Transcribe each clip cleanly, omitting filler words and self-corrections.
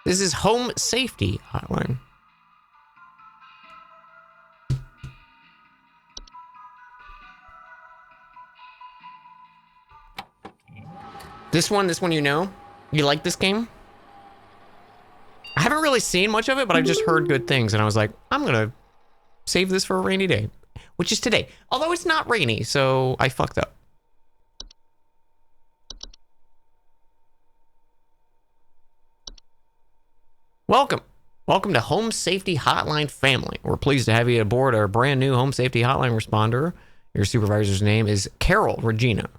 This is Home Safety Hotline. This one you know? You like this game? I haven't really seen much of it, but I've just heard good things, and I was like, I'm gonna save this for a rainy day, which is today. Although it's not rainy, so I fucked up. Welcome. Welcome to Home Safety Hotline family. We're pleased to have you aboard our brand new Home Safety Hotline responder. Your supervisor's name is Carol Regina.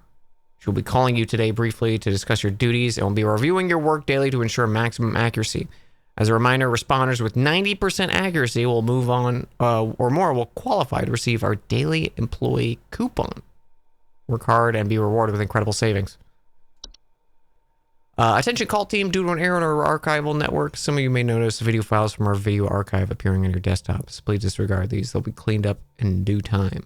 She'll be calling you today briefly to discuss your duties and will be reviewing your work daily to ensure maximum accuracy. As a reminder, responders with 90% accuracy will move on or more will qualify to receive our daily employee coupon. Work hard and be rewarded with incredible savings. Attention call team, due to an error in our archival network, some of you may notice video files from our video archive appearing on your desktops. Please disregard these. They'll be cleaned up in due time.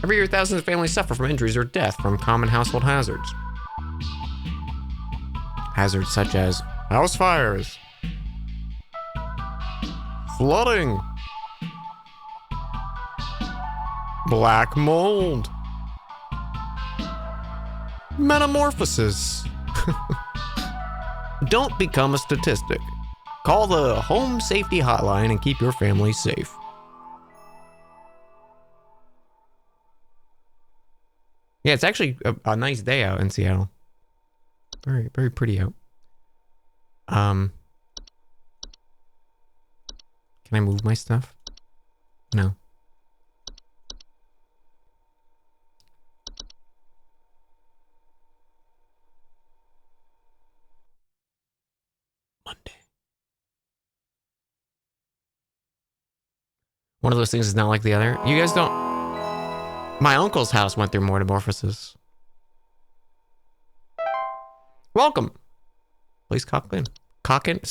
Every year, thousands of families suffer from injuries or death from common household hazards. Hazards such as house fires, flooding, black mold, metamorphosis. Don't become a statistic. Call the Home Safety Hotline and keep your family safe. Yeah, it's actually a nice day out in Seattle. Very, very pretty out. Can I move my stuff? No. Monday. One of those things is not like the other. You guys don't... My uncle's house went through metamorphosis. Welcome. Please clock in. Clock in.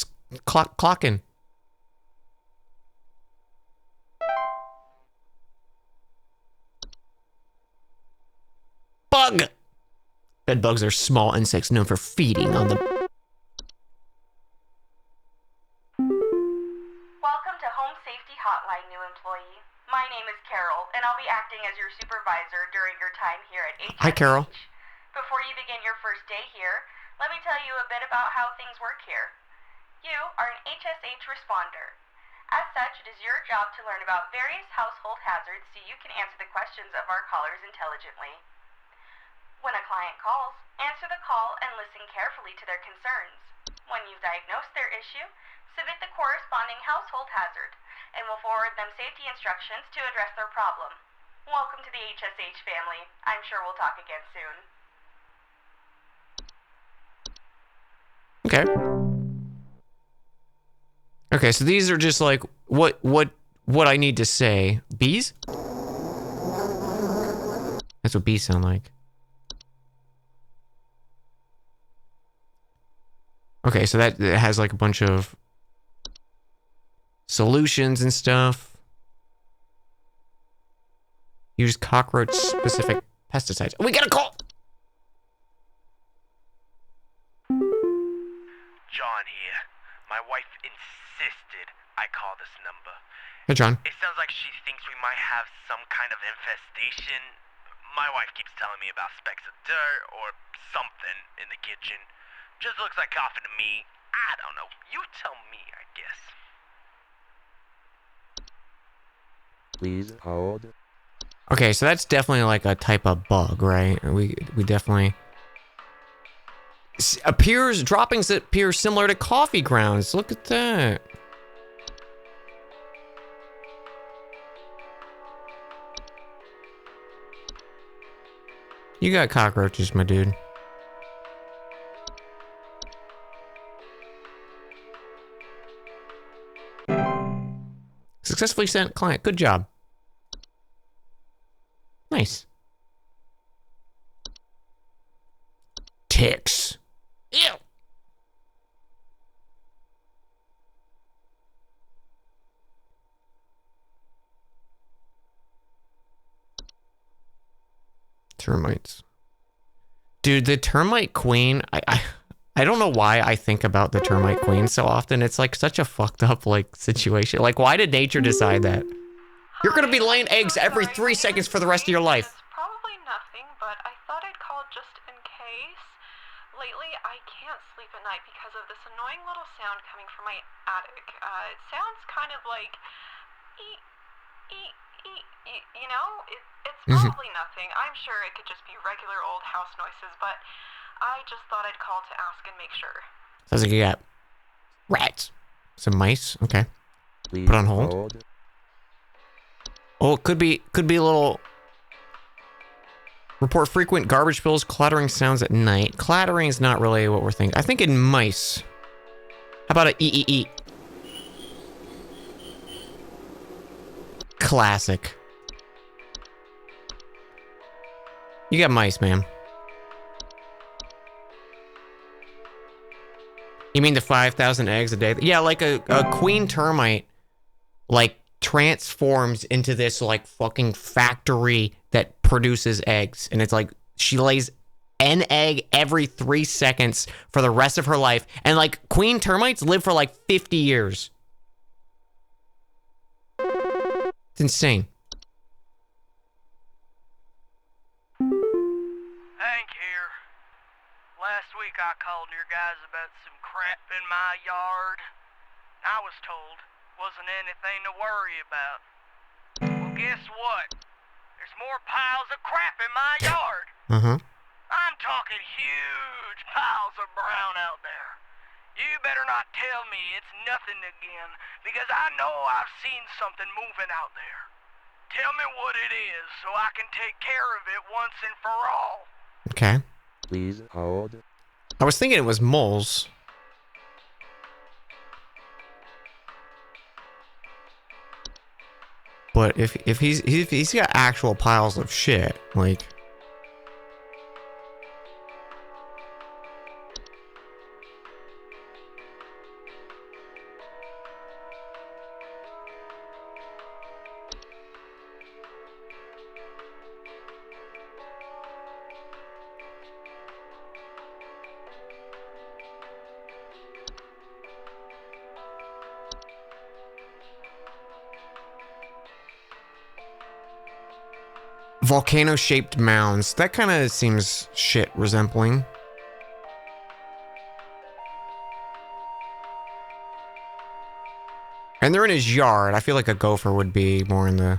Bug! Bed bugs are small insects known for feeding on the... Welcome to Home Safety Hotline, new employee. My name is Carol, and I'll be acting as your supervisor during your time here at HSH. Hi, Carol. Before you begin your first day here, let me tell you a bit about how things work here. You are an HSH responder. As such, it is your job to learn about various household hazards so you can answer the questions of our callers intelligently. When a client calls, answer the call and listen carefully to their concerns. When you've diagnosed their issue, submit the corresponding household hazard, and we'll forward them safety instructions to address their problem. Welcome to the HSH family. I'm sure we'll talk again soon. Okay. Okay, so these are just like what I need to say. Bees? That's what bees sound like. Okay, so that has like a bunch of solutions and stuff. Use cockroach-specific pesticides. We got a call! John here. My wife insisted I call this number. Hey, John. It sounds like she thinks we might have some kind of infestation. My wife keeps telling me about specks of dirt or something in the kitchen. Just looks like coughing to me. I don't know. You tell me, I guess. Please hold. Okay, so that's definitely like a type of bug, right? We definitely... droppings that appear similar to coffee grounds. Look at that. You got cockroaches, my dude. Successfully sent client. Good job. Nice. Ticks. Ew. Termites. Dude, the termite queen, I don't know why I think about the termite queen so often. It's like such a fucked up like situation. Like, why did nature decide that? You're gonna be laying eggs every 3 seconds for the rest of your life. It's probably nothing, but I thought I'd call just in case. Lately, I can't sleep at night because of this annoying little sound coming from my attic. It sounds kind of like, you know? It's probably nothing. I'm sure it could just be regular old house noises, but I just thought I'd call to ask and make sure. Sounds like you got rats. Some mice. Okay. Please Put on hold. Oh, it could be a little. Report frequent garbage spills, clattering sounds at night. Clattering is not really what we're thinking. I think in mice. How about a eat? Classic. You got mice, man. You mean the 5,000 eggs a day? Yeah, like a queen termite, like, transforms into this, like, fucking factory that produces eggs. And it's like, she lays an egg every 3 seconds for the rest of her life. And, like, queen termites live for, like, 50 years. It's insane. Hank here. Last week I called your guys about some crap in my yard. I was told wasn't anything to worry about. Well, guess what? There's more piles of crap in my yard. I'm talking huge piles of brown out there. You better not tell me it's nothing again, because I know I've seen something moving out there. Tell me what it is so I can take care of it once and for all. Okay. Please hold. I was thinking it was moles. But if he's got actual piles of shit, like. Volcano-shaped mounds. That kind of seems shit resembling. And they're in his yard. I feel like a gopher would be more in the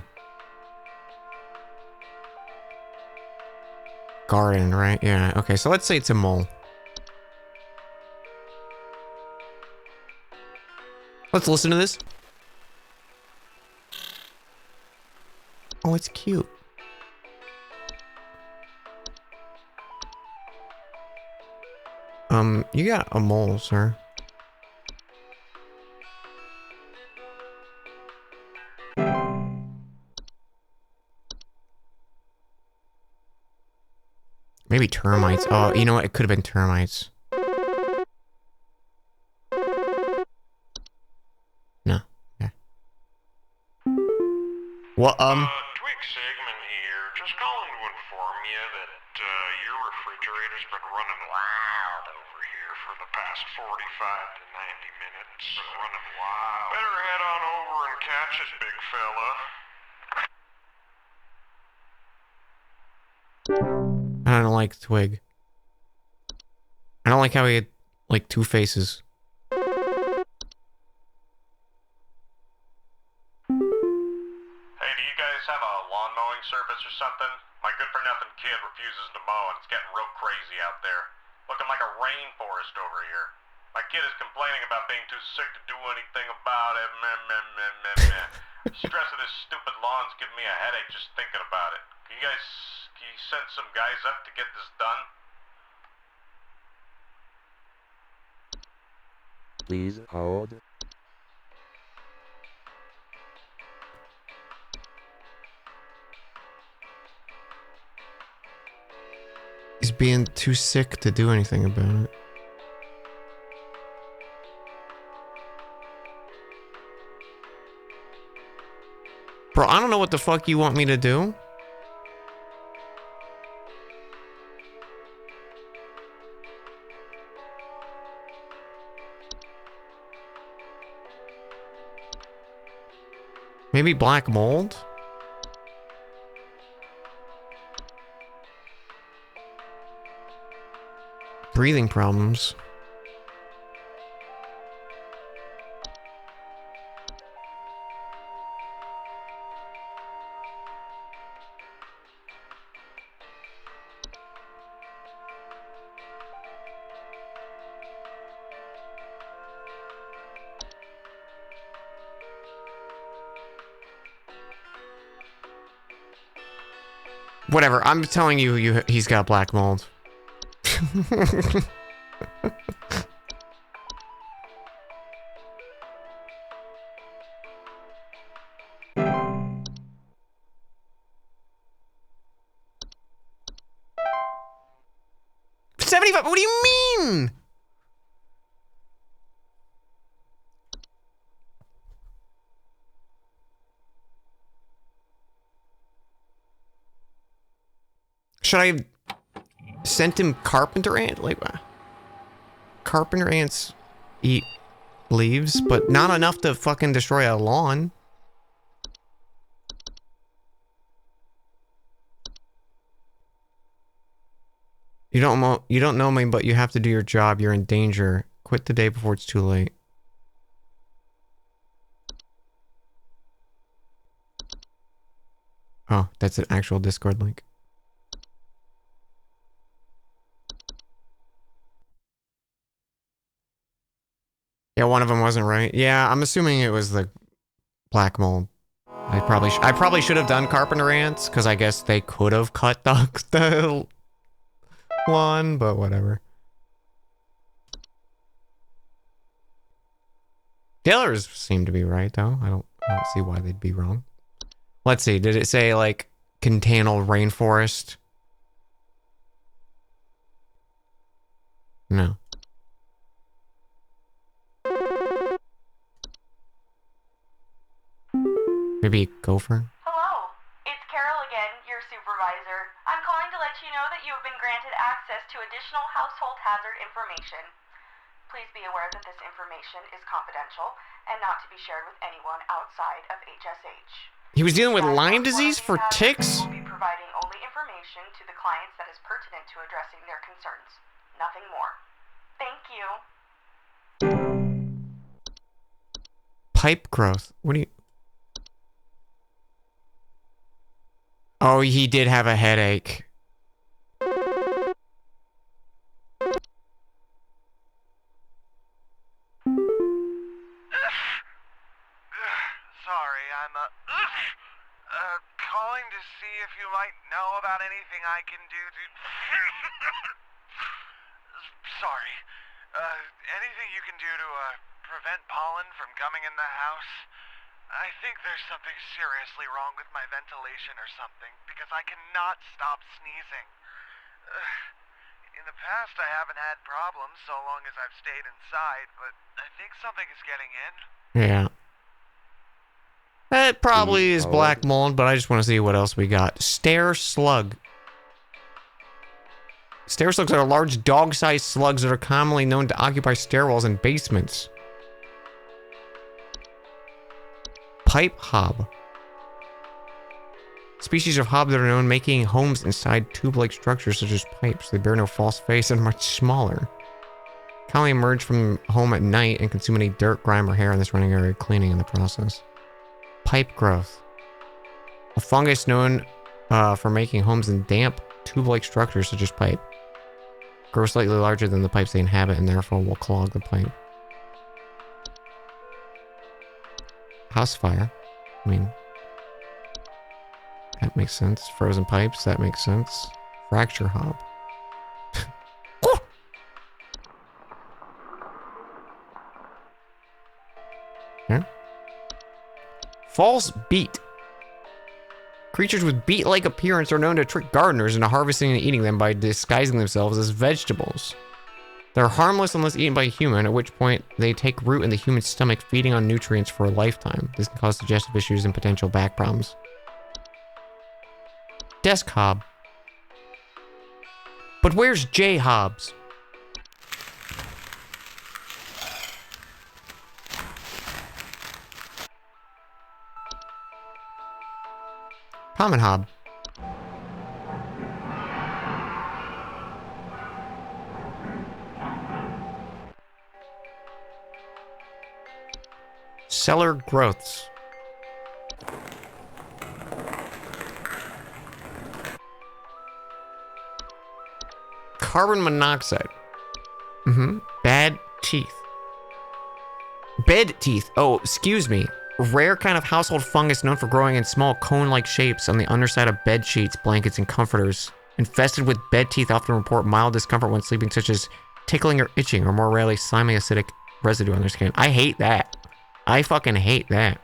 garden, right? Yeah. Okay, so let's say it's a mole. Let's listen to this. Oh, it's cute. You got a mole, sir. Maybe termites. Oh, you know what? It could have been termites. No. Okay. Well, Twig Segment here. Just calling to inform you that your refrigerator's been running wild over here for the past 45 to 90 minutes. Been running wild. Better head on over and catch it, big fella. I don't like Twig. I don't like how he had, like, two faces. Hey, do you guys have a lawn mowing service or something? My good-for-nothing kid refuses to mow, and it's getting real crazy out there. Looking like a rainforest over here. My kid is complaining about being too sick to do anything about it. Stress of this stupid lawn's giving me a headache just thinking about it. Can you send some guys up to get this done? Please hold. He's being too sick to do anything about it. Bro, I don't know what the fuck you want me to do. Maybe black mold? Breathing problems. Whatever, I'm telling you, he's got black mold. 75, what do you mean? Should I send him carpenter ant? Like, carpenter ants eat leaves, but not enough to fucking destroy a lawn. You don't know me, but you have to do your job. You're in danger. Quit the day before it's too late. Oh, that's an actual Discord link. Yeah, one of them wasn't right. Yeah, I'm assuming it was the black mold. I probably should have done carpenter ants, because I guess they could have cut the one, but whatever. The others seem to be right, though. I don't see why they'd be wrong. Let's see. Did it say, like, Contanal rainforest? No. Maybe gopher? Hello, it's Carol again, your supervisor. I'm calling to let you know that you have been granted access to additional household hazard information. Please be aware that this information is confidential and not to be shared with anyone outside of HSH. He was dealing with Lyme disease for ticks? We'll be providing only information to the clients that is pertinent to addressing their concerns. Nothing more. Thank you. Pipe growth. What do you... Oh, he did have a headache. Sorry, I'm calling to see if you might know about anything I can do to... Sorry. Anything you can do to prevent pollen from coming in the house? I think there's something seriously wrong with my ventilation or something, because I cannot stop sneezing. In the past, I haven't had problems so long as I've stayed inside, but I think something is getting in. Yeah. That probably is black mold, but I just want to see what else we got. Stair slug. Stair slugs are large dog-sized slugs that are commonly known to occupy stairwells and basements. Pipe hob. Species of hob that are known making homes inside tube-like structures such as pipes. They bear no false face and are much smaller. Commonly emerge from home at night and consume any dirt, grime, or hair in this surrounding area, cleaning in the process. Pipe growth. A fungus known for making homes in damp, tube-like structures such as pipe. Grow slightly larger than the pipes they inhabit and therefore will clog the pipe. House fire. I mean, that makes sense. Frozen pipes, that makes sense. Fracture hob. Yeah. False beet. Creatures with beet-like appearance are known to trick gardeners into harvesting and eating them by disguising themselves as vegetables. They're harmless unless eaten by a human, at which point they take root in the human stomach, feeding on nutrients for a lifetime. This can cause digestive issues and potential back problems. Desk hob. But where's J Hobbs? Common hob. Cellar growths. Carbon monoxide. Bad teeth. Bed teeth. Oh, excuse me. Rare kind of household fungus known for growing in small cone-like shapes on the underside of bed sheets, blankets, and comforters. Infested with bed teeth often report mild discomfort when sleeping, such as tickling or itching, or more rarely, slimy acidic residue on their skin. I hate that. I fucking hate that.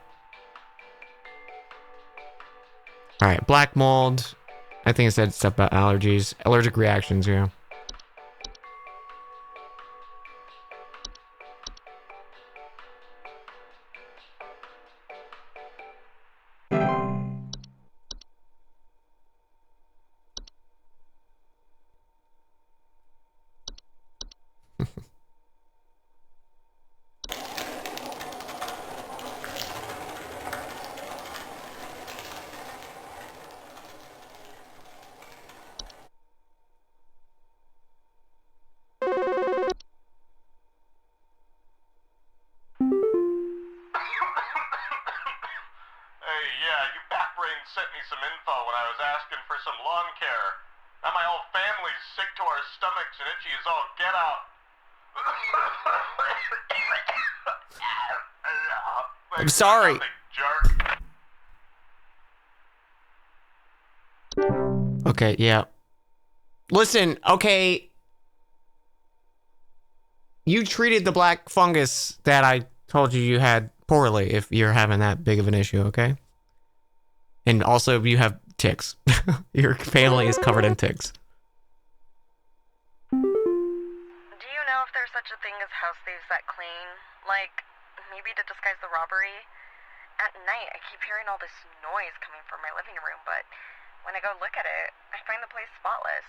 Alright, black mold. I think it said stuff about allergies. Allergic reactions, yeah. Hey, yeah, you backbrain sent me some info when I was asking for some lawn care. Now my whole family's sick to our stomachs and itchy as all get out. I'm sorry. Jerk. Okay, yeah. Listen, okay. You treated the black fungus that I told you had poorly if you're having that big of an issue, okay? And also, you have ticks. Your family is covered in ticks. Do you know if there's such a thing as house thieves that clean? Like, maybe to disguise the robbery? At night, I keep hearing all this noise coming from my living room, but when I go look at it, I find the place spotless,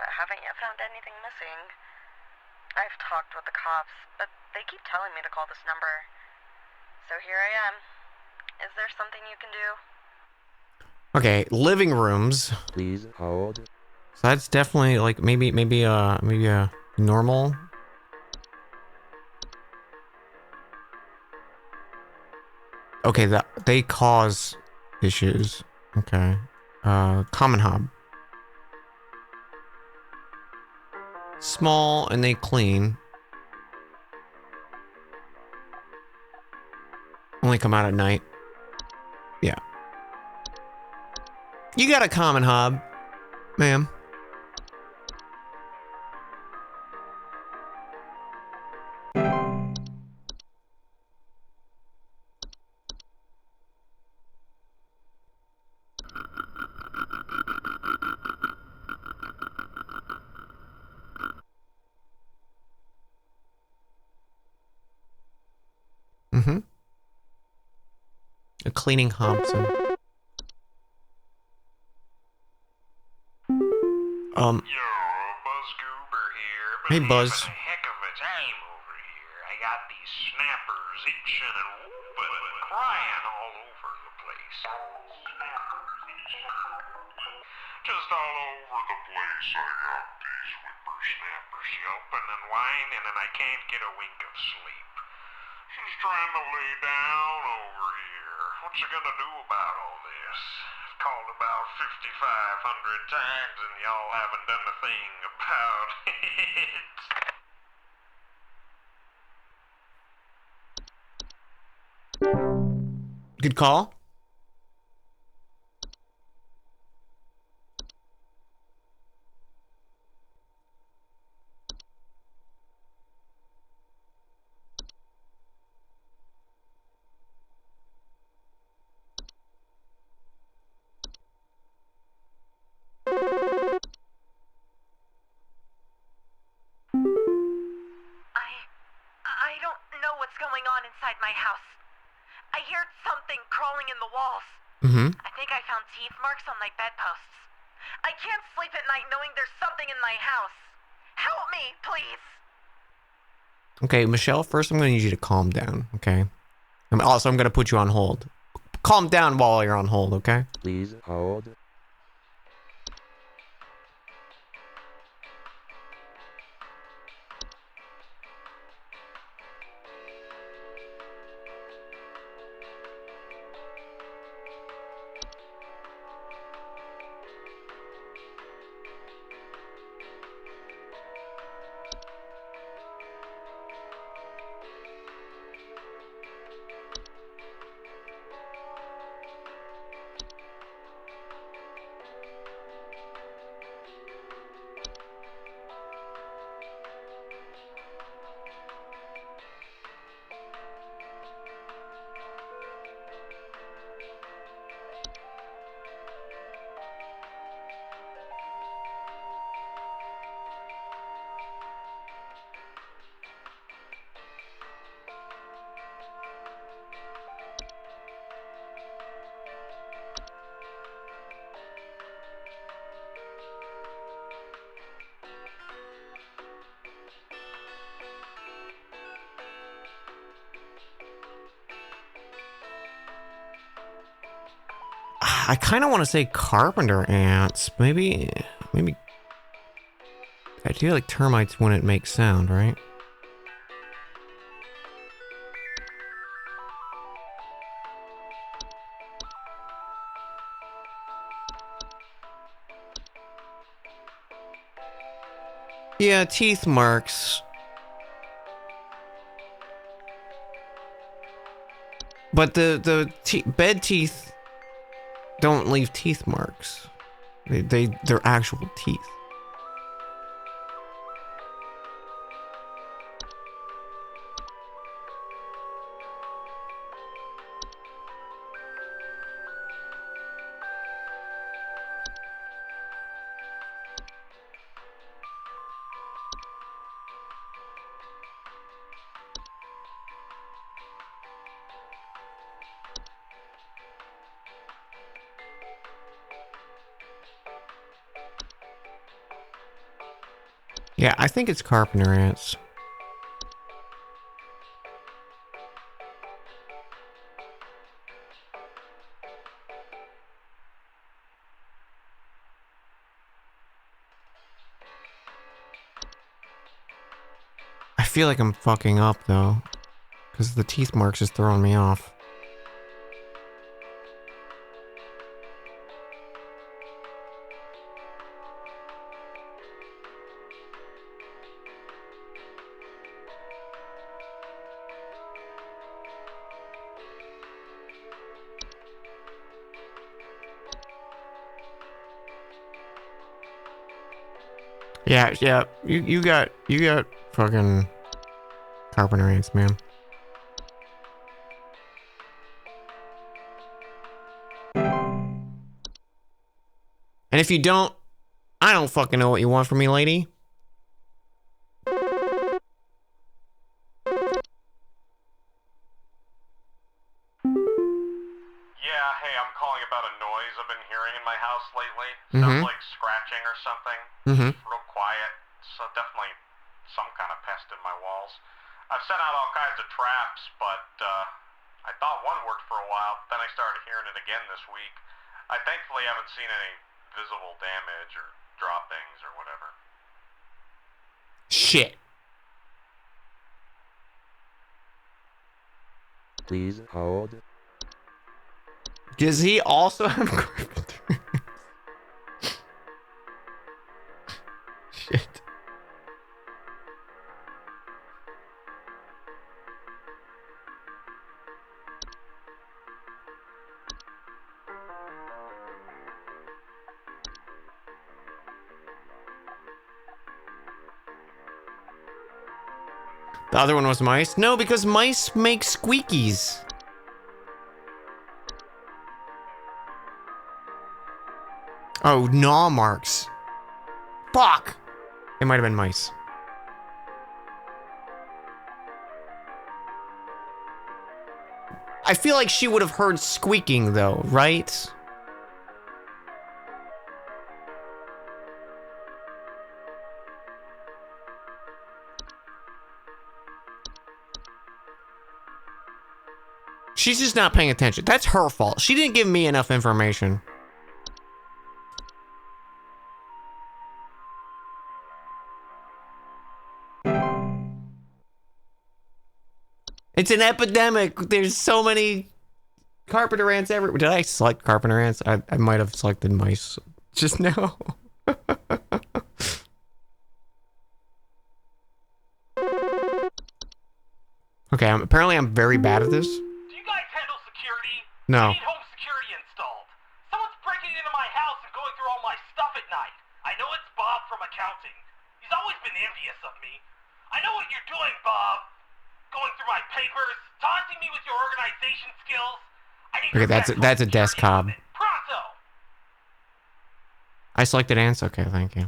but haven't yet found anything missing. I've talked with the cops, but they keep telling me to call this number. So here I am. Is there something you can do? Okay, living rooms. Please hold. So that's definitely like maybe normal. Okay, that they cause issues. Okay. Common hob. Small and they clean. Only come out at night. Yeah. You got a common hob, ma'am. Mm-hmm. A cleaning Hobson. Yo, Buzz Goober here. Hey, Buzz. Having a heck of a time over here. I got these snappers itching and whooping and crying all over the place. Just all over the place. I got these whippersnappers yelping and whining, and I can't get a wink of sleep. She's trying to lay down over here. What's she gonna do about all this? I've called about 5,500 times and y'all haven't done a thing about it. Good call. I don't know what's going on inside my house. I heard something crawling in the walls. Mm-hmm. I think I found teeth marks on my bedposts. I can't sleep at night knowing there's something in my house. Help me, please. Okay, Michelle, first I'm going to need you to calm down, okay? I'm going to put you on hold. calm down while you're on hold, okay? Please hold. I kind of want to say carpenter ants. Maybe. I feel like termites wouldn't make sound, right? Yeah, teeth marks. But the bed teeth don't leave teeth marks. They're actual teeth. Yeah, I think it's carpenter ants. I feel like I'm fucking up though, because the teeth marks is throwing me off. Yeah, you got fucking carpenter ants, man. And if you don't, I don't fucking know what you want from me, lady. Yeah, hey, I'm calling about a noise I've been hearing in my house lately. Mhm. Sounds like scratching or something. Mhm. Real quiet. So definitely some kind of pest in my walls. I've sent out all kinds of traps, but I thought one worked for a while. Then I started hearing it again this week. I thankfully haven't seen any visible damage or droppings or whatever. Shit. Please hold. Does he also have carpenter? Shit. The other one was mice? No, because mice make squeakies. Oh, gnaw marks. Fuck! It might have been mice. I feel like she would have heard squeaking though, right? She's just not paying attention. That's her fault. She didn't give me enough information. It's an epidemic. There's so many carpenter ants everywhere. Did I select carpenter ants? I might have selected mice just now. Okay, apparently I'm very bad at this. Do you guys handle security? No. I need home security installed. Someone's breaking into my house and going through all my stuff at night. I know it's Bob from accounting. He's always been envious of me. I know what you're doing, Bob. Going through my papers, taunting me with your organization skills. I need Okay, that's a desk cob. Pronto! I selected ants. Okay, thank you.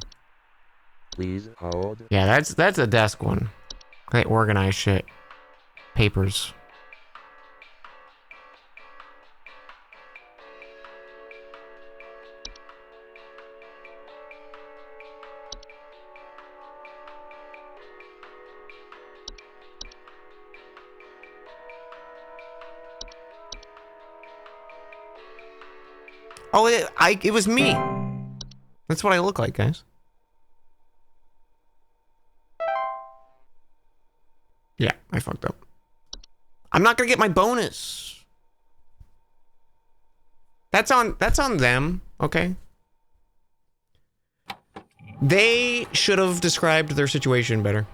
Please hold. Yeah, that's a desk one. They organize shit. Papers. Oh, it was me. That's what I look like, guys. Yeah, I fucked up. I'm not gonna get my bonus. That's on them, okay? They should have described their situation better.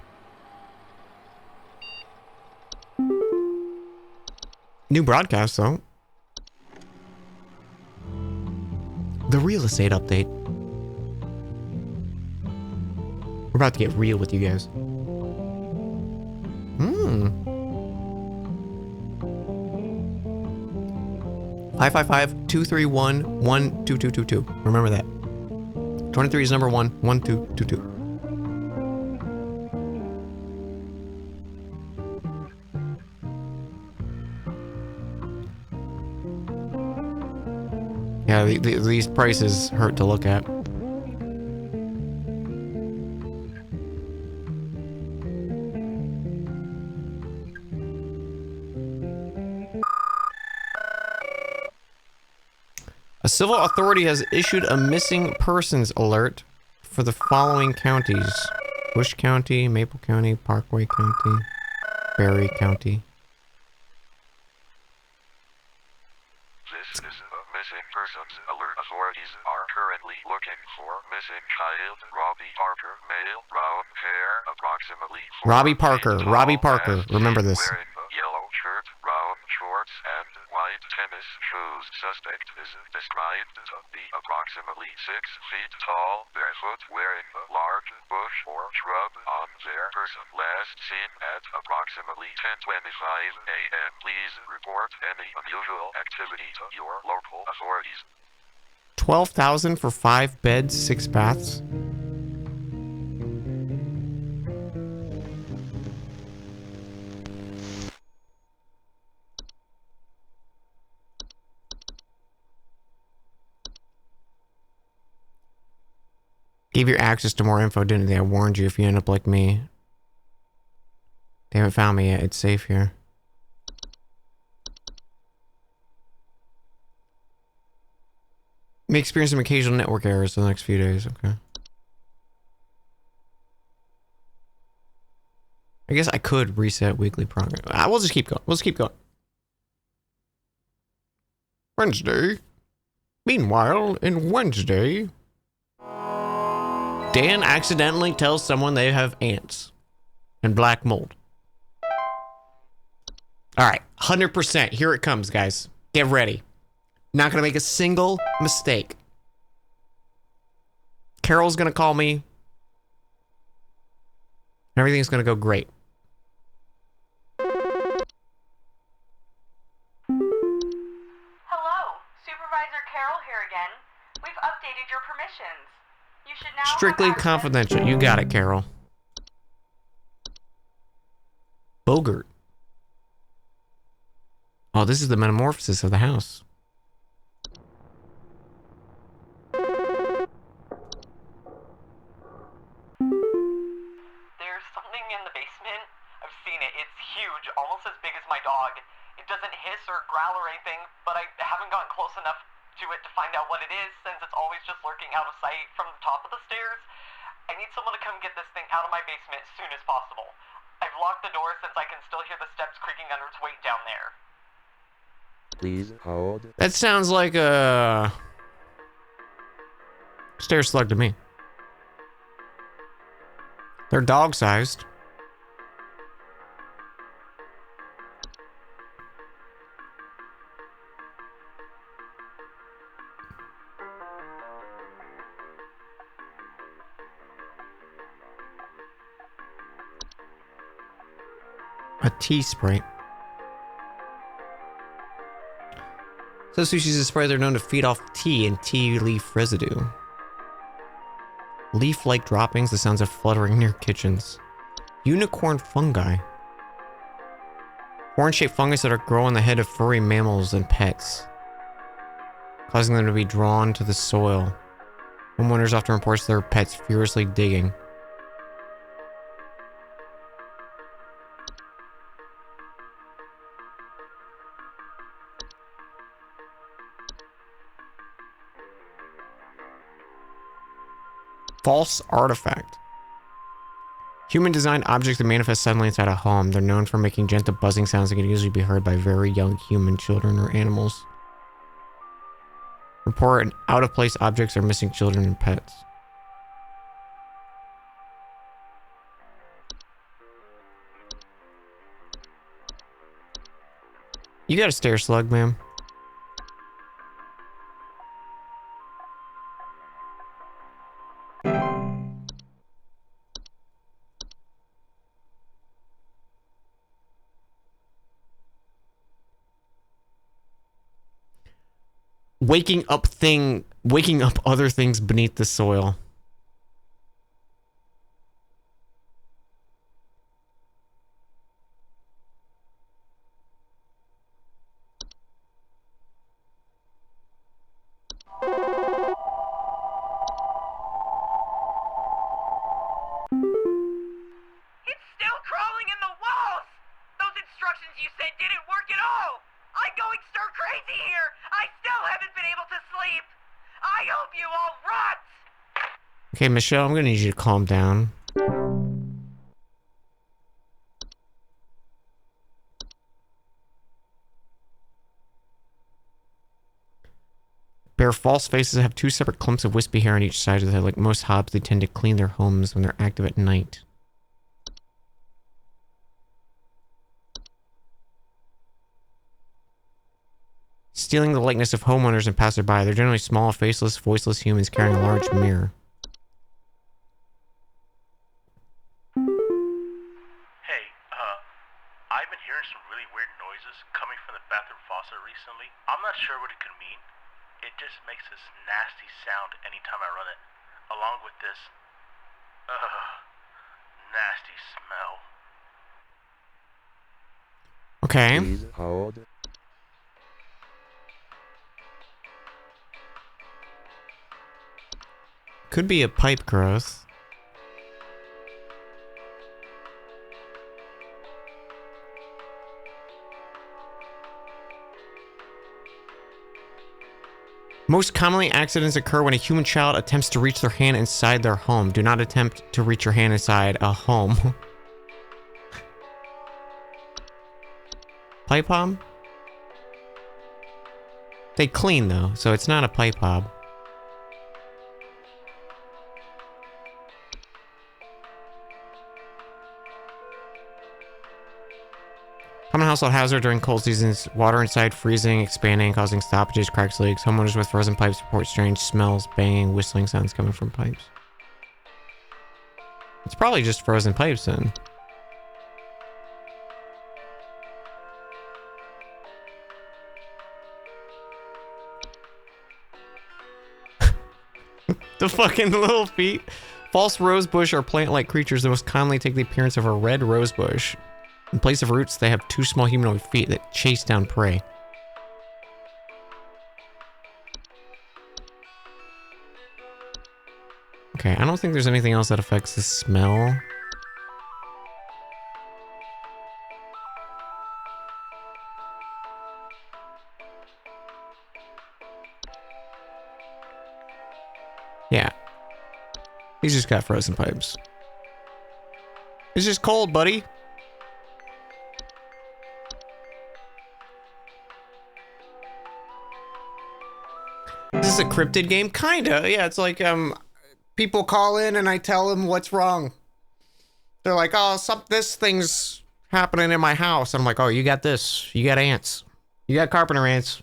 New broadcast, though. The real estate update. We're about to get real with you guys. 555-231-12222. Remember that. 23 is number 1, 1222. Yeah, these prices hurt to look at. A civil authority has issued a missing persons alert for the following counties: Bush County, Maple County, Parkway County, Berry County. This is a missing persons alert. Authorities are currently looking for missing child Robbie Parker, male, brown hair, approximately 4 Robbie feet Parker. tall, Robbie Parker. and Remember this. wearing a yellow shirt, brown shorts, and white tennis shoes. Suspect is described to be approximately 6 feet tall, barefoot, wearing a large bush or shrub on their person. Last seen at approximately 10:25 a.m. Please report any unusual activity to your local authorities. 12,000 for 5 beds, 6 baths. Gave you access to more info, didn't they? I warned you if you end up like me. They haven't found me yet. It's safe here. May experience some occasional network errors the next few days. Okay. I guess I could reset weekly progress. We'll just keep going. We'll just keep going. Wednesday. Meanwhile, in Wednesday, Dan accidentally tells someone they have ants and black mold. All right, 100%. Here it comes, guys. Get ready. Not gonna make a single mistake. Carol's gonna call me. Everything's gonna go great. Hello, Supervisor Carol here again. We've updated your permissions. You should now have Strictly access- confidential. You got it, Carol. Bogart. Oh, this is the metamorphosis of the house. There's something in the basement. I've seen it. It's huge, almost as big as my dog. It doesn't hiss or growl haven't gotten close enough to it to find out what it is, since it's always just lurking out of sight from the top of the stairs. I need someone to come get this thing out of my basement as soon as possible. I've locked the door since I can still hear the steps creaking under its weight down there. Please hold. That sounds like a stair slug to me. They're dog-sized. A tea spray. So sushi is a spray they're known to feed off tea and tea leaf residue. Leaf-like droppings, the sounds of fluttering near kitchens. Unicorn fungi. Horn-shaped fungus that are grow on the head of furry mammals and pets, causing them to be drawn to the soil. Homeowners often report their pets furiously digging. False artifact. Human-designed objects that manifest suddenly inside a home. They're known for making gentle buzzing sounds that can usually be heard by very young human, children, or animals. Report out-of-place objects or missing children and pets. You got a stair slug, ma'am? Waking up other things beneath the soil. It's still crawling in the walls! Those instructions you said didn't work at all! I'm going stir crazy here! I still haven't been able to sleep! I hope you all rot! Okay, Michelle, I'm gonna need you to calm down. Bear false faces that have two separate clumps of wispy hair on each side of the head. Like most hobs, they tend to clean their homes when they're active at night. Stealing the likeness of homeowners and passerby. They're generally small, faceless, voiceless humans carrying a large mirror. Hey, I've been hearing some really weird noises coming from the bathroom faucet recently. I'm not sure what it could mean. It just makes this nasty sound anytime I run it, along with this, nasty smell. Okay. Please hold. Could be a pipe growth. Most commonly, accidents occur when a human child attempts to reach their hand inside their home. Do not attempt to reach your hand inside a home. Pipe bomb? They clean though, so it's not a pipe bomb. Common household hazard during cold seasons: water inside freezing, expanding, causing stoppages, cracks, leaks. Homeowners with frozen pipes report strange smells, banging, whistling sounds coming from pipes. It's probably just frozen pipes then. The fucking little feet. False rosebush are plant-like creatures that most commonly take the appearance of a red rosebush. In place of roots, they have two small humanoid feet that chase down prey. Okay, I don't think there's anything else that affects the smell. Yeah. He's just got frozen pipes. It's just cold, buddy. This is a cryptid game? Kinda. Yeah, it's like, people call in and I tell them what's wrong. They're like, oh, this thing's happening in my house. And I'm like, oh, you got this. You got ants. You got carpenter ants.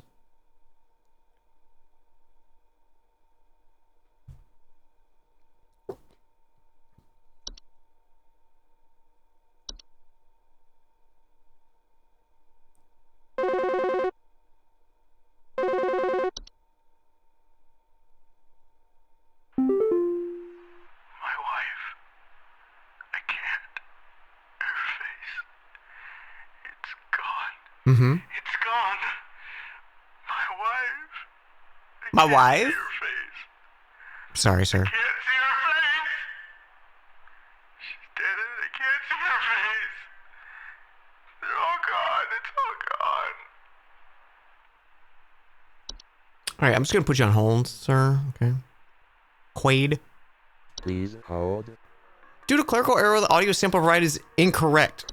My wife. I can't. Her face. It's gone. Mm-hmm. It's gone. My wife. I My can't wife? See her face. Sorry, sir. Can't see her face. She's dead and I can't see her face. They're all gone. It's all gone. All right, I'm just gonna put you on hold, sir. Okay. Quaid. Please hold. Due to clerical error, the audio sample provided is incorrect.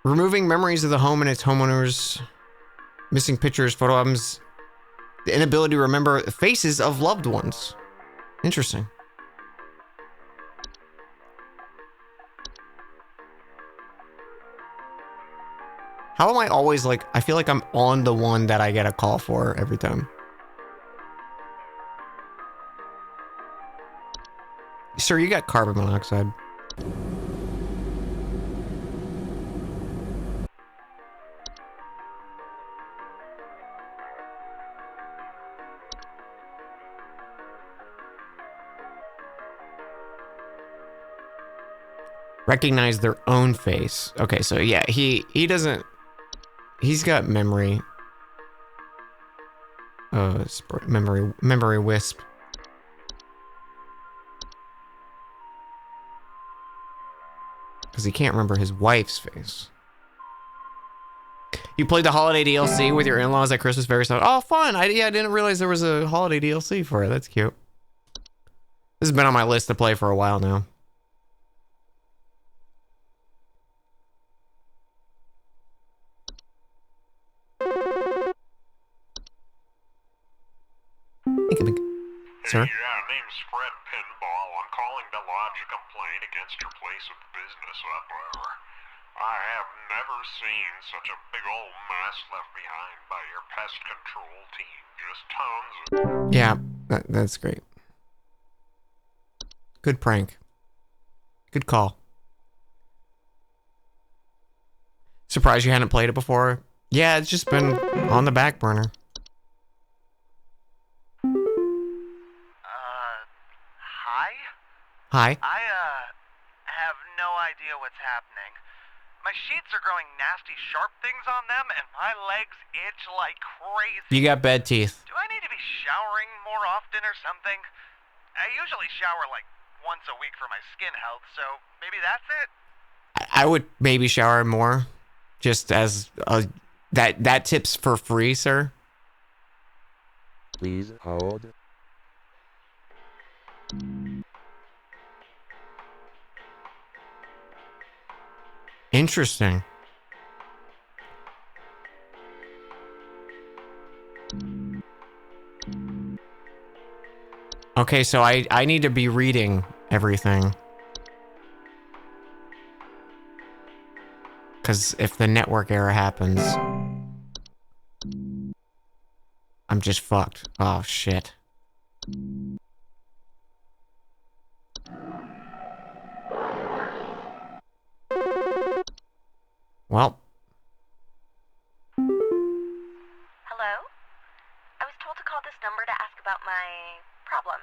Removing memories of the home and its homeowners, missing pictures, photo albums, the inability to remember faces of loved ones. Interesting. How am I always like, I feel like I'm on the one that I get a call for every time. Sir, you got carbon monoxide. Recognize their own face. Okay, so yeah, he doesn't. He's got memory. Memory wisp. Because he can't remember his wife's face. You played the holiday DLC with your in-laws at Christmas very soon. Oh, fun! I didn't realize there was a holiday DLC for it. That's cute. This has been on my list to play for a while now. Sir? Yeah, name's Fred Pinball. I'm calling to lodge a complaint against your place of business up there. I have never seen such a big old mess left behind by your pest control team. Just tons of... Yeah, that's great. Good prank. Good call. Surprised you hadn't played it before? Yeah, it's just been on the back burner. Hi? Hi. I, have no idea what's happening. My sheets are growing nasty sharp things on them, and my legs itch like crazy. You got bad teeth. Do I need to be showering more often or something? I usually shower like once a week for my skin health, so maybe that's it? I would maybe shower more. Just as that tip's for free, sir. Please hold. Interesting. Okay, so I need to be reading everything. Because if the network error happens, I'm just fucked. Oh, shit. Well. Hello? I was told to call this number to ask about my problem.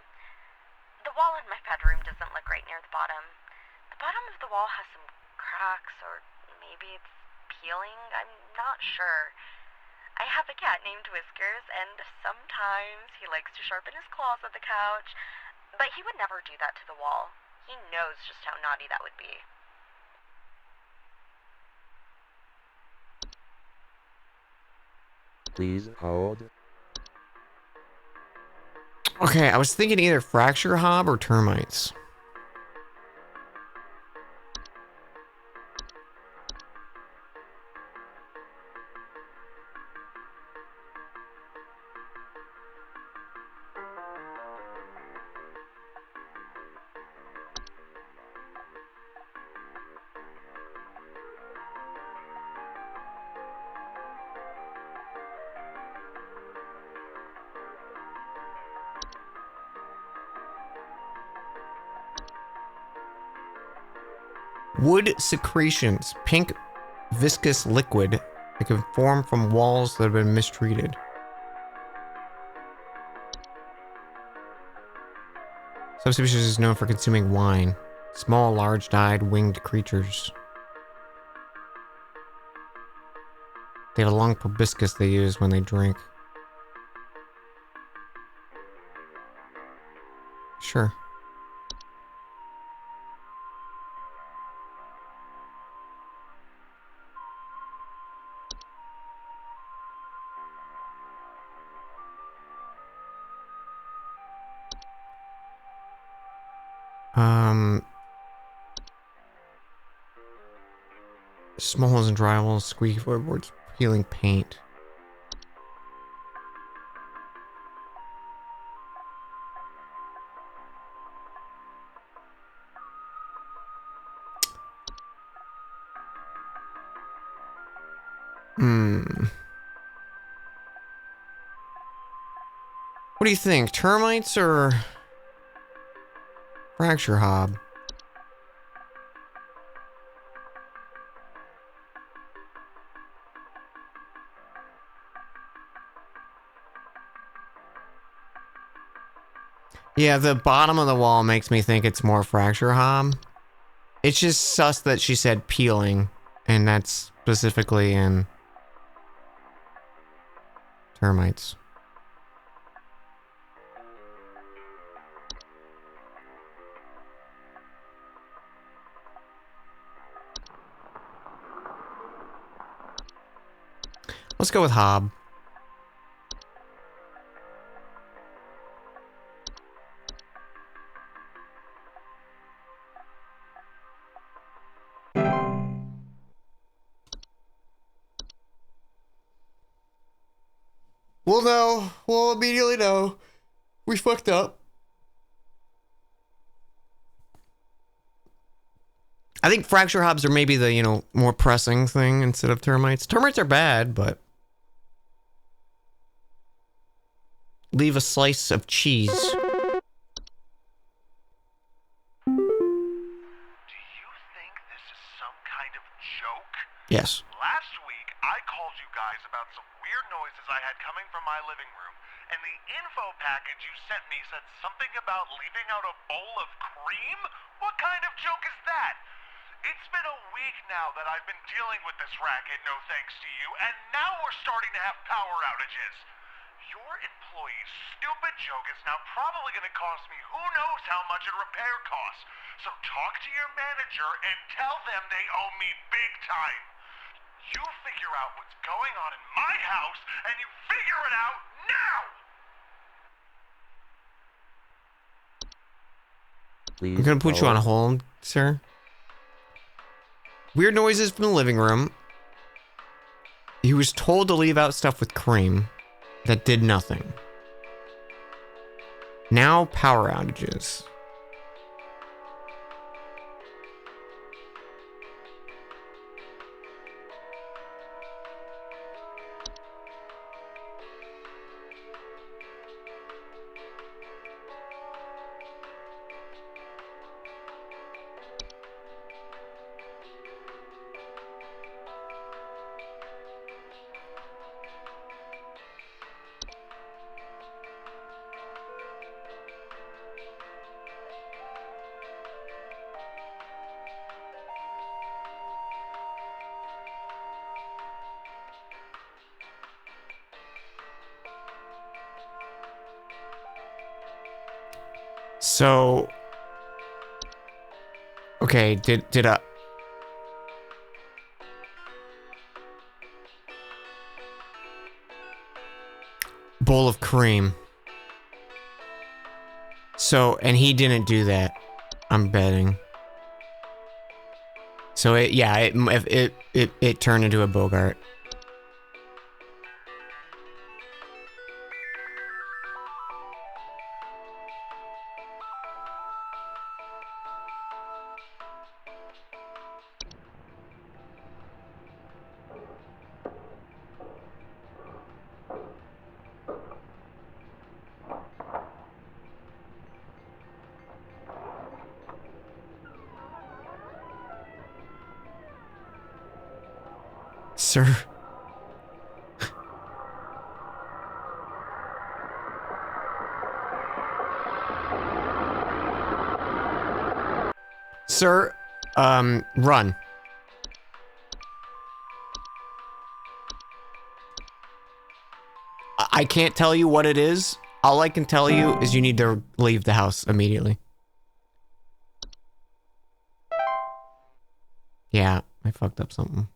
The wall in my bedroom doesn't look right near the bottom. The bottom of the wall has some cracks, or maybe it's peeling. I'm not sure. I have a cat named Whiskers, and sometimes he likes to sharpen his claws at the couch, but he would never do that to the wall. He knows just how naughty that would be. Please hold. Okay, I was thinking either fracture hob or termites. Wood secretions, pink viscous liquid that can form from walls that have been mistreated. Subspecies is known for consuming wine. Small, large, dyed, winged creatures. They have a long proboscis they use when they drink. Sure. Small holes and drywall, squeaky floorboards, peeling paint. What do you think? Termites or fracture hob? Yeah, the bottom of the wall makes me think it's more fracture hob. It's just sus that she said peeling, and that's specifically in termites. Let's go with hob. We'll know. We'll immediately know. We fucked up. I think fracture hobs are maybe the, more pressing thing instead of termites. Termites are bad, but... Leave a slice of cheese. Do you think this is some kind of joke? Yes. Last week, I called you guys about some weird noises I had coming from my living room, and the info package you sent me said something about leaving out a bowl of cream? What kind of joke is that? It's been a week now that I've been dealing with this racket, no thanks to you, and now we're starting to have power outages. Your employee's stupid joke is now probably going to cost me who knows how much in repair costs. So talk to your manager and tell them they owe me big time. You figure out what's going on in my house, and you figure it out now! Please I'm gonna put you on hold, sir. Weird noises from the living room. He was told to leave out stuff with cream. That did nothing. Now power outages. So, okay, did I... bowl of cream. So, and he didn't do that. I'm betting. So it turned into a Bogart. Sir. Sir, run. I can't tell you what it is. All I can tell you is you need to leave the house immediately. Yeah, I fucked up something.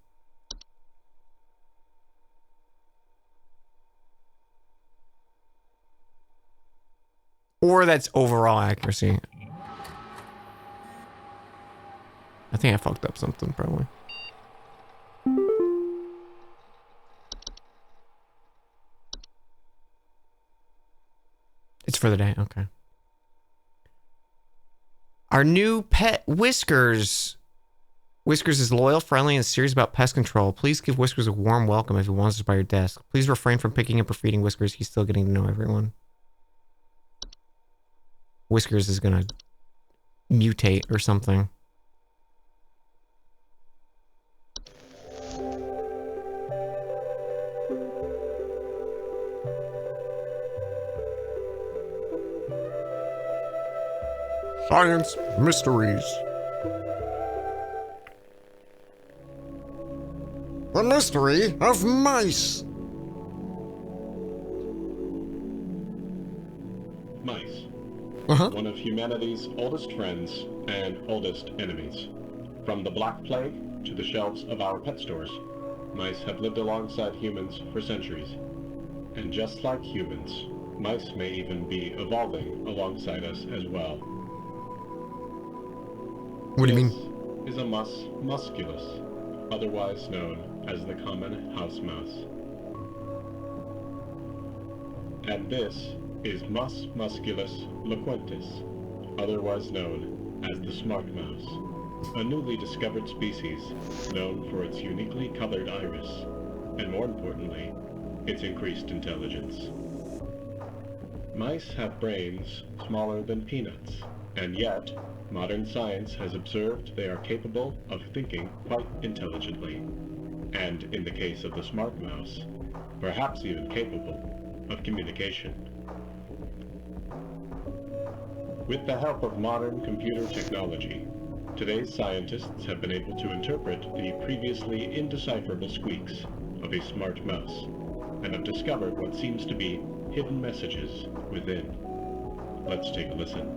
Or that's overall accuracy. I think I fucked up something, probably. It's for the day, okay. Our new pet, Whiskers. Whiskers is loyal, friendly, and serious about pest control. Please give Whiskers a warm welcome if he wants us by your desk. Please refrain from picking up or feeding Whiskers. He's still getting to know everyone. Whiskers is gonna mutate or something. Science mysteries. The mystery of mice. Mice. Uh-huh. One of humanity's oldest friends and oldest enemies. From the Black Plague to the shelves of our pet stores, mice have lived alongside humans for centuries. And just like humans, mice may even be evolving alongside us as well. What do you mean? This is a mus musculus, otherwise known as the common house mouse. And this is Mus musculus loquentis, otherwise known as the smart mouse, a newly discovered species known for its uniquely colored iris, and more importantly, its increased intelligence. Mice have brains smaller than peanuts, and yet, modern science has observed they are capable of thinking quite intelligently, and in the case of the smart mouse, perhaps even capable of communication. With the help of modern computer technology, today's scientists have been able to interpret the previously indecipherable squeaks of a smart mouse, and have discovered what seems to be hidden messages within. Let's take a listen.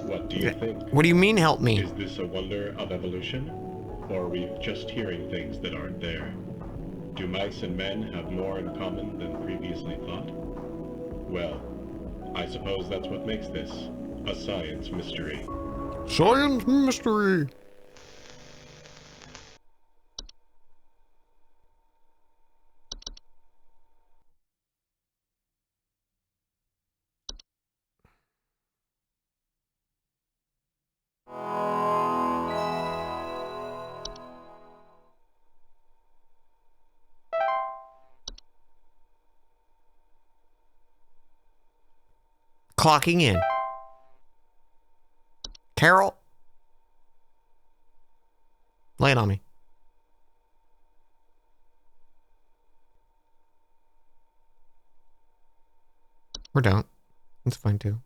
What do you think? What do you mean, help me? Is this a wonder of evolution? Or are we just hearing things that aren't there? Do mice and men have more in common than previously thought? Well, I suppose that's what makes this a science mystery. Science mystery. Clocking in. Carol? Lay it on me. Or don't. That's fine too.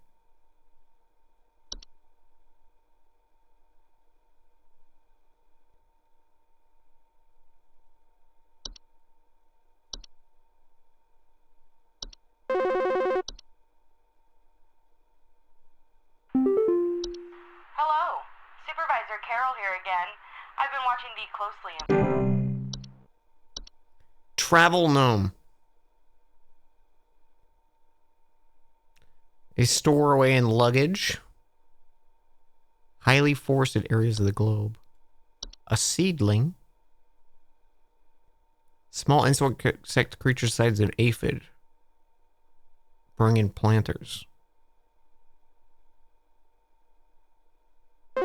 Supervisor Carol here again. I've been watching Dee closely. Travel gnome. A stowaway in luggage. Highly forested areas of the globe. A seedling. Small insect creature size an aphid. Bring in planters. I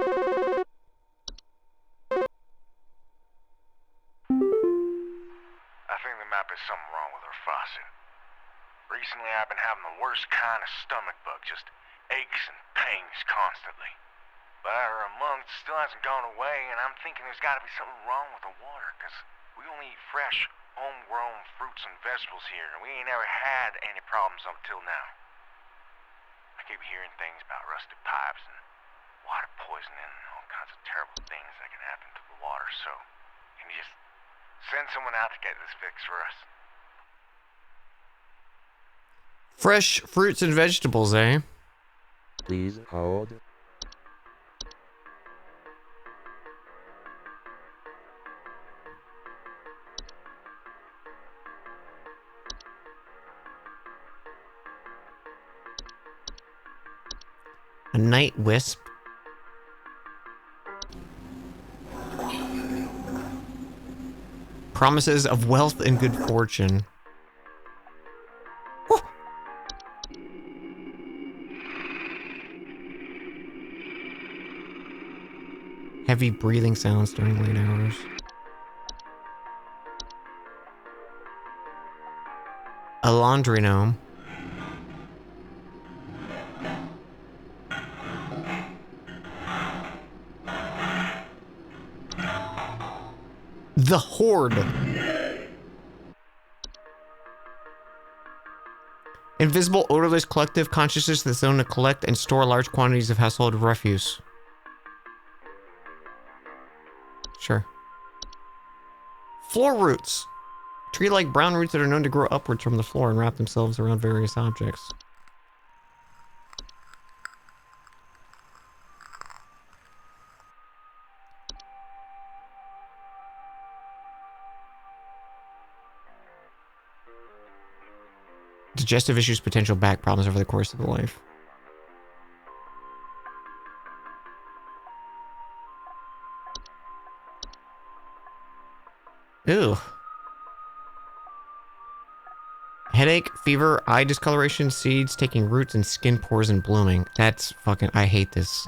think there might be something wrong with her faucet. Recently I've been having the worst kind of stomach bug, just aches and pains constantly. But after a month, it still hasn't gone away, and I'm thinking there's got to be something wrong with the water, because we only eat fresh, homegrown fruits and vegetables here, and we ain't ever had any problems up till now. I keep hearing things about rusted pipes and water poisoning and all kinds of terrible things that can happen to the water, so can you just send someone out to get this fixed for us? Fresh fruits and vegetables, eh? Please hold. A night wisp. Promises of wealth and good fortune. Whew. Heavy breathing sounds during late hours. A laundry gnome. The Horde. Invisible, odorless collective consciousness that's known to collect and store large quantities of household refuse. Sure. Floor roots. Tree-like brown roots that are known to grow upwards from the floor and wrap themselves around various objects. Digestive issues, potential back problems over the course of the life. Ew. Headache, fever, eye discoloration, seeds taking roots, and skin pores and blooming. That's fucking... I hate this.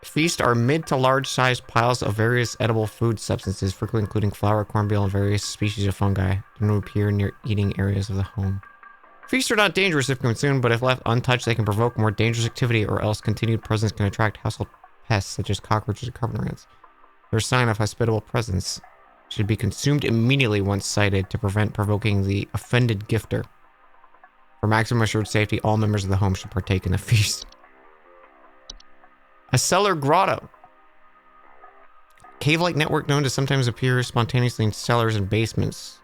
Feast are mid to large sized piles of various edible food substances, frequently including flour, cornmeal, and various species of fungi, known to appear near eating areas of the home. Feasts are not dangerous if consumed, but if left untouched, they can provoke more dangerous activity, or else continued presence can attract household pests such as cockroaches and carpet rats. Their sign of hospitable presence should be consumed immediately once sighted to prevent provoking the offended gifter. For maximum assured safety, all members of the home should partake in the feast. A cellar grotto. Cave-like network known to sometimes appear spontaneously in cellars and basements.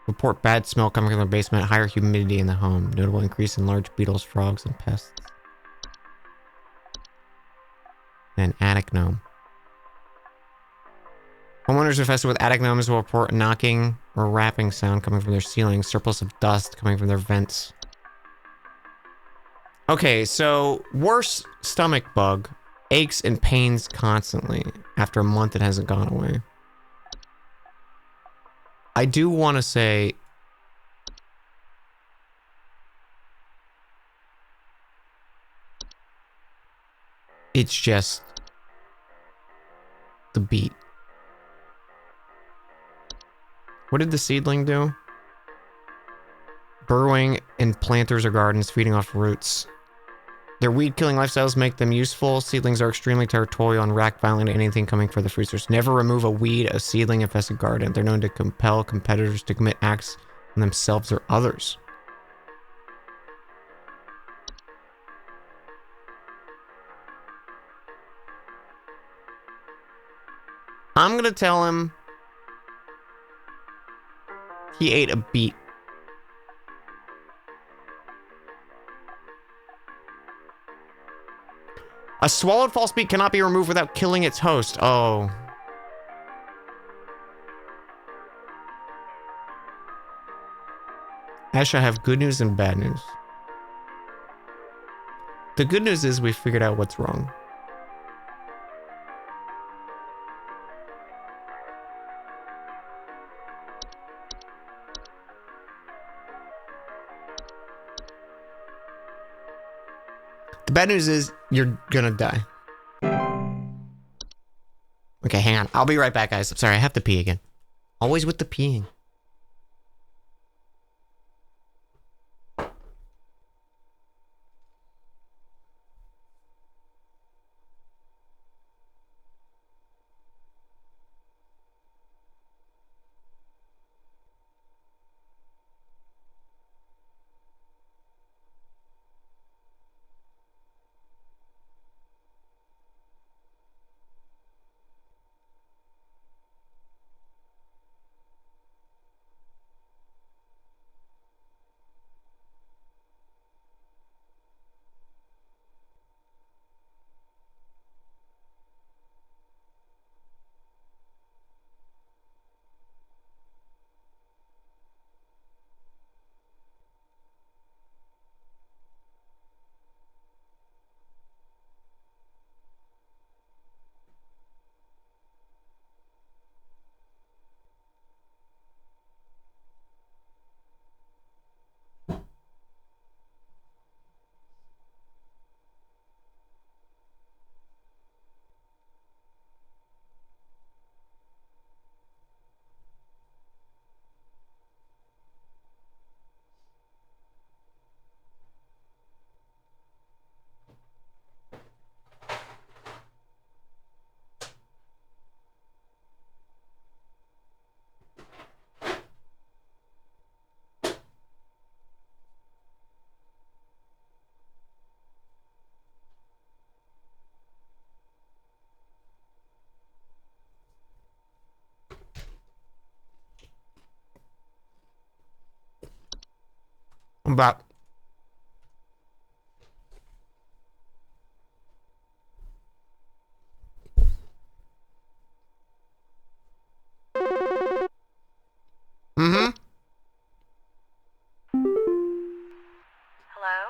Report bad smell coming from the basement, higher humidity in the home. Notable increase in large beetles, frogs, and pests. And attic gnome. Homeowners infested with attic gnomes will report knocking or rapping sound coming from their ceilings, surplus of dust coming from their vents. Okay, so worse stomach bug. Aches and pains constantly. After a month, it hasn't gone away. I do want to say... it's just... the beat. What did the seedling do? Burrowing in planters or gardens, feeding off roots. Their weed-killing lifestyles make them useful. Seedlings are extremely territorial and react violently to anything coming for the fruiters. Never remove a weed, a seedling-infested garden. They're known to compel competitors to commit acts on themselves or others. I'm gonna tell him he ate a beet. A swallowed false meat cannot be removed without killing its host. Oh. Ash, I have good news and bad news. The good news is we figured out what's wrong. The bad news is you're gonna die. Okay, hang on. I'll be right back, guys. I'm sorry, I have to pee again. Always with the peeing. I'm back. Mm-hmm. Hello?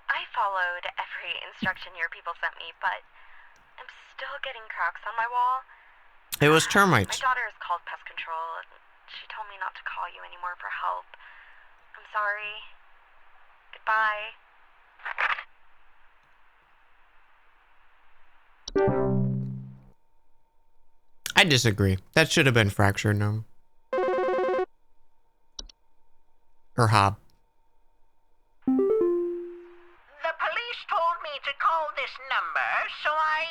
I followed every instruction your people sent me, but I'm still getting cracks on my wall. It was My termites. daughter has called pest control, and she told me not to call you anymore for help. I'm sorry. Goodbye. I disagree. That should have been fractured gnome. Or hob. The police told me to call this number, so I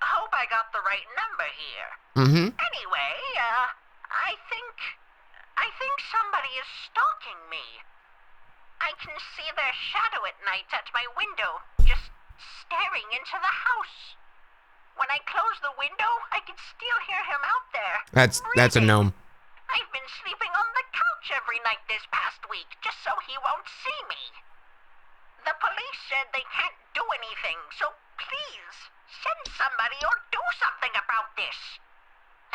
hope I got the right number here. Mm-hmm. Anyway, I think somebody is stalking me. I can see their shadow at night at my window, just staring into the house. When I close the window, I can still hear him out there. That's a gnome. I've been sleeping on the couch every night this past week, just so he won't see me. The police said they can't do anything, so please, send somebody or do something about this.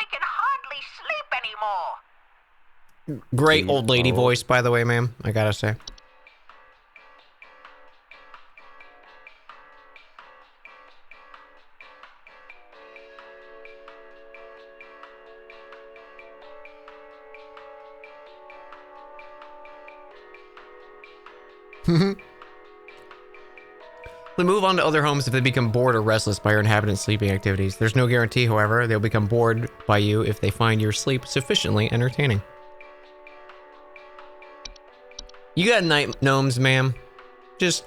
I can hardly sleep anymore. Great old lady voice, by the way, ma'am. I gotta say. They move on to other homes if they become bored or restless by your inhabitants' sleeping activities. There's no guarantee, however, they'll become bored by you if they find your sleep sufficiently entertaining. You got night gnomes, ma'am. Just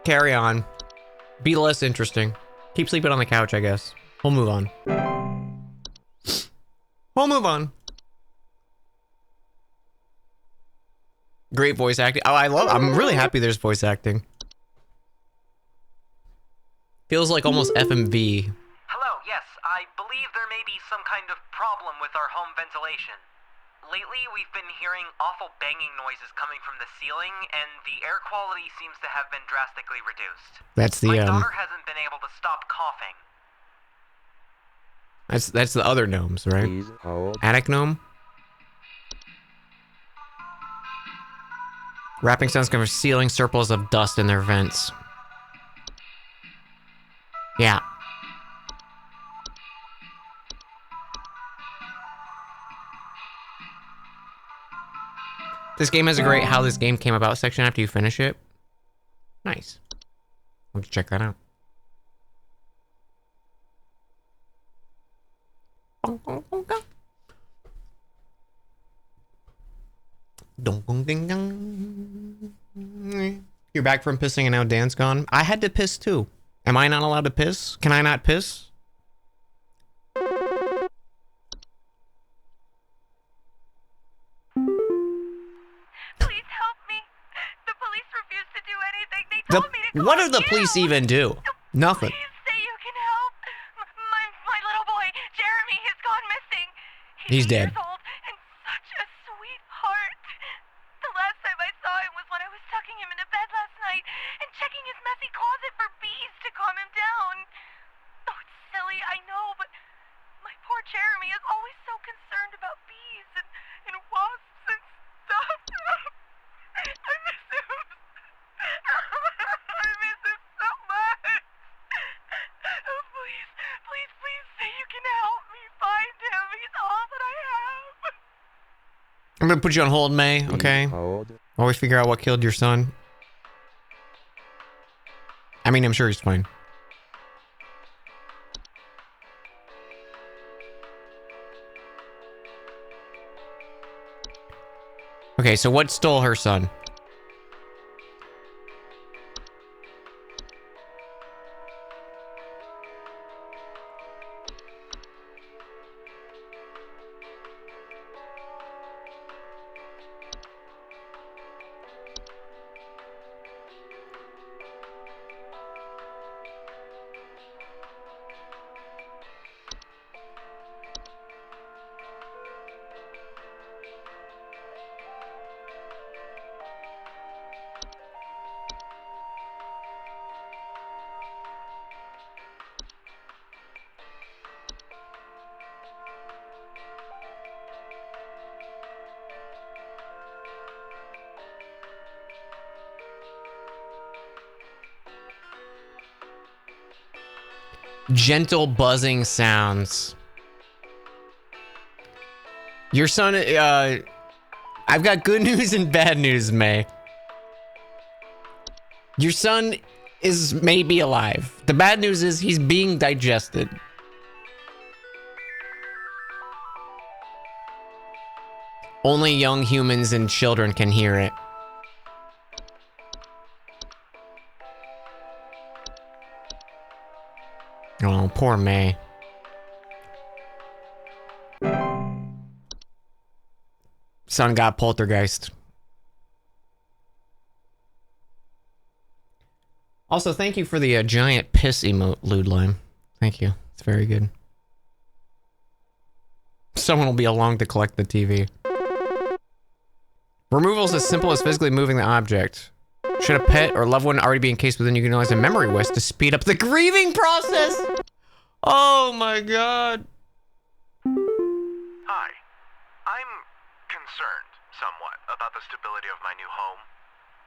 carry on. Be less interesting. Keep sleeping on the couch, I guess. We'll move on. We'll move on. Great voice acting. Oh, I'm really happy there's voice acting. Feels like almost FMV. Hello, yes, I believe there may be some kind of problem with our home ventilation. lately we've been hearing awful banging noises coming from the ceiling, and the air quality seems to have been drastically reduced. That's the My daughter hasn't been able to stop coughing. That's the other gnomes, right? Please hold. Attic gnome. Rapping sounds come from ceiling circles of dust in their vents. Yeah. This game has a great how this game came about section after you finish it. Nice. Let's check that out. You're back from pissing and now Dan's gone. I had to piss too. Am I not allowed to piss? Can I not piss? Please help me. The police refuse to do anything. They told me to call What do the you. police even do? Nothing. Please say you can help. My little boy, Jeremy, has gone missing. He's 8 dead. years old and such a sweetheart. The last time I saw him was when I was tucking him into bed last night and checking his messy closet for bees to calm him down. Oh, it's silly, I know, but my poor Jeremy is always so concerned about bees and wasps and stuff. I miss him. I miss him so much. Oh, please say you can help me find him. He's all that I have. I'm gonna put you on hold, May, okay? Hold. While we figure out what killed your son. I mean, I'm sure he's fine. Okay, so what stole her son? Gentle buzzing sounds. Your son, I've got good news and bad news, May. Your son is maybe alive. The bad news is he's being digested. Only young humans and children can hear it. Oh, poor May. Son got poltergeist. Also, thank you for the giant piss emote, Lude Lime. Thank you. It's very good. Someone will be along to collect the TV. Removal is as simple as physically moving the object. Should a pet or loved one already be encased within, you can utilize a memory whisk to speed up the grieving process. Oh my god. Hi. I'm concerned somewhat about the stability of my new home.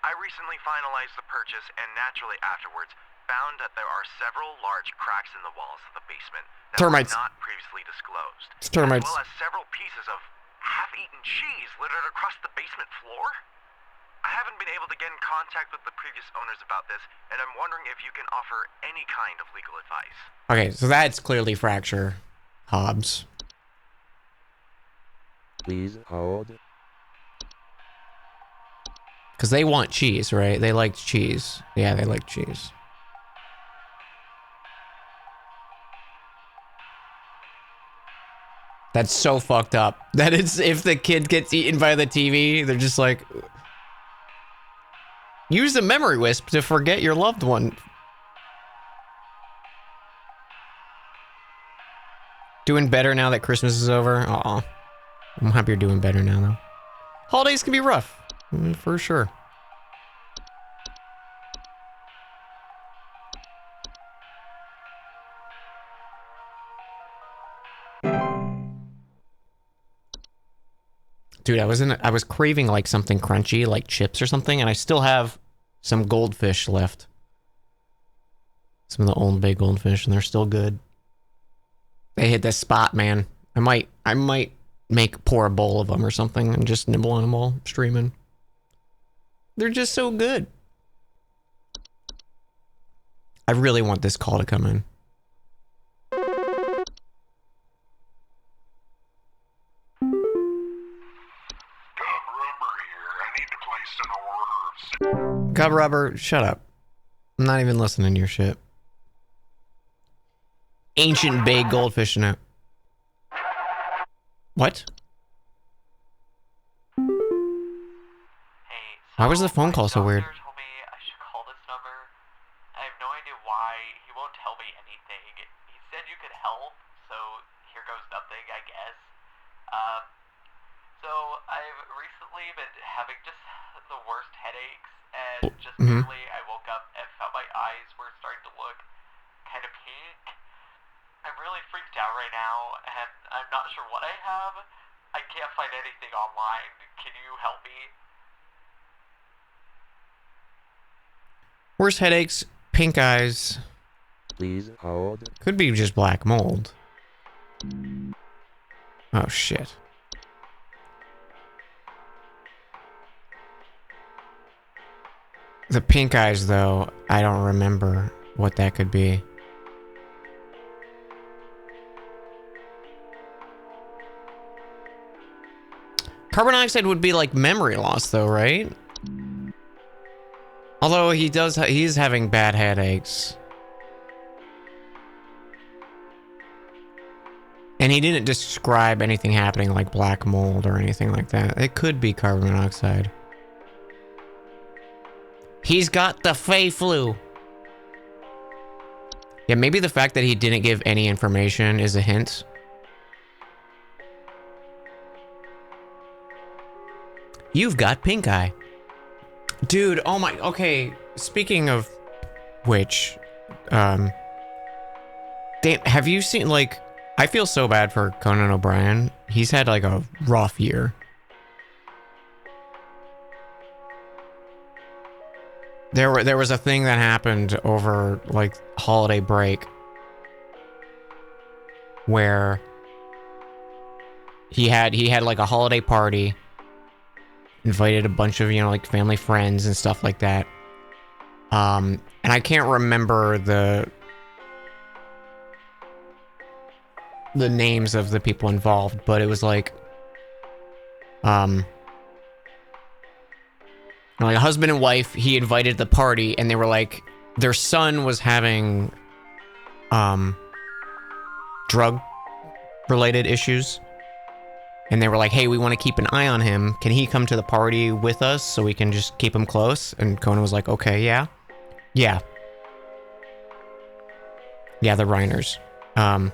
I recently finalized the purchase and naturally afterwards found that there are several large cracks in the walls of the basement that Termites. were not previously disclosed. It's termites. As well as several pieces of half-eaten cheese littered across the basement floor. I haven't been able to get in contact with the previous owners about this, and I'm wondering if you can offer any kind of legal advice. Okay, so that's clearly fracture. Hobbs. Please hold. Because they want cheese, right? They like cheese. Yeah, they like cheese. That's so fucked up. That is, if the kid gets eaten by the TV, they're just like... Use the memory wisp to forget your loved one. Doing better now that Christmas is over? Aw. I'm happy you're doing better now, though. Holidays can be rough, for sure. Dude, I was craving like something crunchy, like chips or something, and I still have some goldfish left. Some of the Old Bay goldfish, and they're still good. They hit the spot, man. I might pour a bowl of them or something and just nibble on them while streaming. They're just so good. I really want this call to come in. Cub Rubber, shut up. I'm not even listening to your shit. Ancient Bay goldfish in it. What? Why was the phone call so weird? Told me I should call this number. I have no idea why. He won't tell me anything. He said you could help, so here goes nothing, I guess. So I've recently been having just the worst headaches, and just barely I woke up and felt my eyes were starting to look kind of pink. I'm really freaked out right now, and I'm not sure what I have. I can't find anything online. Can you help me? Worse headaches, pink eyes. Please hold. Could be just black mold. Oh shit. The pink eyes, though, I don't remember what that could be. Carbon dioxide would be like memory loss, though, right? Although he's having bad headaches. And he didn't describe anything happening like black mold or anything like that. It could be carbon monoxide. He's got the Fey flu. Yeah, maybe the fact that he didn't give any information is a hint. You've got pink eye. Dude, oh my, okay, speaking of which, damn, have you seen, like, I feel so bad for Conan O'Brien. He's had, like, a rough year. There was a thing that happened over, like, holiday break where he had like a holiday party, invited a bunch of, you know, like family friends and stuff like that. And I can't remember the names of the people involved, but it was like like a husband and wife. He invited the party, and they were like, their son was having drug related issues, and they were like, hey, we want to keep an eye on him. Can he come to the party with us so we can just keep him close? And Conan was like, okay, yeah, the Reiners, or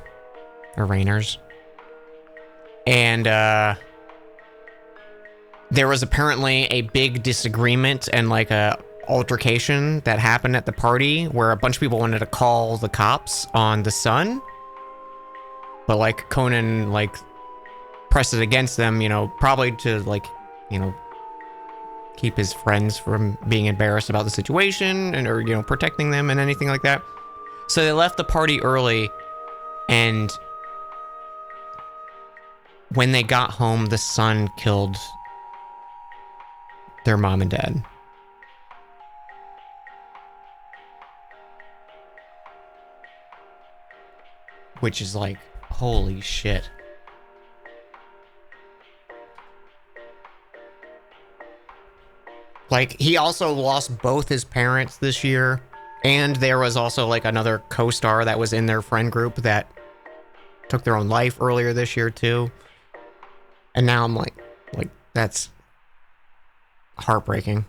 Rainers. And there was apparently a big disagreement and like a altercation that happened at the party where a bunch of people wanted to call the cops on the son, but like Conan like pressed it against them, you know, probably to like, you know, keep his friends from being embarrassed about the situation and, or, you know, protecting them and anything like that. So they left the party early, and when they got home, the son killed their mom and dad. Which is like, holy shit. Like, he also lost both his parents this year, and there was also like another co-star that was in their friend group that took their own life earlier this year too. And now I'm like that's heartbreaking.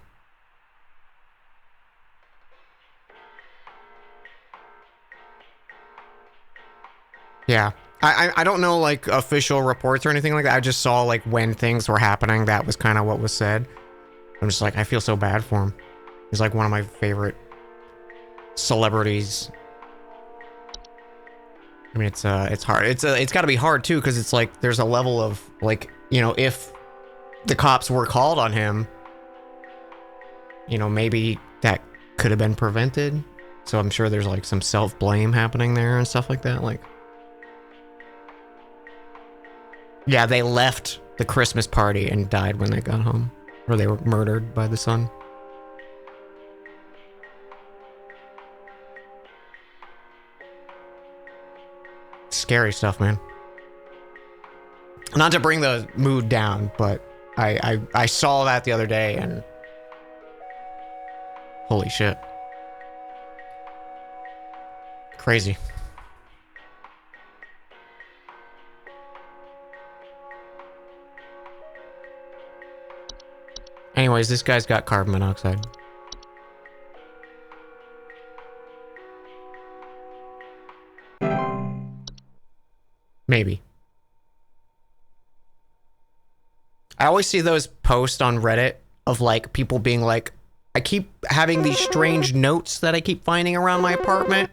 Yeah. I don't know like official reports or anything like that. I just saw like when things were happening, that was kind of what was said. I'm just like, I feel so bad for him. He's like one of my favorite celebrities. I mean, it's hard. It's got to be hard too, because it's like there's a level of like, you know, if the cops were called on him, you know, maybe that could have been prevented. So I'm sure there's like some self-blame happening there and stuff like that. Like, yeah, they left the Christmas party and died when they got home, or they were murdered by the son. Scary stuff, man. Not to bring the mood down, but I saw that the other day and holy shit. Crazy. Anyways, this guy's got carbon monoxide. Maybe. I always see those posts on Reddit of like people being like, I keep having these strange notes that I keep finding around my apartment.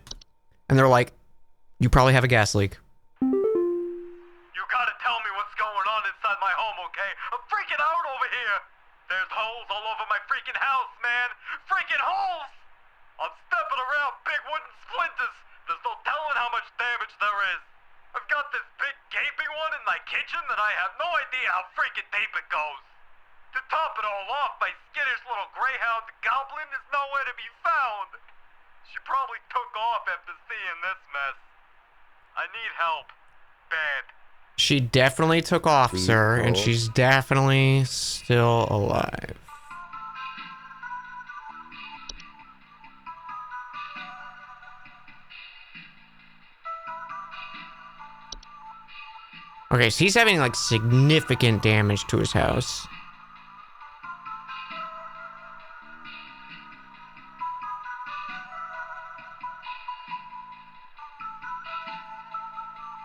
And they're like, you probably have a gas leak. You gotta tell me what's going on inside my home, okay? I'm freaking out over here! There's holes all over my freaking house, man! Freaking holes! I'm stepping around big wooden splinters! There's no telling how much damage there is! I've got this big gaping one in my kitchen that I have no idea how freaking deep it goes! To top it all off, my skittish little greyhound goblin is nowhere to be found! She probably took off after seeing this mess. I need help. Bad. She definitely took off, sir, and she's definitely still alive. Okay, so he's having like significant damage to his house.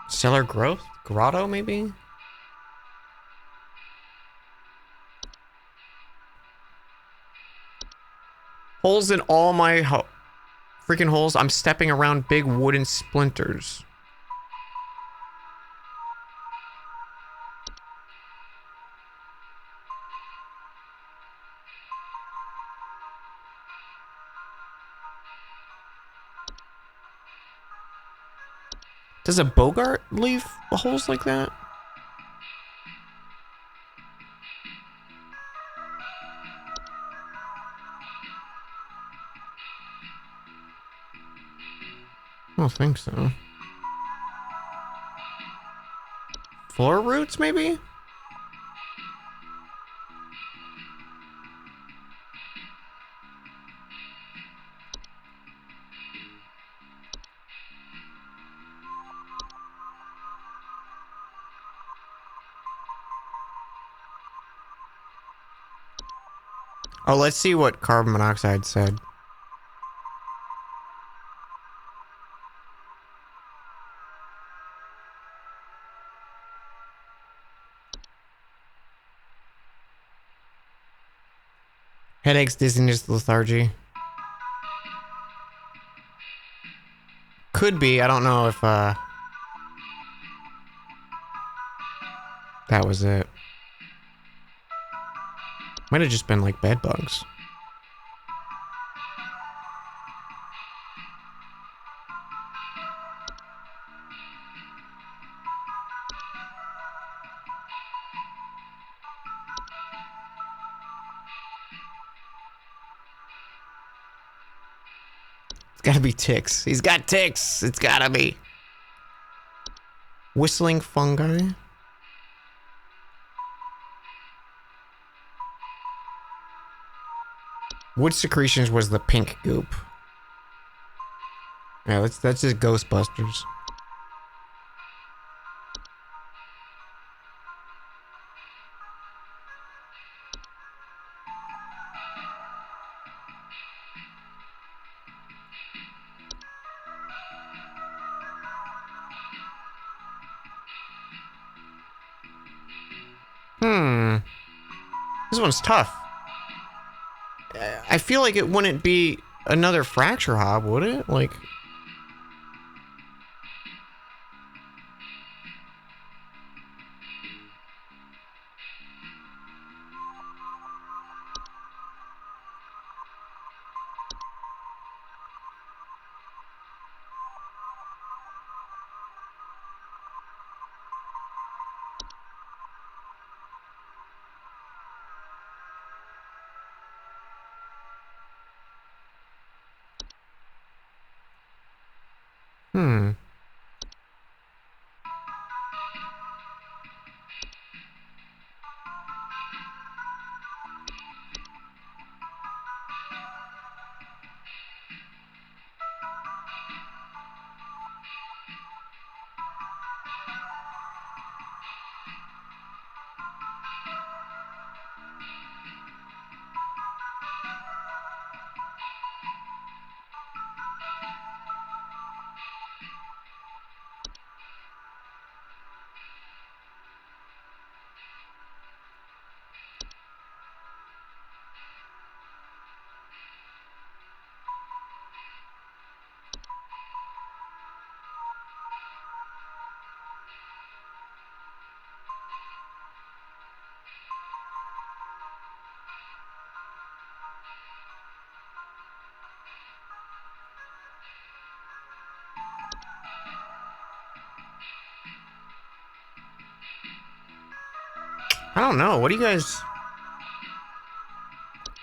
Cellar growth? Grotto, maybe? Holes in all my freaking holes. I'm stepping around big wooden splinters. Does a Bogart leave holes like that? I don't think so. Floor roots, maybe? Oh, let's see what carbon monoxide said. Headaches, dizziness, lethargy. Could be. I don't know if that was it. Might have just been like bed bugs. It's gotta be ticks. He's got ticks. It's gotta be. Whistling fungi. Wood secretions was the pink goop. Yeah, that's just Ghostbusters. This one's tough. I feel like it wouldn't be another fracture hob, would it? Like... Hmm. I don't know. What do you guys...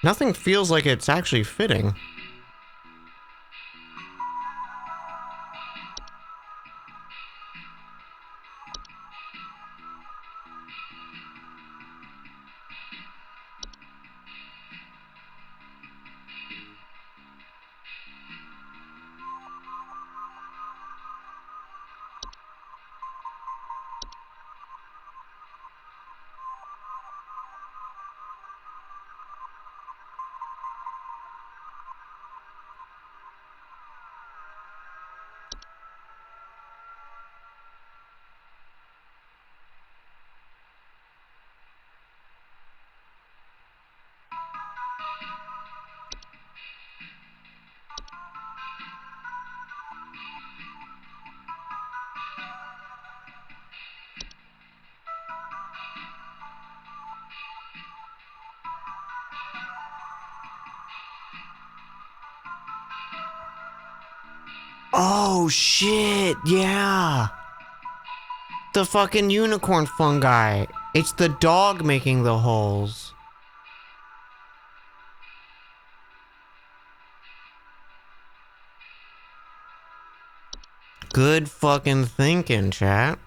Nothing feels like it's actually fitting. Oh, shit, yeah. The fucking unicorn fungi. It's the dog making the holes. Good fucking thinking, chat.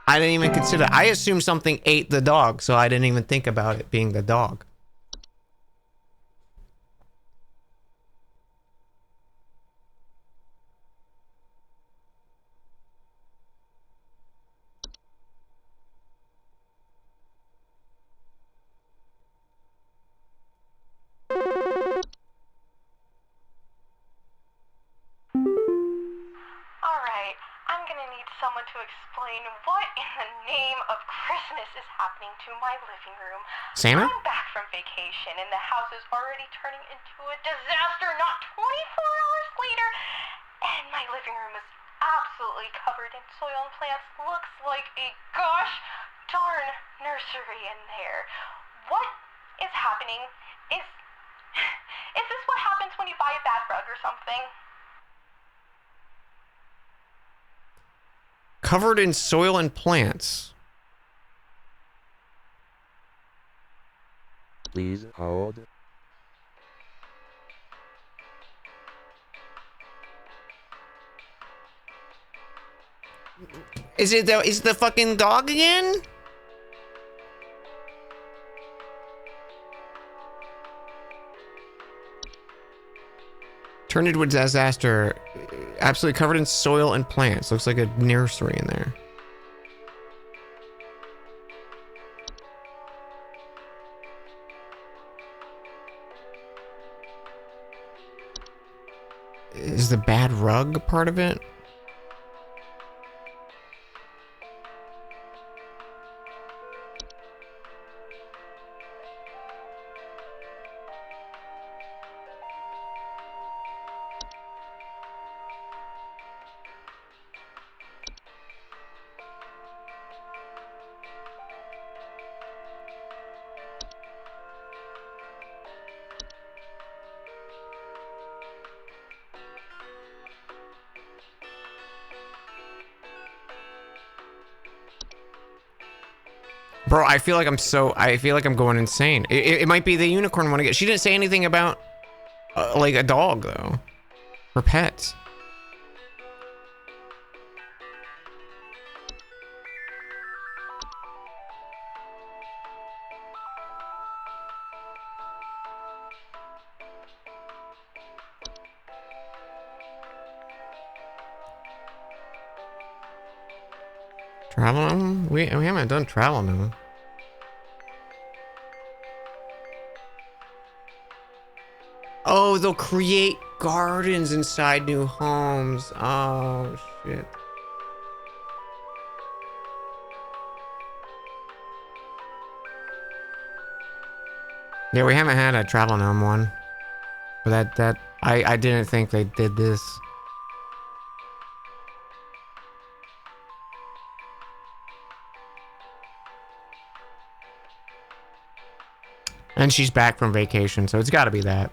I didn't even consider... I assumed something ate the dog, so I didn't even think about it being the dog. Alright, I'm gonna need someone to explain what in the name of Christmas is happening to my living room. Santa? I'm back from vacation and the house is already turning into a disaster not 24 hours later. And my living room is absolutely covered in soil and plants. Looks like a gosh darn nursery in there. What is happening? Is this what happens when you buy a bad rug or something? Covered in soil and plants. Please hold. Is it the fucking dog again? Turned into a disaster. Absolutely covered in soil and plants. Looks like a nursery in there. Is the bad rug part of it? Bro, I feel like I'm going insane. It might be the unicorn one again. She didn't say anything about like a dog though, or pets. Travel gnome? We haven't done travel gnome. Oh, they'll create gardens inside new homes. Oh, shit. Yeah, we haven't had a travel gnome one. But I didn't think they did this. And she's back from vacation, so it's got to be that.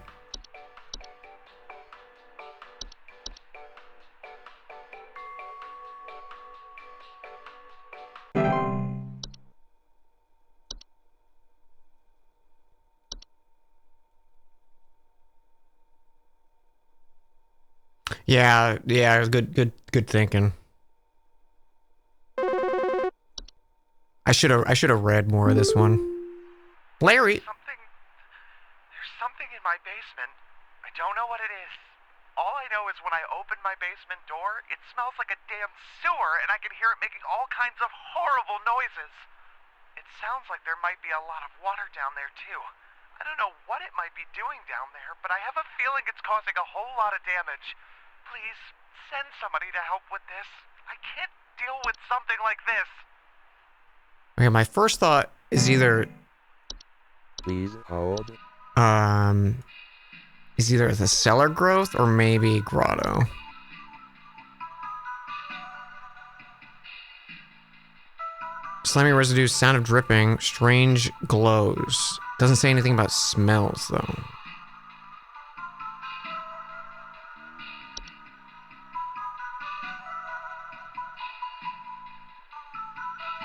Yeah, good thinking. I should have read more of this one. Larry. There's something in my basement. I don't know what it is. All I know is when I open my basement door, it smells like a damn sewer, and I can hear it making all kinds of horrible noises. It sounds like there might be a lot of water down there, too. I don't know what it might be doing down there, but I have a feeling it's causing a whole lot of damage. Please, send somebody to help with this. I can't deal with something like this. Okay, my first thought is either... Please hold. Is either the cellar growth or maybe grotto. Slimy residue, sound of dripping, strange glows. Doesn't say anything about smells though.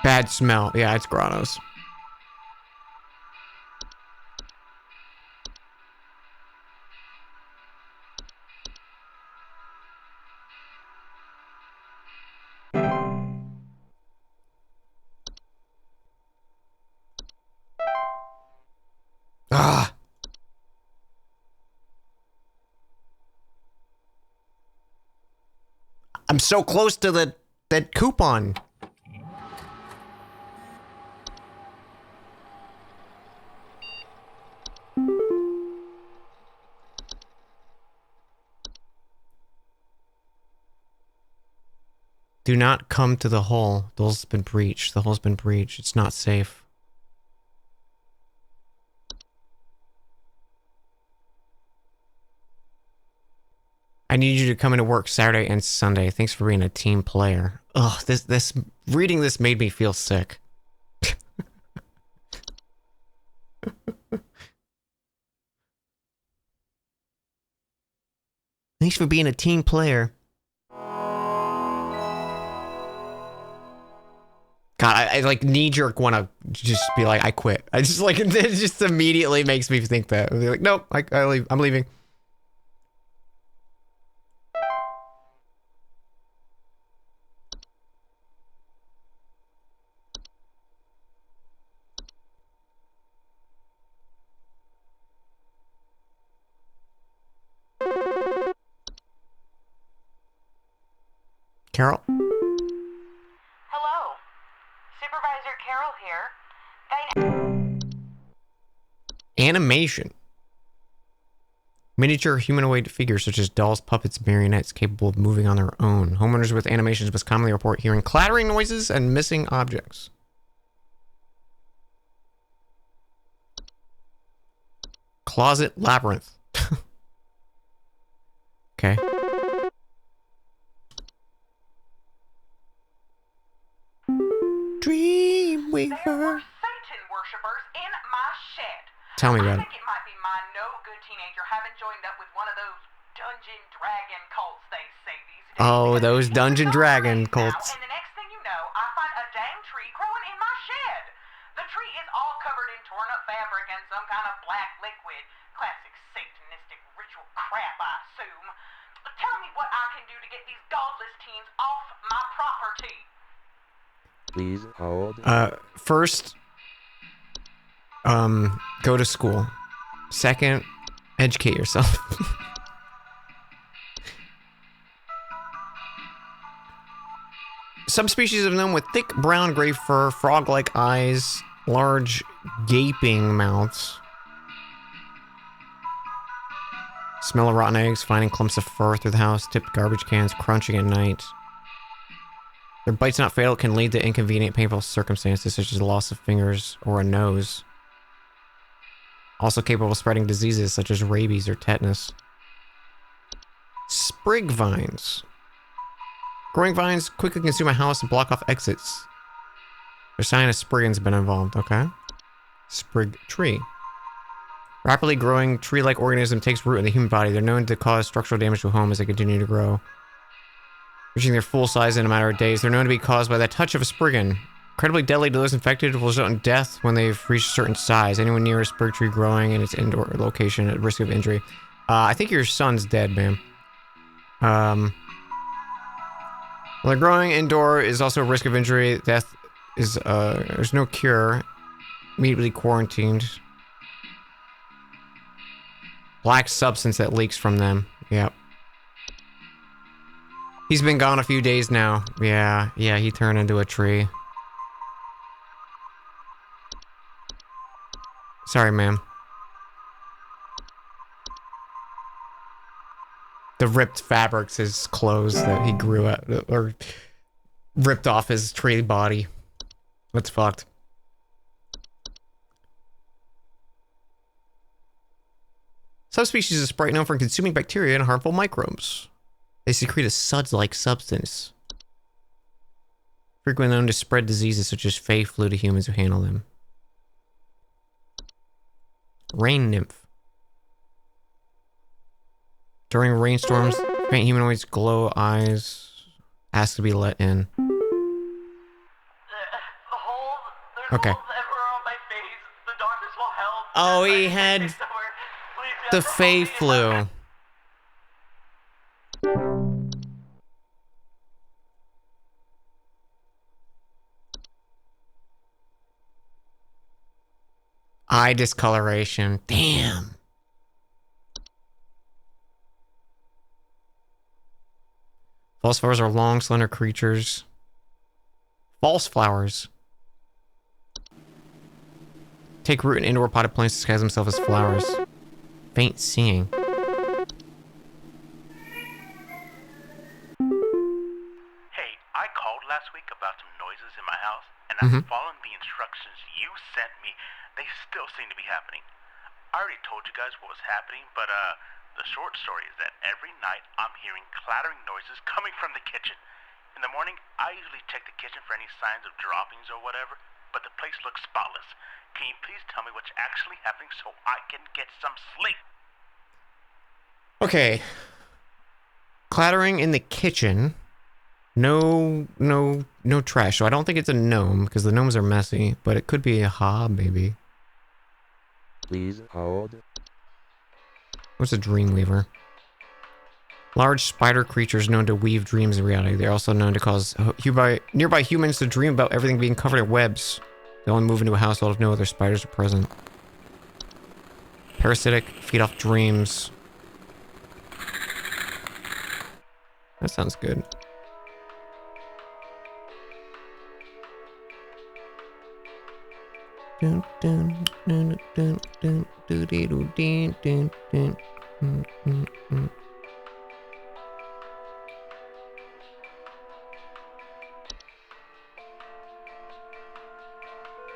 Bad smell. Yeah, it's grottos. Ah. I'm so close to that coupon. Do not come to the hole. The hole's been breached. The hole's been breached. It's not safe. I need you to come into work Saturday and Sunday. Thanks for being a team player. Ugh, this reading this made me feel sick. Thanks for being a team player. God, I like knee-jerk want to just be like, I quit. I just like, it just immediately makes me think that. I'll be like, nope, I leave. I'm leaving. Carol? Hello. Supervisor Carol here. Animation. Miniature humanoid figures such as dolls, puppets, marionettes capable of moving on their own. Homeowners with animations must commonly report hearing clattering noises and missing objects. Closet labyrinth. Okay. Dreamweaver. There were Satan worshippers in my shed. Tell me about I think it might be my no-good teenager having joined up with one of those Dungeon Dragon cults they say these days. Oh, those Dungeon Dragon Now, cults. and the next thing you know, I find a dang tree growing in my shed. The tree is all covered in torn up fabric and some kind of black liquid. Classic satanistic ritual crap, I assume. Tell me what I can do to get these godless teens off my property. Please hold. First, go to school. Second, educate yourself. Subspecies of gnome with thick brown gray fur, frog-like eyes, large gaping mouths. Smell of rotten eggs, finding clumps of fur through the house, tipped garbage cans, crunching at night. Their bite's not fatal, can lead to inconvenient, painful circumstances such as loss of fingers or a nose. Also capable of spreading diseases such as rabies or tetanus. Sprig vines. Growing vines quickly consume a house and block off exits. There's a sign a spriggan's been involved, okay? Sprig tree. Rapidly growing tree-like organism takes root in the human body. They're known to cause structural damage to a home as they continue to grow. Reaching their full size in a matter of days, they're known to be caused by the touch of a spriggan. Incredibly deadly to those infected, will result in death when they've reached a certain size. Anyone near a sprig tree growing in its indoor location at risk of injury. I think your son's dead, man. Well, they're growing indoor is also a risk of injury. Death is, there's no cure. Immediately quarantined. Black substance that leaks from them. Yep. He's been gone a few days now. Yeah, he turned into a tree. Sorry, ma'am. The ripped fabrics, his clothes that he grew at, or ripped off his tree body. That's fucked. Subspecies of sprite known for consuming bacteria and harmful microbes. They secrete a suds-like substance. Frequently known to spread diseases such as Fey flu to humans who handle them. Rain nymph. During rainstorms, faint humanoids glow eyes. Ask to be let in. Okay. Oh, he had the Fey flu. Eye discoloration. Damn. False flowers are long, slender creatures. False flowers. Take root in indoor potted plants, disguise themselves as flowers. Faint singing. Hey, I called last week about some noises in my house, and after following the instructions you sent me, they still seem to be happening. I already told you guys what was happening, but the short story is that every night I'm hearing clattering noises coming from the kitchen. In the morning, I usually check the kitchen for any signs of droppings or whatever, but the place looks spotless. Can you please tell me what's actually happening so I can get some sleep? Okay. Clattering in the kitchen. No trash. So I don't think it's a gnome, because the gnomes are messy, but it could be a hob, maybe. Please hold. What's a dreamweaver? Large spider creatures known to weave dreams in reality. They're also known to cause nearby humans to dream about everything being covered in webs. They only move into a household if no other spiders are present. Parasitic, feed off dreams. That sounds good.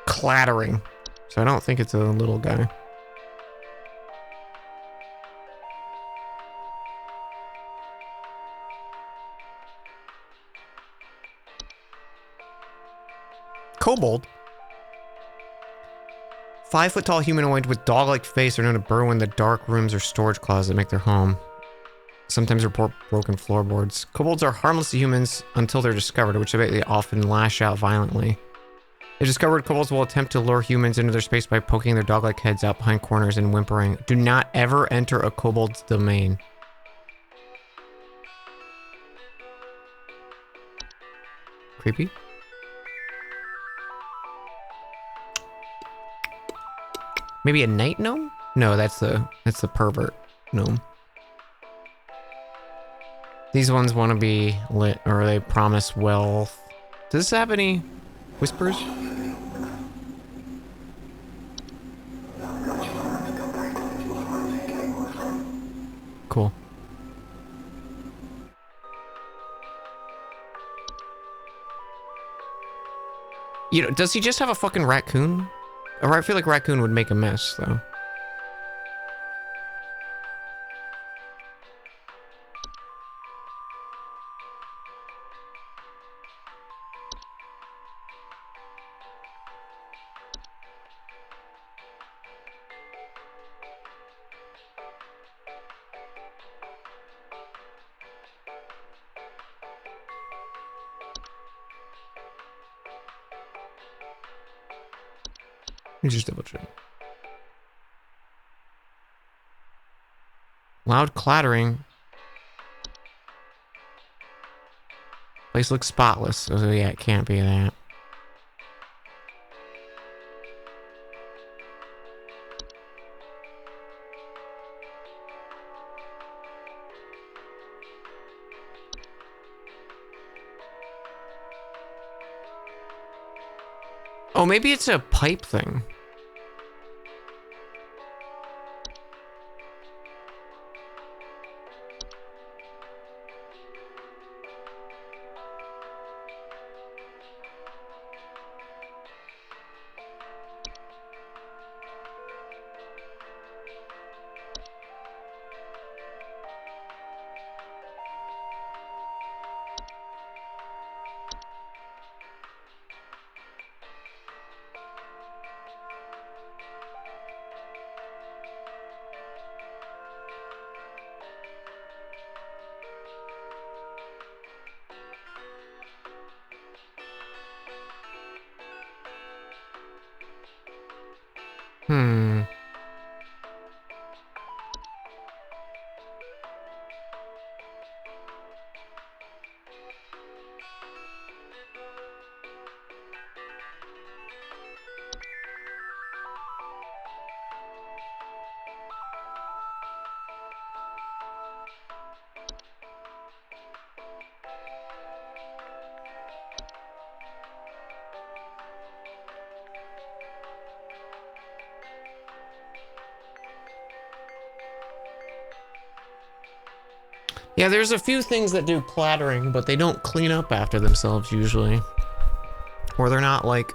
Clattering. So I don't think it's a little guy. Kobold. 5-foot-tall humanoid with dog-like face are known to burrow in the dark rooms or storage closets that make their home. Sometimes report broken floorboards. Kobolds are harmless to humans until they're discovered, which they often lash out violently. The discovered kobolds will attempt to lure humans into their space by poking their dog-like heads out behind corners and whimpering. Do not ever enter a kobold's domain. Creepy. Maybe a night gnome? No, that's the pervert gnome. These ones want to be lit, or they promise wealth. Does this have any whispers? Cool. You know, does he just have a fucking raccoon? Or I feel like raccoon would make a mess, though. Let me just double check. Loud clattering. Place looks spotless. Oh yeah, it can't be that. Oh, maybe it's a pipe thing. Hmm. Yeah, there's a few things that do clattering, but they don't clean up after themselves usually. Or they're not like...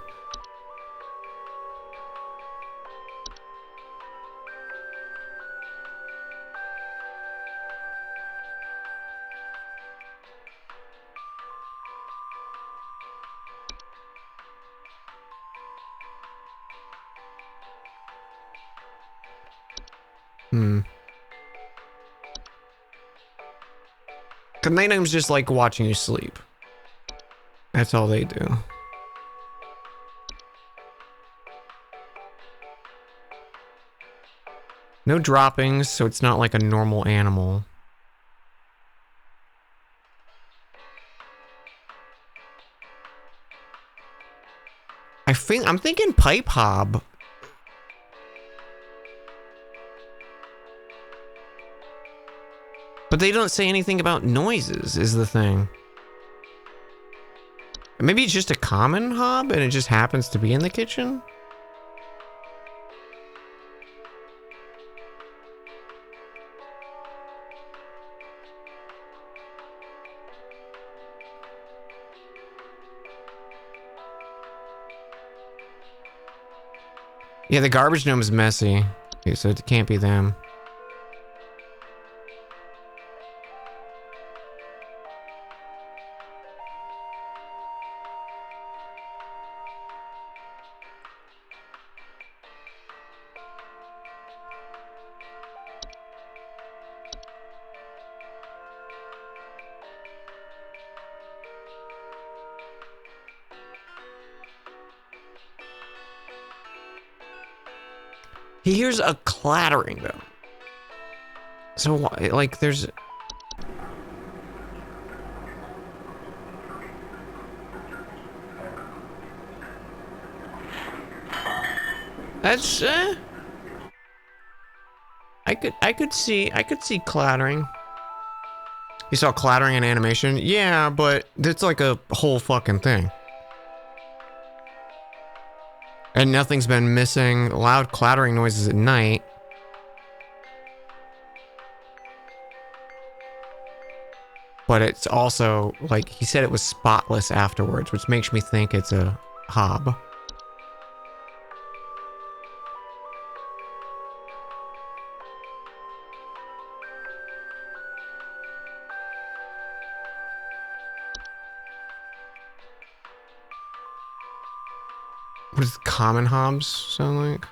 Cause night gnomes just like watching you sleep. That's all they do. No droppings, so it's not like a normal animal. I'm thinking pipe hob. But they don't say anything about noises, is the thing. Maybe it's just a common hob and it just happens to be in the kitchen? Yeah, the garbage gnome's messy. Okay, so it can't be them. He hears a clattering though. So like there's that's I could see clattering. You saw clattering in animation? Yeah, but it's like a whole fucking thing. And nothing's been missing. Loud clattering noises at night. But it's also, like, he said it was spotless afterwards, which makes me think it's a hob. What does common hobs sound like?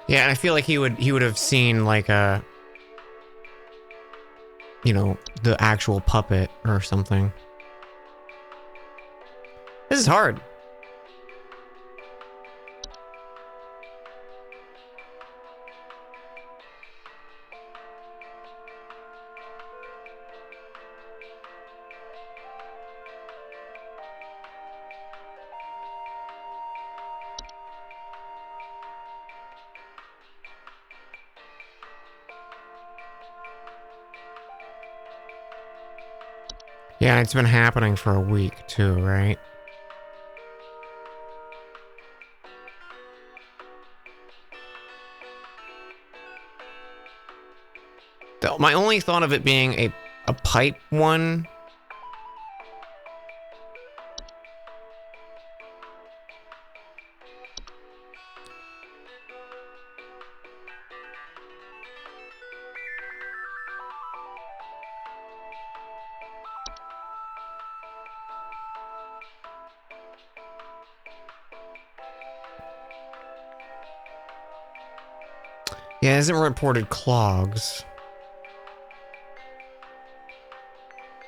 Yeah, and I feel like he would have seen like a, you know, the actual puppet or something. This is hard. Yeah, it's been happening for a week too, right? My only thought of it being a pipe one. Yeah, it hasn't reported clogs.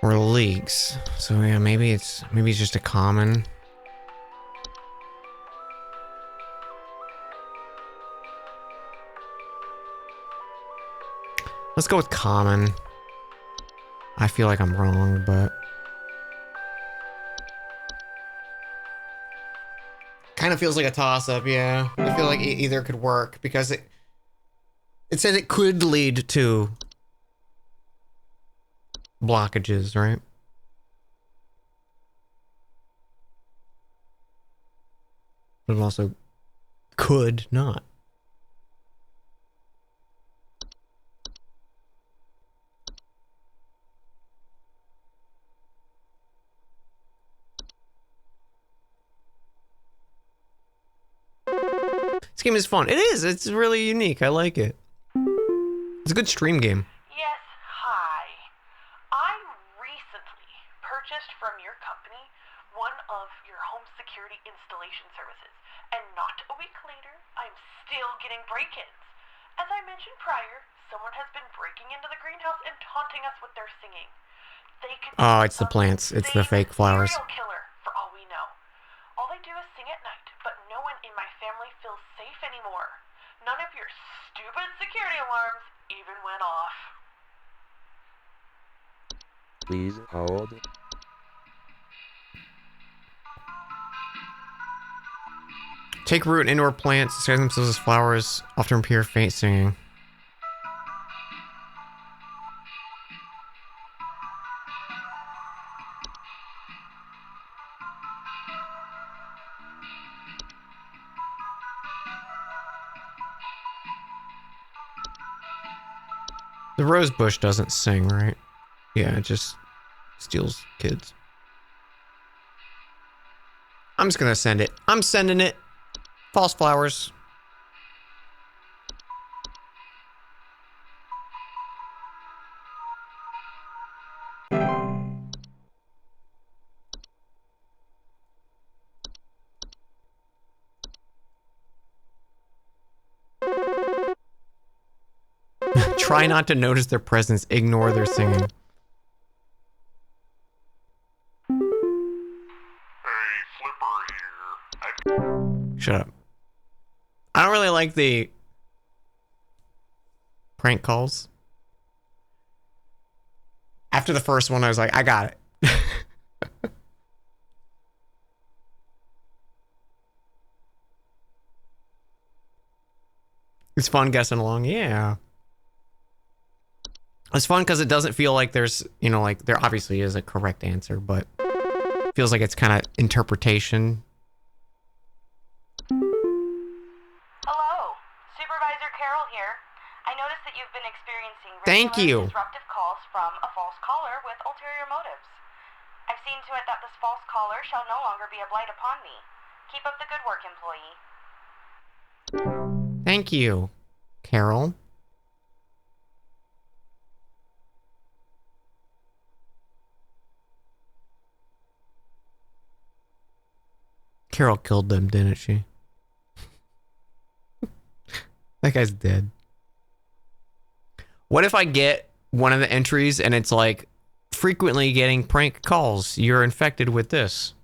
Or leaks. So yeah, maybe it's just a common. Let's go with common. I feel like I'm wrong, but kind of feels like a toss-up, yeah. I feel like either could work because it says it could lead to blockages, right? But it also could not. This game is fun. It is. It's really unique. I like it. It's a good stream game. Yes, hi. I recently purchased from your company one of your home security installation services, and not a week later, I'm still getting break-ins. As I mentioned prior, someone has been breaking into the greenhouse and taunting us with their singing. They could Oh, it's the plants. It's the fake flowers. Serial killer, for all we know. All they do is sing at night, but no one in my family feels safe anymore. None of your stupid security alarms even went off. Please hold. Take root in indoor plants, disguise themselves as flowers, often appear faint singing. The rose bush doesn't sing, right? Yeah, it just steals kids. I'm just gonna send it. I'm sending it. False flowers. Try not to notice their presence. Ignore their singing. Hey, Flipper here. Shut up. I don't really like the prank calls. After the first one, I was like, I got it. It's fun guessing along. Yeah. It's fun because it doesn't feel like there's, you know, like there obviously is a correct answer, but it feels like it's kind of interpretation. Hello, Supervisor Carol here. I noticed that you've been experiencing Thank regular you. disruptive calls from a false caller with ulterior motives. I've seen to it that this false caller shall no longer be a blight upon me. Keep up the good work, employee. Thank you, Carol. Carol killed them, didn't she? That guy's dead. What if I get one of the entries and it's like, frequently getting prank calls. You're infected with this.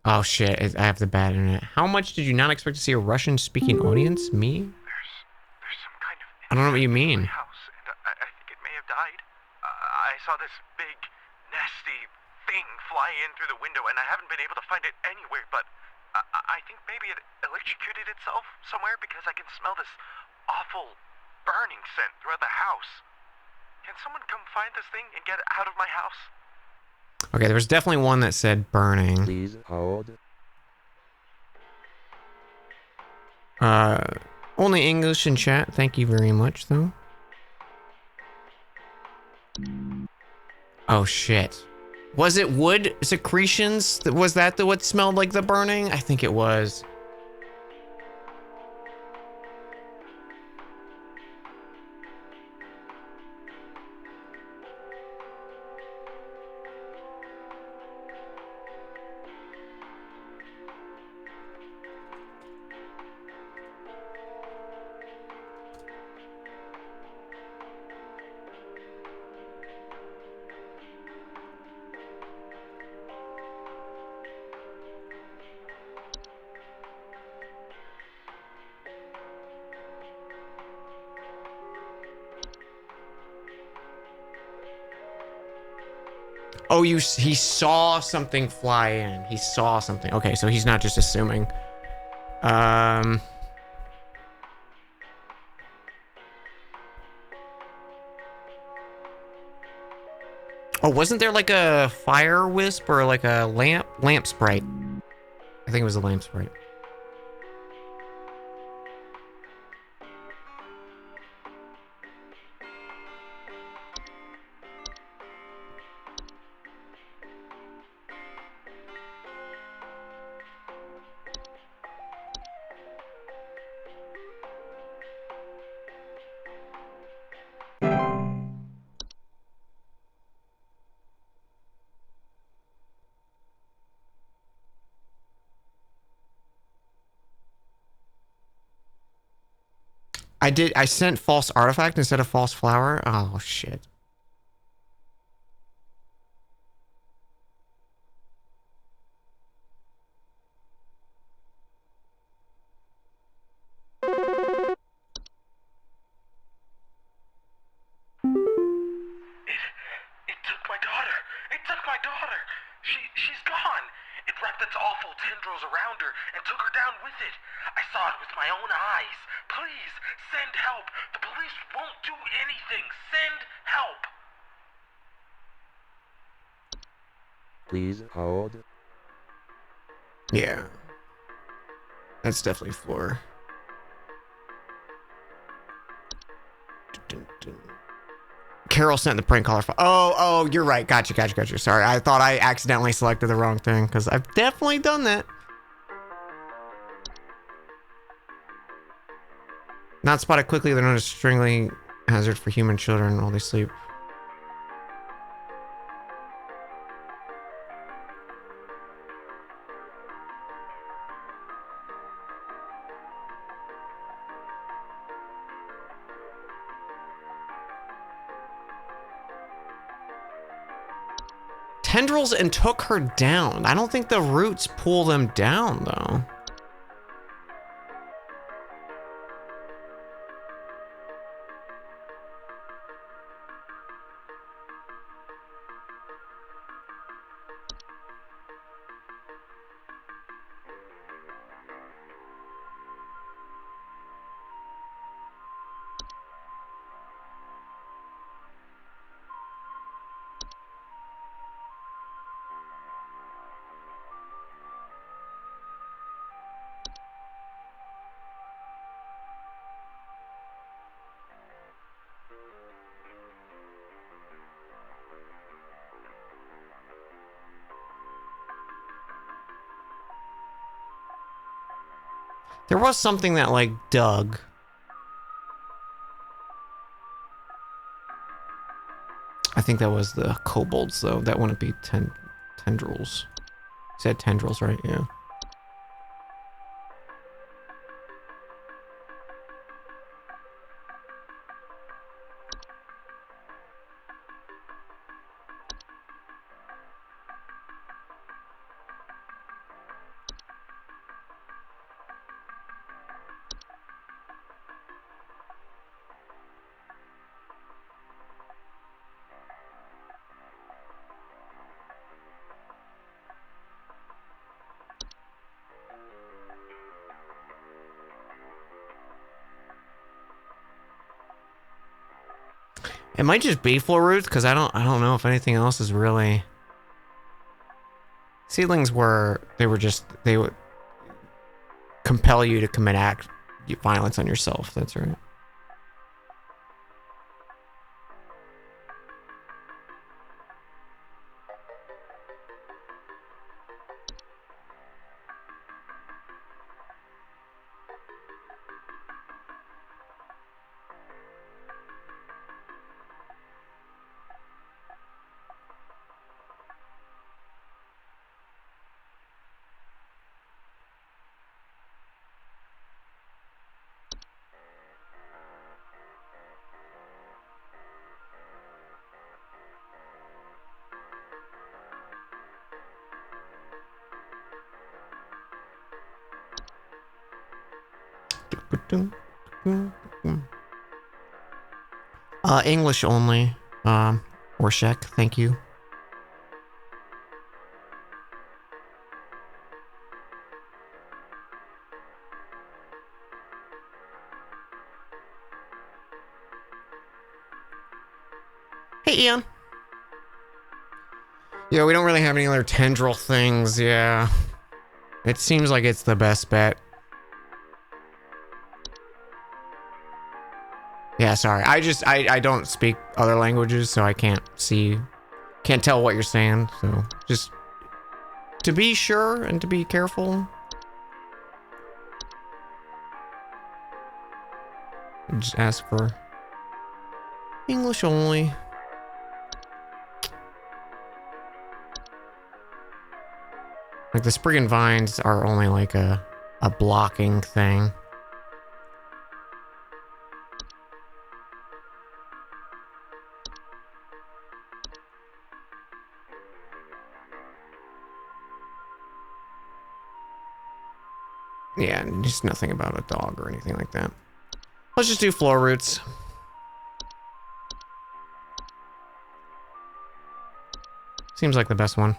Oh shit, I have the bad internet. How much did you not expect to see a Russian-speaking audience? Me? There's some kind of I don't know what you insect in mean. my house, and I think it may have died. I saw this big, nasty thing fly in through the window, and I haven't been able to find it anywhere, but I think maybe it electrocuted itself somewhere because I can smell this awful burning scent throughout the house. Can someone come find this thing and get it out of my house? Okay, there was definitely one that said burning. Please hold. Only English in chat. Thank you very much, though. Oh shit. Was it wood secretions? Was that what smelled like the burning? I think it was. Oh, he saw something fly in. He saw something. Okay, so he's not just assuming. Oh, wasn't there like a fire wisp or like a lamp sprite? I think it was a lamp sprite. I sent false artifact instead of false flower. Oh shit. It took my daughter. It took my daughter. She's gone. It wrapped its awful tendrils around her and took her down with it. I saw it with my own eyes. Please, send help. The police won't do anything. Send help. Please hold. Yeah. That's definitely floor. Carol sent the prank caller file. Oh, you're right. Gotcha. Sorry, I thought I accidentally selected the wrong thing because I've definitely done that. Not spotted quickly. They're not a strangling hazard for human children while they sleep. Tendrils and took her down. I don't think the roots pull them down, though. There was something that, like, dug. I think that was the kobolds, though. That wouldn't be tendrils. You said tendrils, right? Yeah. It might just be floor roots because I don't know if anything else is really. Seedlings they would compel you to commit violence on yourself. That's right. English only. Orshek, thank you. Hey, Ian. Yeah, we don't really have any other tendril things, yeah. It seems like it's the best bet. Yeah, sorry. I don't speak other languages, so I can't tell what you're saying. So just to be sure and to be careful, just ask for English only. Like the Spriggan vines are only like a blocking thing. Yeah, just nothing about a dog or anything like that. Let's just do floor roots. Seems like the best one.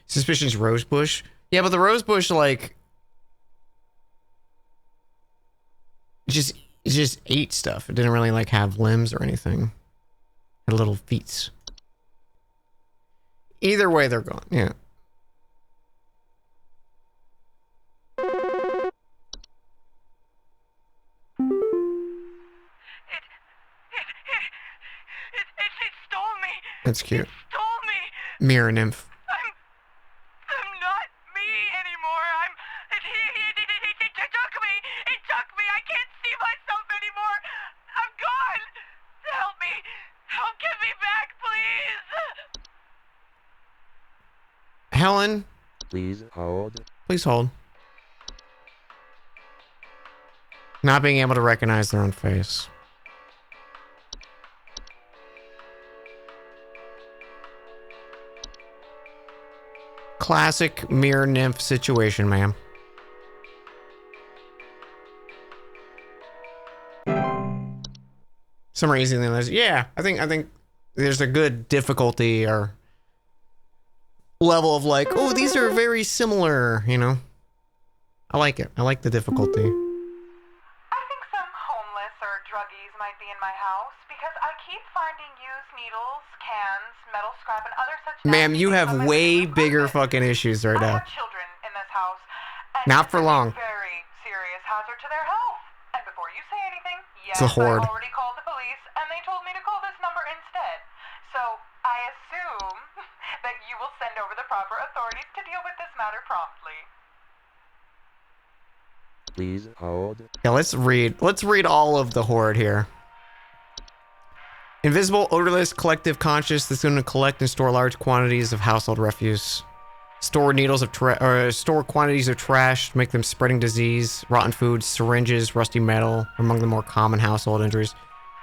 Suspicions rosebush. Yeah, but the rosebush, like, it just ate stuff. It didn't really like have limbs or anything. Had little feet. Either way, they're gone. Yeah. It stole me. That's cute. Stole me. Mirror nymph. I'm not me anymore. It took me. It took me. I can't see myself anymore. I'm gone. Help me. Help get me back, please. Helen, Please hold. please hold. Not being able to recognize their own face. Classic mirror nymph situation, ma'am. Some are easier than others. Yeah, I think there's a good difficulty or level of like, oh, these are very similar, you know. I like it. I like the difficulty. I think some homeless or druggies might be in my house because I keep finding used needles, cans, metal scrap, and other such. Ma'am, nasty you things have on my way living room bigger carpet. fucking issues right I now. have children in this house. And Not it's for a long. Very serious hazard to their health. And before you say anything, yes, It's a horde. I already called the police, and they told me to call this number instead. So I assume that you will send over the proper authorities to deal with this matter promptly. Please hold. Yeah, let's read all of the horde here. Invisible, odorless, collective conscious that's going to collect and store large quantities of household refuse. Store needles of store quantities of trash, make them spreading disease. Rotten food, syringes, rusty metal are among the more common household injuries.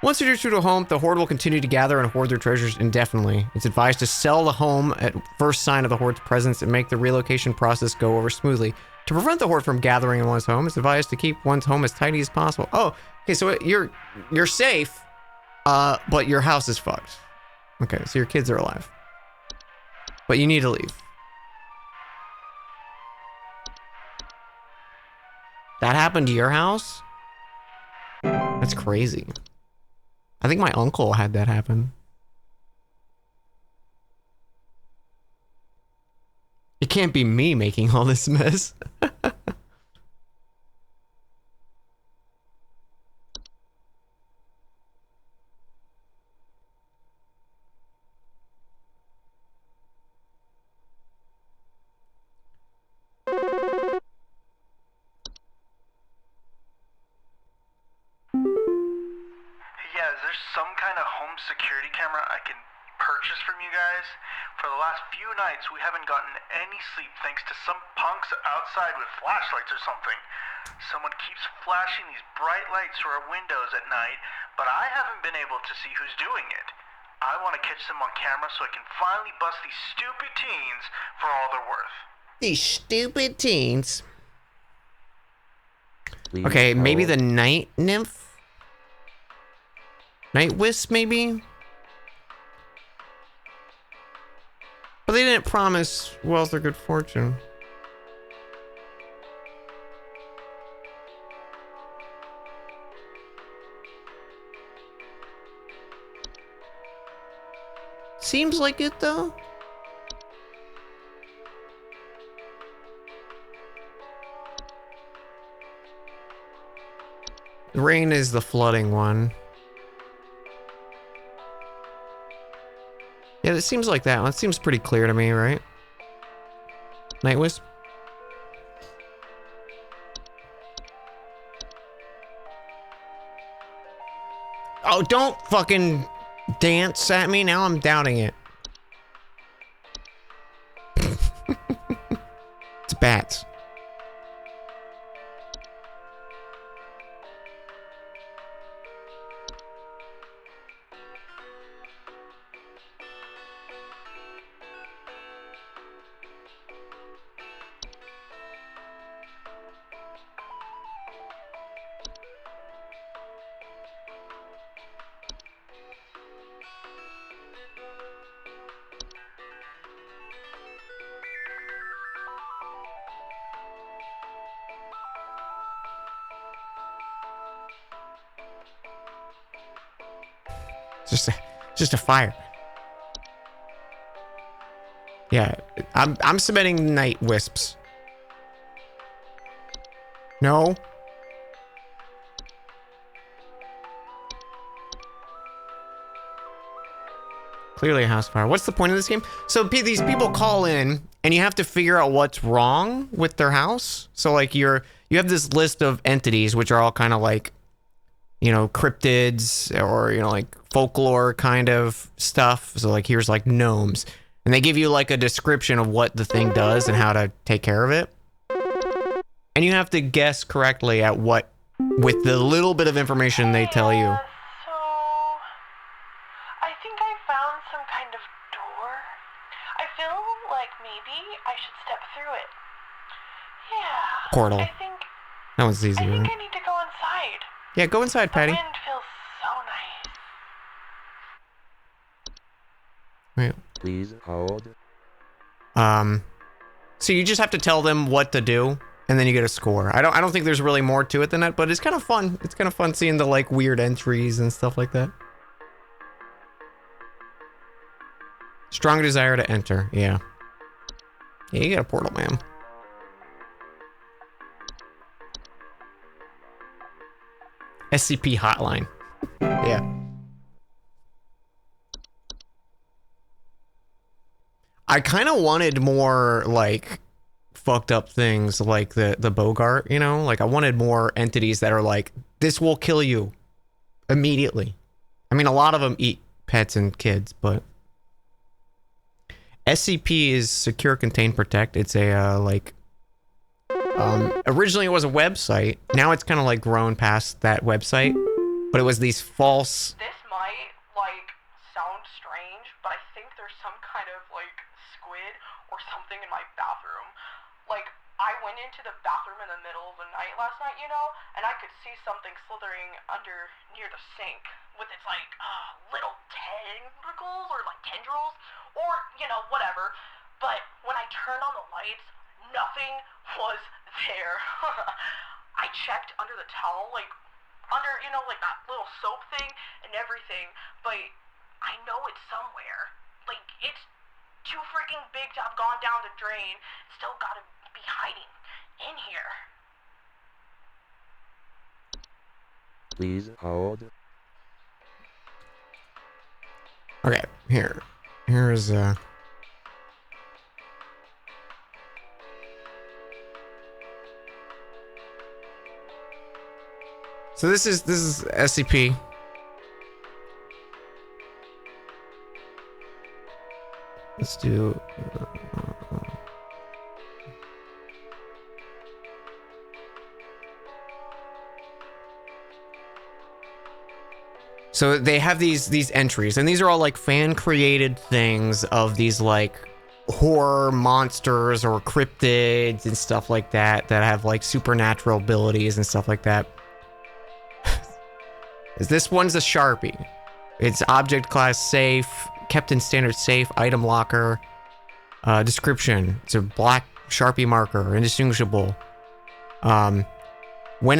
Once introduced to a home, the horde will continue to gather and hoard their treasures indefinitely. It's advised to sell the home at first sign of the horde's presence and make the relocation process go over smoothly. To prevent the horde from gathering in one's home, it's advised to keep one's home as tidy as possible. Oh, okay, so you're safe, but your house is fucked. Okay, so your kids are alive, but you need to leave. That happened to your house? That's crazy. I think my uncle had that happen. It can't be me making all this mess. Yeah, is there some kind of home security camera I can purchase from you guys? For the last few nights, we haven't gotten any sleep thanks to some punks outside with flashlights or something. Someone keeps flashing these bright lights through our windows at night, but I haven't been able to see who's doing it. I want to catch them on camera so I can finally bust these stupid teens for all they're worth. These stupid teens. Please Okay, maybe hold. the night nymph? Night wisp, maybe? But they didn't promise wealth or good fortune. Seems like it, though. Rain is the flooding one. Yeah, it seems like that one. It seems pretty clear to me, right? Night Wisp? Oh, don't fucking dance at me. Now I'm doubting it. It's bats. Just a fire. Yeah, I'm submitting night wisps. No. Clearly a house fire. What's the point of this game? So these people call in and you have to figure out what's wrong with their house. So like you have this list of entities which are all kind of like, you know, cryptids or, you know, like folklore kind of stuff. So like here's like gnomes. And they give you like a description of what the thing does and how to take care of it. And you have to guess correctly at what, with the little bit of information they tell you. So, I think I found some kind of door. I feel like maybe I should step through it. Yeah. Portal. I think That one's easy, I think right? I need to go inside. Yeah, go inside, Patty. The wind feels so nice. Wait. Please hold. So you just have to tell them what to do, and then you get a score. I don't think there's really more to it than that, but it's kind of fun. It's kind of fun seeing the like weird entries and stuff like that. Strong desire to enter. Yeah. Yeah, you got a portal, man. SCP hotline. Yeah. I kind of wanted more like fucked up things like the Bogart, you know? Like I wanted more entities that are like, this will kill you immediately. I mean, a lot of them eat pets and kids, but SCP is Secure, Contain, Protect. It's a originally it was a website. Now it's kind of like grown past that website, but it was these false. This might, like, sound strange, but I think there's some kind of, like, squid or something in my bathroom. Like, I went into the bathroom in the middle of the night last night, you know, and I could see something slithering under near the sink with its, like, little tentacles or, like, tendrils or, you know, whatever. But when I turned on the lights, nothing was there. I checked under the towel, like, under, you know, like that little soap thing and everything, but I know it's somewhere. Like, it's too freaking big to have gone down the drain. Still gotta be hiding in here. Please hold. Okay, here's So this is SCP. Let's do. So they have these entries, and these are all like fan created things of these like horror monsters or cryptids and stuff like that that have like supernatural abilities and stuff like that. This one's a Sharpie. It's object class safe, kept in standard safe, item locker. Description. It's a black Sharpie marker, indistinguishable. When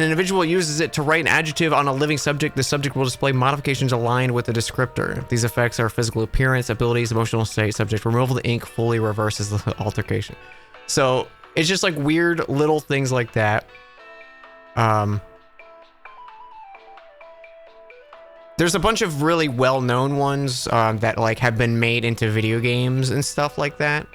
an individual uses it to write an adjective on a living subject, the subject will display modifications aligned with the descriptor. These effects are physical appearance, abilities, emotional state, subject. Removal of the ink fully reverses the altercation. So it's just like weird little things like that. There's a bunch of really well-known ones that like have been made into video games and stuff like that.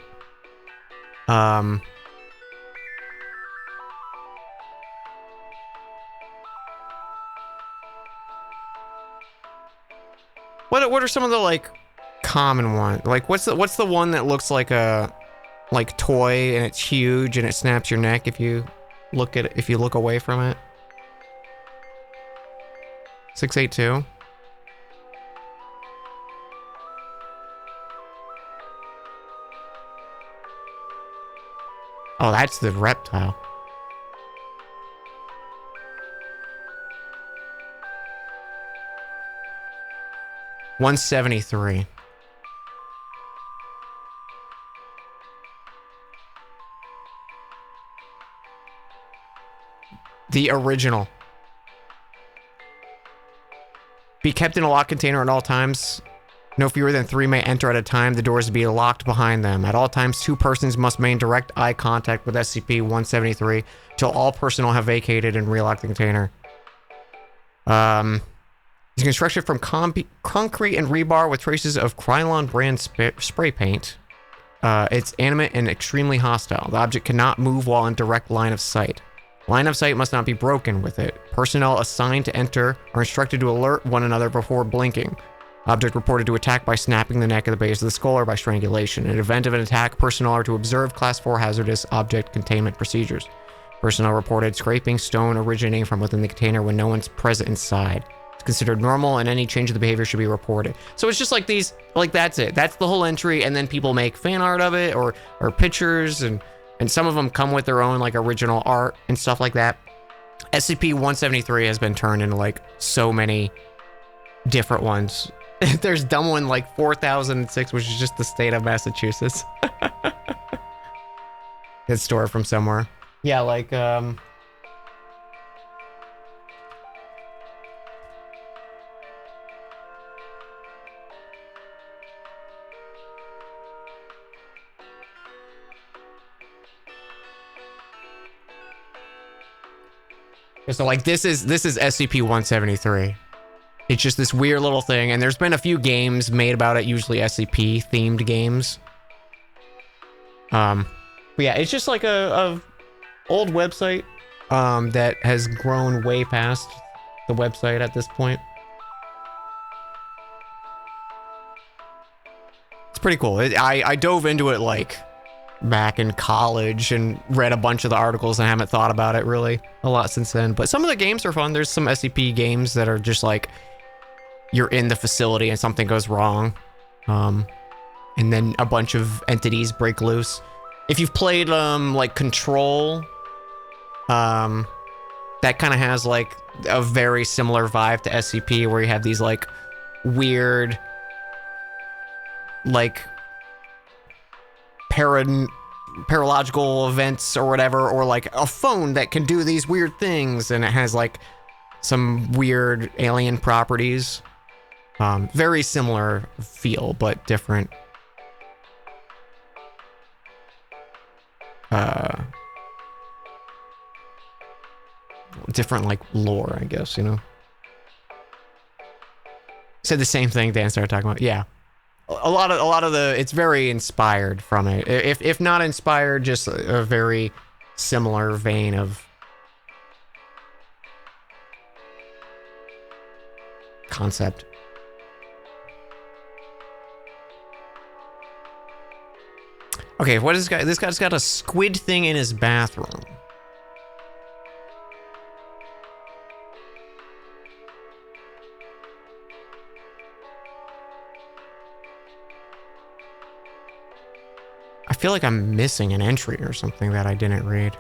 What are some of the like common ones? Like what's the one that looks like a like toy and it's huge and it snaps your neck if you look at it, if you look away from it? 682. Oh, that's the reptile. $173. The original. Be kept in a locked container at all times. No fewer than 3 may enter at a time. The doors will be locked behind them. At all times, 2 persons must maintain direct eye contact with SCP-173 till all personnel have vacated and relocked the container. It's constructed from concrete and rebar with traces of Krylon brand spray paint. It's animate and extremely hostile. The object cannot move while in direct line of sight. Line of sight must not be broken with it. Personnel assigned to enter are instructed to alert one another before blinking. Object reported to attack by snapping the neck at the base of the skull or by strangulation. In event of an attack, personnel are to observe Class 4 hazardous object containment procedures. Personnel reported scraping stone originating from within the container when no one's present inside. It's considered normal, and any change of the behavior should be reported. So it's just like these, like that's it. That's the whole entry, and then people make fan art of it or pictures, and some of them come with their own like original art and stuff like that. SCP-173 has been turned into like so many different ones. There's dumb one like 4006, which is just the state of Massachusetts. It's stored from somewhere. Yeah, like so like this is SCP-173. It's just this weird little thing, and there's been a few games made about it, usually SCP themed games. But yeah, it's just like a old website that has grown way past the website at this point. It's pretty cool. I dove into it like back in college and read a bunch of the articles and haven't thought about it really a lot since then. But some of the games are fun. There's some SCP games that are just like you're in the facility and something goes wrong, and then a bunch of entities break loose. If you've played like Control, that kind of has like a very similar vibe to SCP, where you have these like weird like paralogical events or whatever, or like a phone that can do these weird things, and it has like some weird alien properties. Very similar feel, but different. Different like lore, I guess, you know. Said the same thing Dan started talking about. Yeah. A lot of the, it's very inspired from it. If not inspired, just a very similar vein of concept. Okay, what is this guy? This guy's got a squid thing in his bathroom. I feel like I'm missing an entry or something that I didn't read.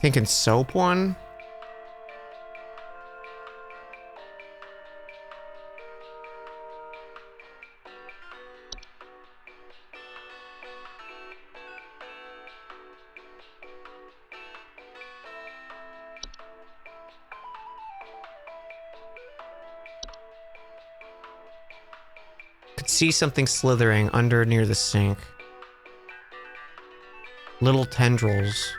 Thinking soap one. Could see something slithering under near the sink. Little tendrils.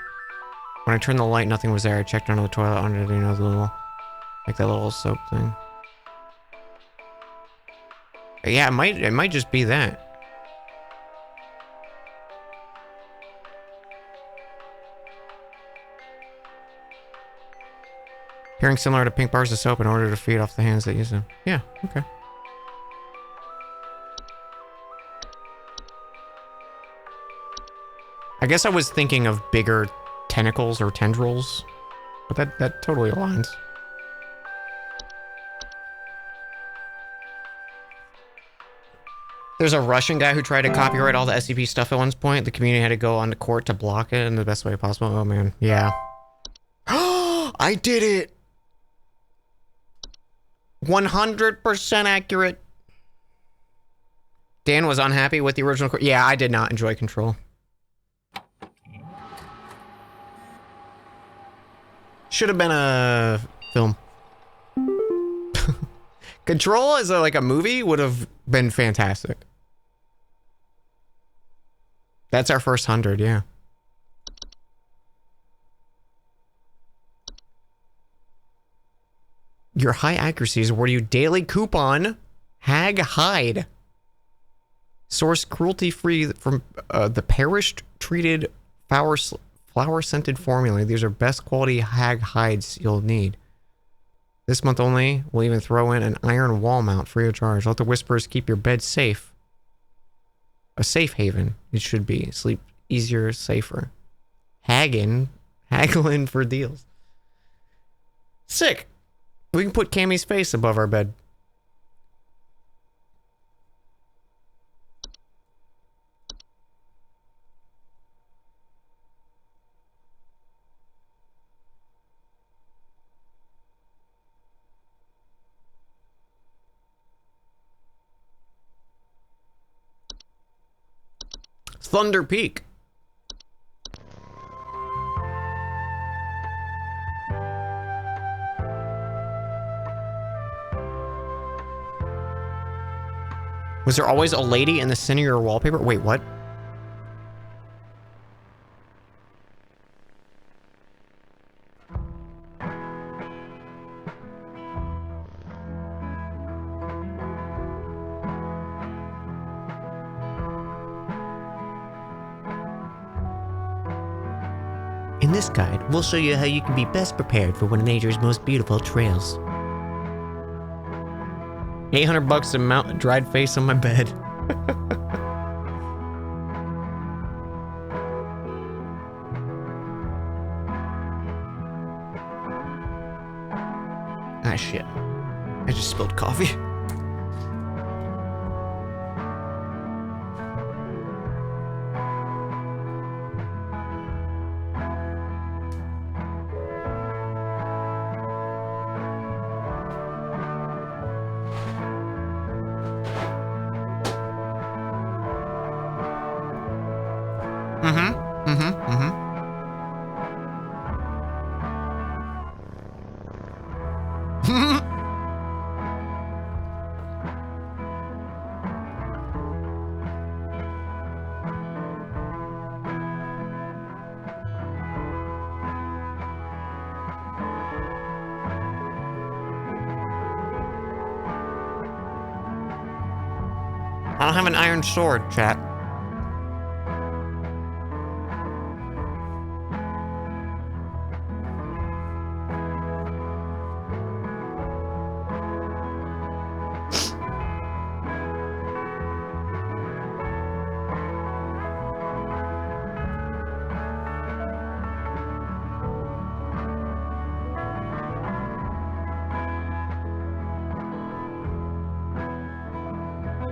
When I turned the light, nothing was there. I checked under the toilet, under the, you know, the little, like that little soap thing. Yeah, it might just be that. Appearing similar to pink bars of soap in order to feed off the hands that use them. Yeah, okay. I guess I was thinking of bigger tentacles or tendrils, but that totally aligns. There's a Russian guy who tried to copyright all the SCP stuff at one point. The community had to go on to court to block it in the best way possible. Oh man, yeah. I did it! 100% accurate. Dan was unhappy with the original. Yeah, I did not enjoy Control. Should have been a film. Control as like a movie would have been fantastic. That's our first 100, yeah. Your high accuracies award you daily coupon Hag Hide. Source cruelty-free from the perished treated flower-scented formula. These are best quality Hag Hides you'll need. This month only, we'll even throw in an iron wall mount free of charge. Let the whispers keep your bed safe. A safe haven, it should be. Sleep easier, safer. Haggling for deals. Sick. We can put Cammy's face above our bed. Thunder Peak. Was there always a lady in the center of your wallpaper? Wait, what? In this guide, we'll show you how you can be best prepared for one of nature's most beautiful trails. 800 bucks to mount a dried face on my bed. Ah, shit. I just spilled coffee. I don't have an iron sword, chat.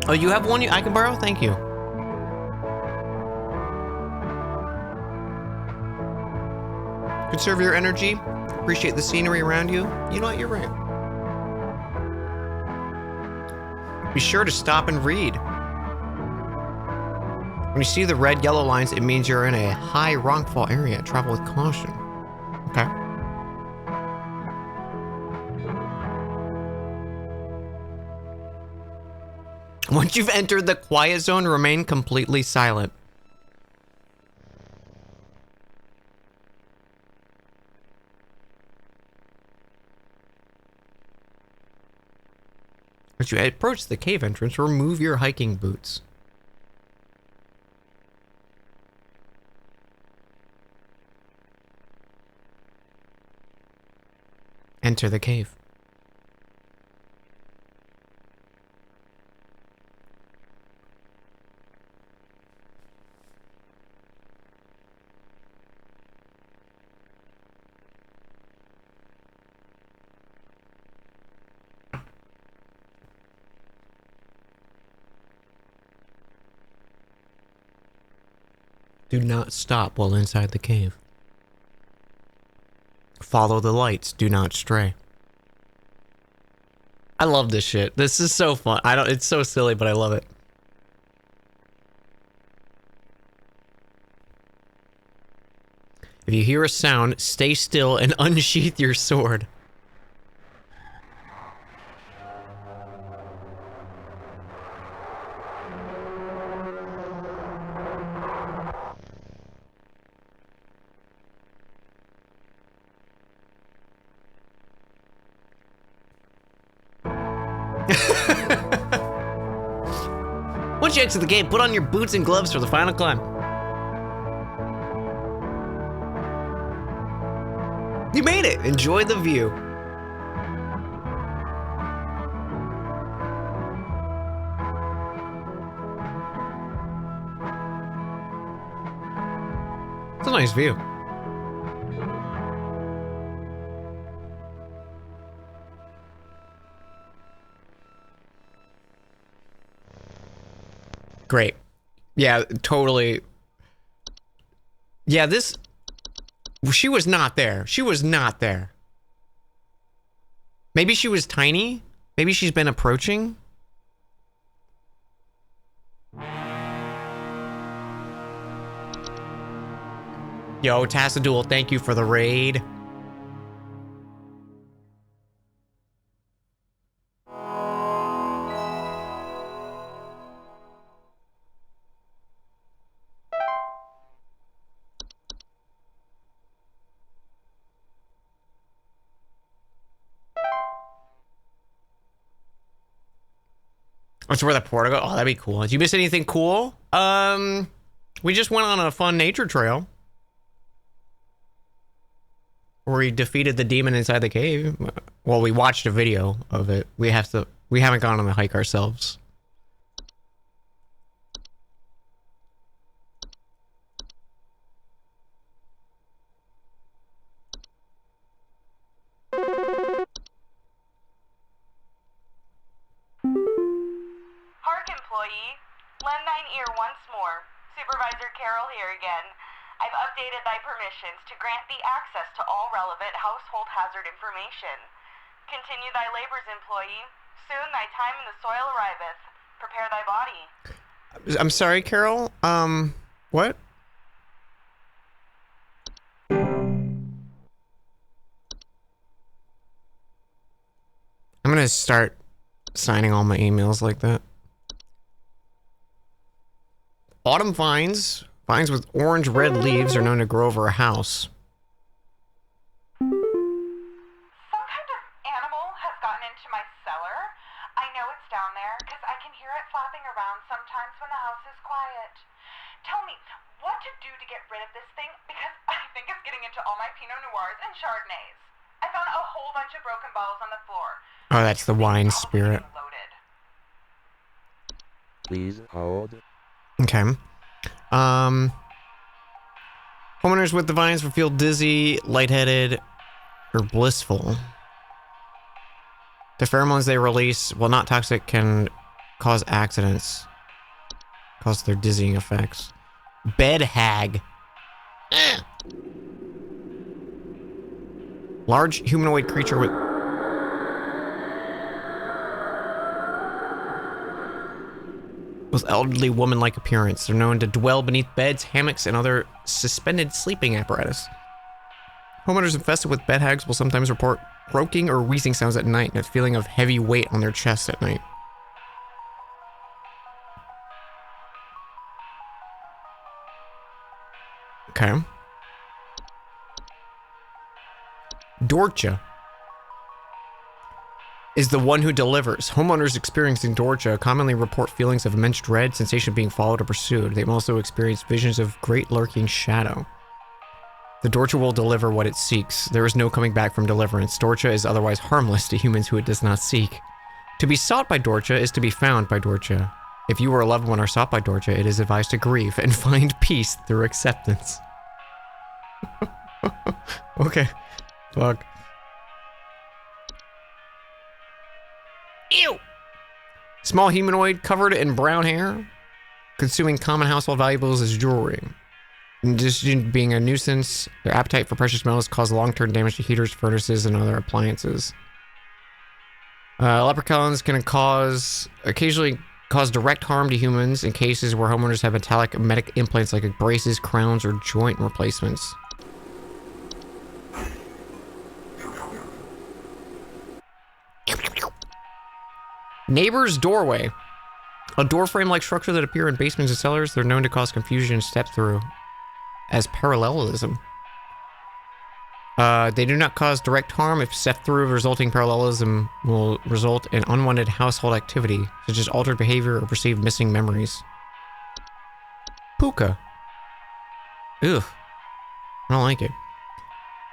Oh, you have one I can borrow? Thank you. Conserve your energy. Appreciate the scenery around you. You know what? You're right. Be sure to stop and read. When you see the red, yellow lines, it means you're in a high rockfall area. Travel with caution. Okay. Once you've entered the quiet zone, remain completely silent. As you approach the cave entrance, remove your hiking boots. Enter the cave. Do not stop while inside the cave. Follow the lights. Do not stray. I love this shit. This is so fun. It's so silly, but I love it. If you hear a sound, stay still and unsheath your sword. Once you exit the gate, put on your boots and gloves for the final climb. You made it! Enjoy the view. It's a nice view. Great. Yeah, totally. Yeah, this... She was not there. She was not there. Maybe she was tiny? Maybe she's been approaching? Yo, Tassadul, thank you for the raid. That's where the Portugal. Oh, that'd be cool. Did you miss anything cool? We just went on a fun nature trail where we defeated the demon inside the cave. Well, we watched a video of it. We haven't gone on the hike ourselves. Park employee, lend thine ear once more. Supervisor Carroll here again. I've updated thy permissions to grant thee access to all relevant household hazard information. Continue thy labors, employee. Soon thy time in the soil arriveth. Prepare thy body. I'm sorry, Carol. What? I'm gonna start signing all my emails like that. Autumn vines. Vines with orange-red leaves are known to grow over a house. Some kind of animal has gotten into my cellar. I know it's down there because I can hear it flapping around sometimes when the house is quiet. Tell me, what to do to get rid of this thing? Because I think it's getting into all my Pinot Noirs and Chardonnays. I found a whole bunch of broken bottles on the floor. Oh, that's the wine spirit. Loaded. Please hold. Okay. Homeowners with the vines will feel dizzy, lightheaded, or blissful. The pheromones they release, while not toxic, can cause accidents. Cause their dizzying effects. Bed hag. Large humanoid creature with elderly woman-like appearance. They're known to dwell beneath beds, hammocks, and other suspended sleeping apparatus. Homeowners infested with bed hags will sometimes report croaking or wheezing sounds at night and a feeling of heavy weight on their chest at night. Okay. Dorcha is the one who delivers. Homeowners experiencing Dorcha commonly report feelings of immense dread, sensation of being followed or pursued. They also experience visions of great lurking shadow. The Dorcha will deliver what it seeks. There is no coming back from deliverance. Dorcha is otherwise harmless to humans who it does not seek. To be sought by Dorcha is to be found by Dorcha. If you or a loved one are sought by Dorcha, it is advised to grieve and find peace through acceptance. Okay. Fuck. Ew! Small humanoid covered in brown hair, consuming common household valuables as jewelry. In addition to being a nuisance, their appetite for precious metals cause long-term damage to heaters, furnaces, and other appliances. Leprechauns can occasionally cause direct harm to humans in cases where homeowners have metallic medic implants like braces, crowns, or joint replacements. Neighbor's doorway. A door frame-like structure that appear in basements and cellars. They're known to cause confusion and step through as parallelism. They do not cause direct harm. If stepped through, resulting parallelism will result in unwanted household activity, such as altered behavior or perceived missing memories. Puka. Ugh. I don't like it.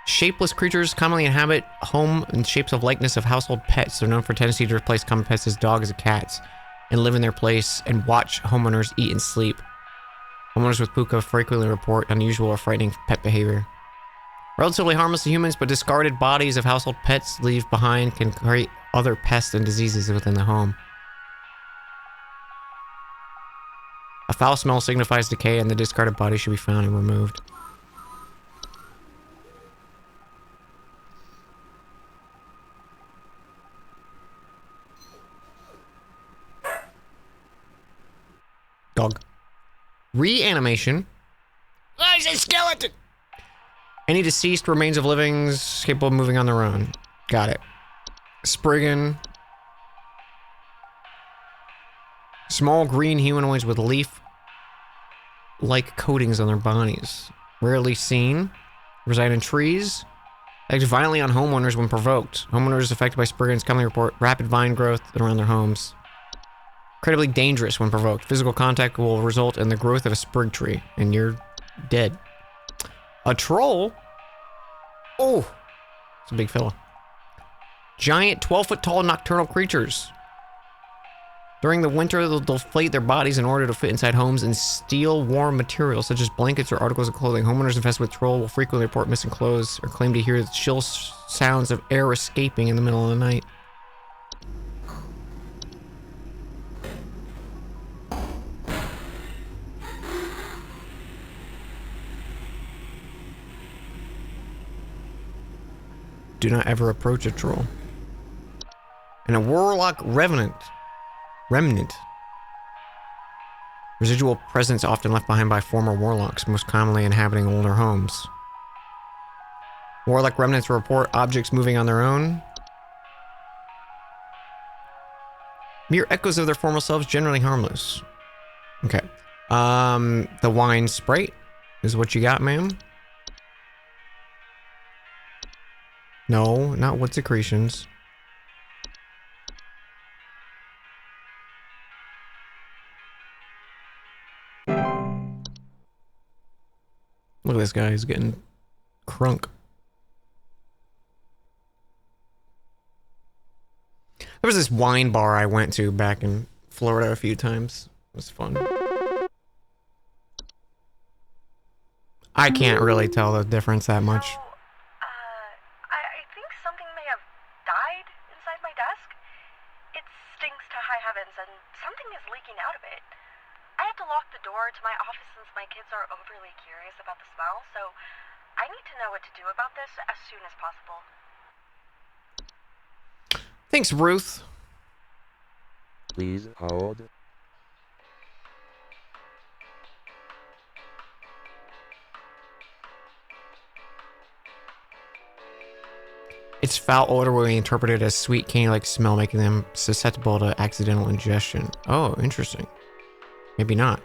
Shapeless creatures commonly inhabit home in shapes of likeness of household pets. They're known for tendency to replace common pets as dogs and cats, and live in their place and watch homeowners eat and sleep. Homeowners with puka frequently report unusual or frightening pet behavior. Relatively harmless to humans, but discarded bodies of household pets leave behind can create other pests and diseases within the home. A foul smell signifies decay, and the discarded body should be found and removed. Dog. Reanimation. Oh, it's a skeleton! Any deceased remains of livings capable of moving on their own. Got it. Spriggan. Small green humanoids with leaf-like coatings on their bodies. Rarely seen. Reside in trees. Act violently on homeowners when provoked. Homeowners affected by Spriggans commonly report rapid vine growth around their homes. Incredibly dangerous when provoked. Physical contact will result in the growth of a sprig tree, and you're dead. A troll? Oh, it's a big fella. Giant 12-foot-tall nocturnal creatures. During the winter, they'll deflate their bodies in order to fit inside homes and steal warm materials such as blankets or articles of clothing. Homeowners infested with troll will frequently report missing clothes or claim to hear the chill sounds of air escaping in the middle of the night. Do not ever approach a troll. And a warlock remnant. Residual presence often left behind by former warlocks, most commonly inhabiting older homes. Warlock remnants report objects moving on their own. Mere echoes of their former selves, generally harmless. Okay. The wine sprite is what you got, ma'am? No, not wood secretions. Look at this guy, he's getting crunk. There was this wine bar I went to back in Florida a few times. It was fun. I can't really tell the difference that much. So, I think something may have died inside my desk. It stinks to high heavens, and something is leaking out of it. I had to lock the door to my office since my kids are overly curious about the smell, so I need to know what to do about this as soon as possible. Thanks, Ruth. Please hold. Its foul odor will be interpreted as sweet candy-like smell, making them susceptible to accidental ingestion. Oh, interesting. Maybe not.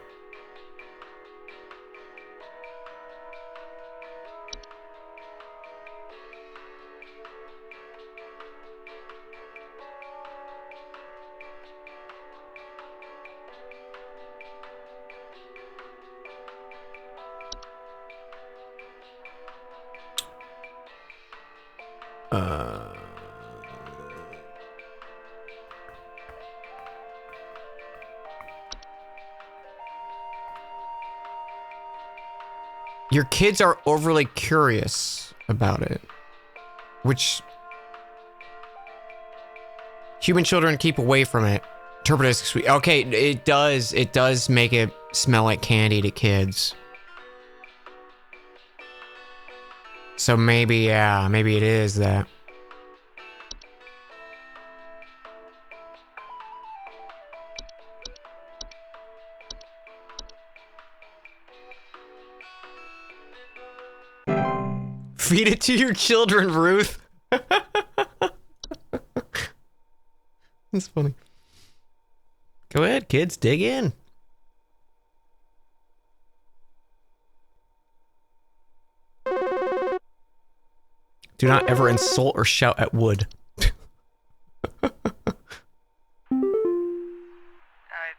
Your kids are overly curious about it, which human children keep away from it. Interpret as sweet. Okay, it does make it smell like candy to kids. So maybe, yeah, maybe it is that. Feed it to your children, Ruth. That's funny. Go ahead, kids, dig in. Do not ever insult or shout at wood. I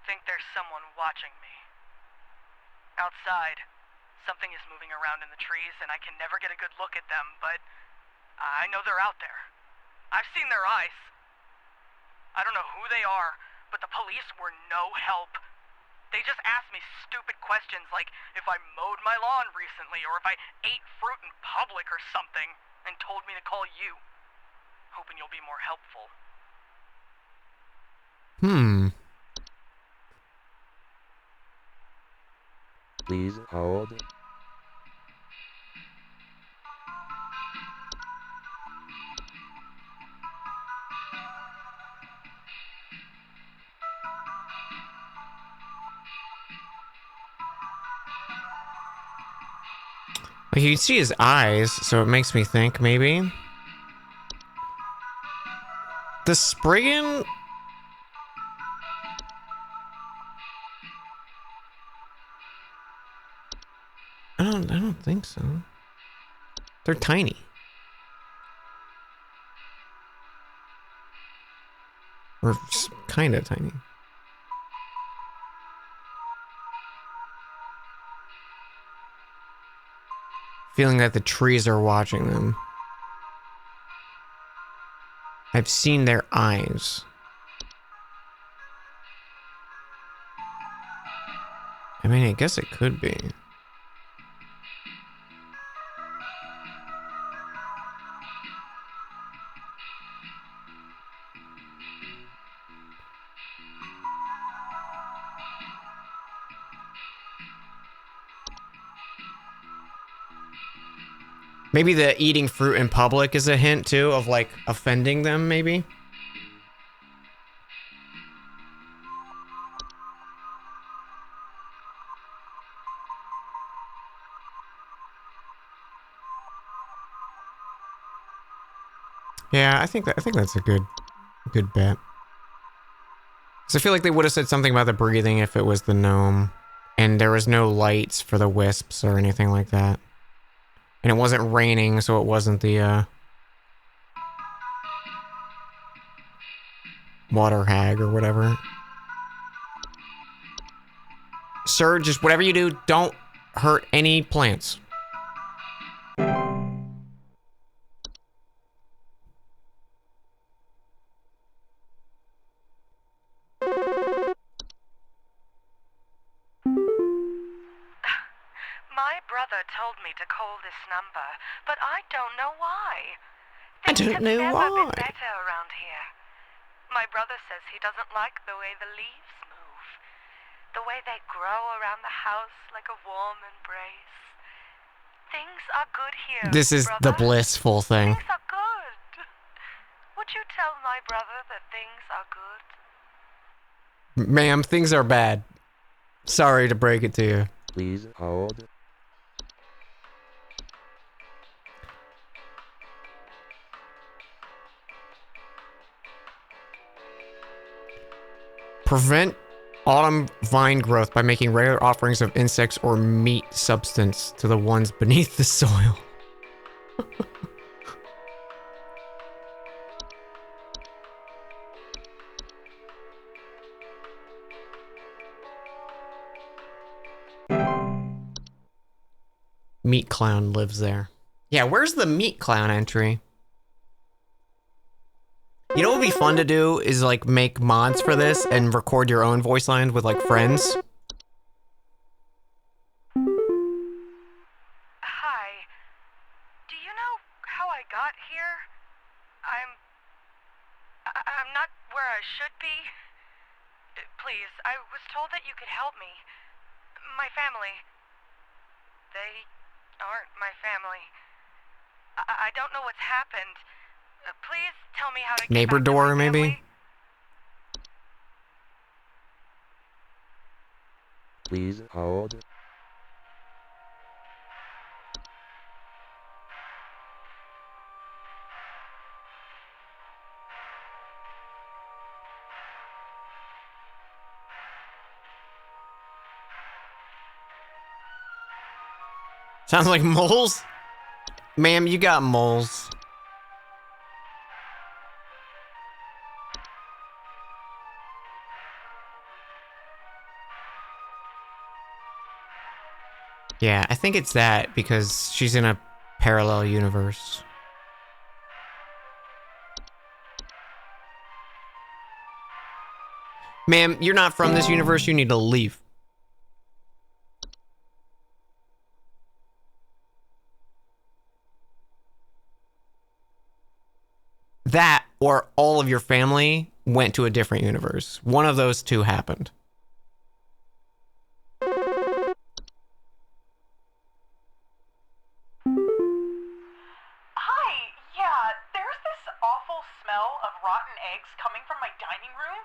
think there's someone watching me. Outside, something is moving around in the trees, and I can never get a good look at them, but I know they're out there. I've seen their eyes. I don't know who they are, but the police were no help. They just asked me stupid questions like if I mowed my lawn recently or if I ate fruit in public or something, and told me to call you. Hoping you'll be more helpful. Please hold. Like you can see his eyes, so it makes me think maybe. The Spriggan. I don't think so. They're tiny. Or kind of tiny. Feeling that the trees are watching them. I've seen their eyes. I mean, I guess it could be. Maybe the eating fruit in public is a hint too of like offending them, maybe. Yeah, I think that's a good bet. So I feel like they would have said something about the breathing if it was the gnome, and there was no lights for the wisps or anything like that. And it wasn't raining, so it wasn't the water hag or whatever. Sir, just whatever you do, don't hurt any plants. My brother told me to call this number, but I don't know why. I don't know Things have never why. been better around here. My brother says he doesn't like the way the leaves move. The way they grow around the house like a warm embrace. Things are good here, This is the brother. blissful thing. Things are good. Would you tell my brother that things are good? Ma'am, things are bad. Sorry to break it to you. Please hold. Prevent autumn vine growth by making regular offerings of insects or meat substance to the ones beneath the soil. Meat Clown lives there. Yeah, where's the Meat Clown entry? You know what would be fun to do is like make mods for this and record your own voice lines with like friends. Hi. Do you know how I got here? I'm not where I should be. Please, I was told that you could help me. My family. They aren't my family. I don't know what's happened. Please tell me how to get Neighbor back to door, my maybe? family. Please hold. Sounds like moles. Ma'am, you got moles. Yeah, I think it's that because she's in a parallel universe. Ma'am, you're not from this universe. You need to leave. That or all of your family went to a different universe. One of those two happened. Hi, yeah, there's this awful smell of rotten eggs coming from my dining room,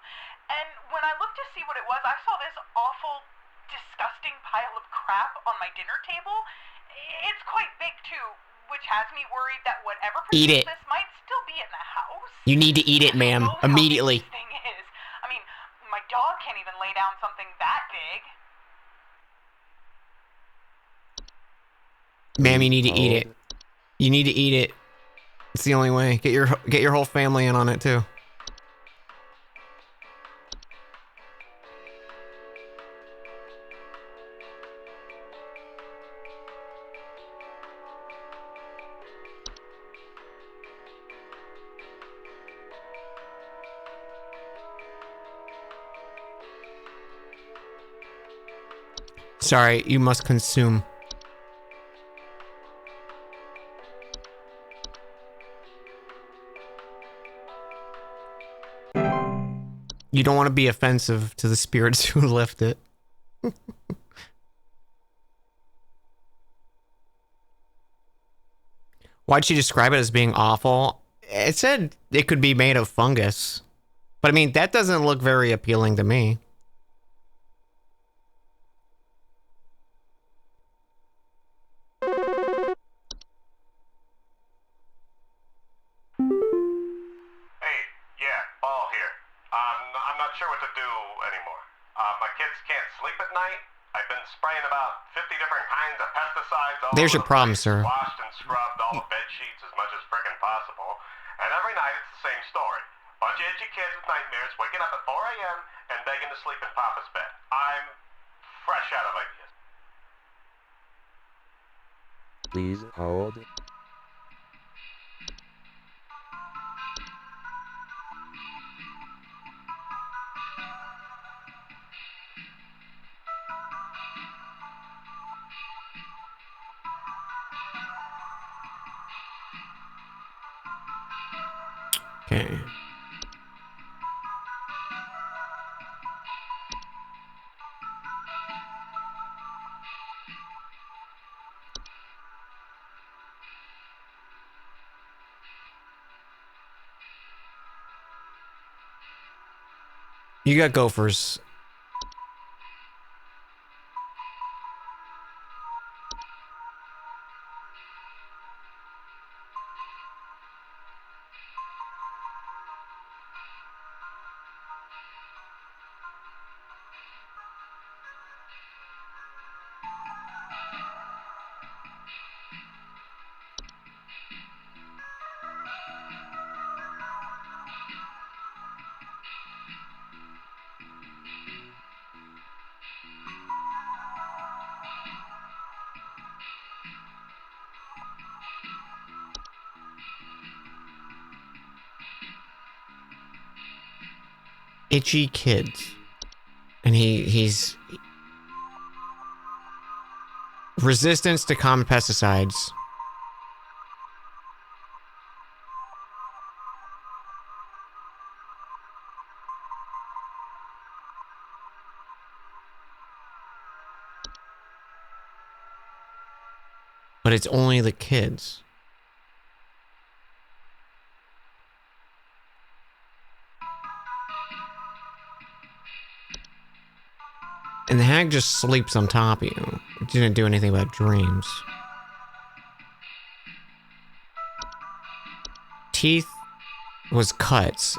and when I looked to see what it was, I saw this awful, disgusting pile of crap on my dinner table. It's quite big, too, which has me worried that whatever Eat produced it. this might still be in the house. You need to eat it, ma'am, Who knows how big immediately. this thing is? I mean, my dog can't even lay down something that big. Ma'am, you need to How eat old? it. You need to eat it. It's the only way. Get your whole family in on it too. Sorry, you must consume. You don't want to be offensive to the spirits who left it. Why'd she describe it as being awful? It said it could be made of fungus. But I mean, that doesn't look very appealing to me. Hey, yeah, Ball here. I'm not sure what to do anymore. My kids can't sleep at night. I've been spraying about 50 different kinds of pesticides all There's over your the problem, place, sir. washed and scrubbed all the bed sheets as much as frickin' possible. And every night it's the same story. Bunch of itchy kids with nightmares waking up at 4 a.m. and begging to sleep in Papa's bed. I'm fresh out of ideas. Please hold. Okay. You got gophers. Itchy kids. And he's resistance to common pesticides. But it's only the kids. And the hag just sleeps on top of you. It didn't do anything about dreams. Teeth was cuts.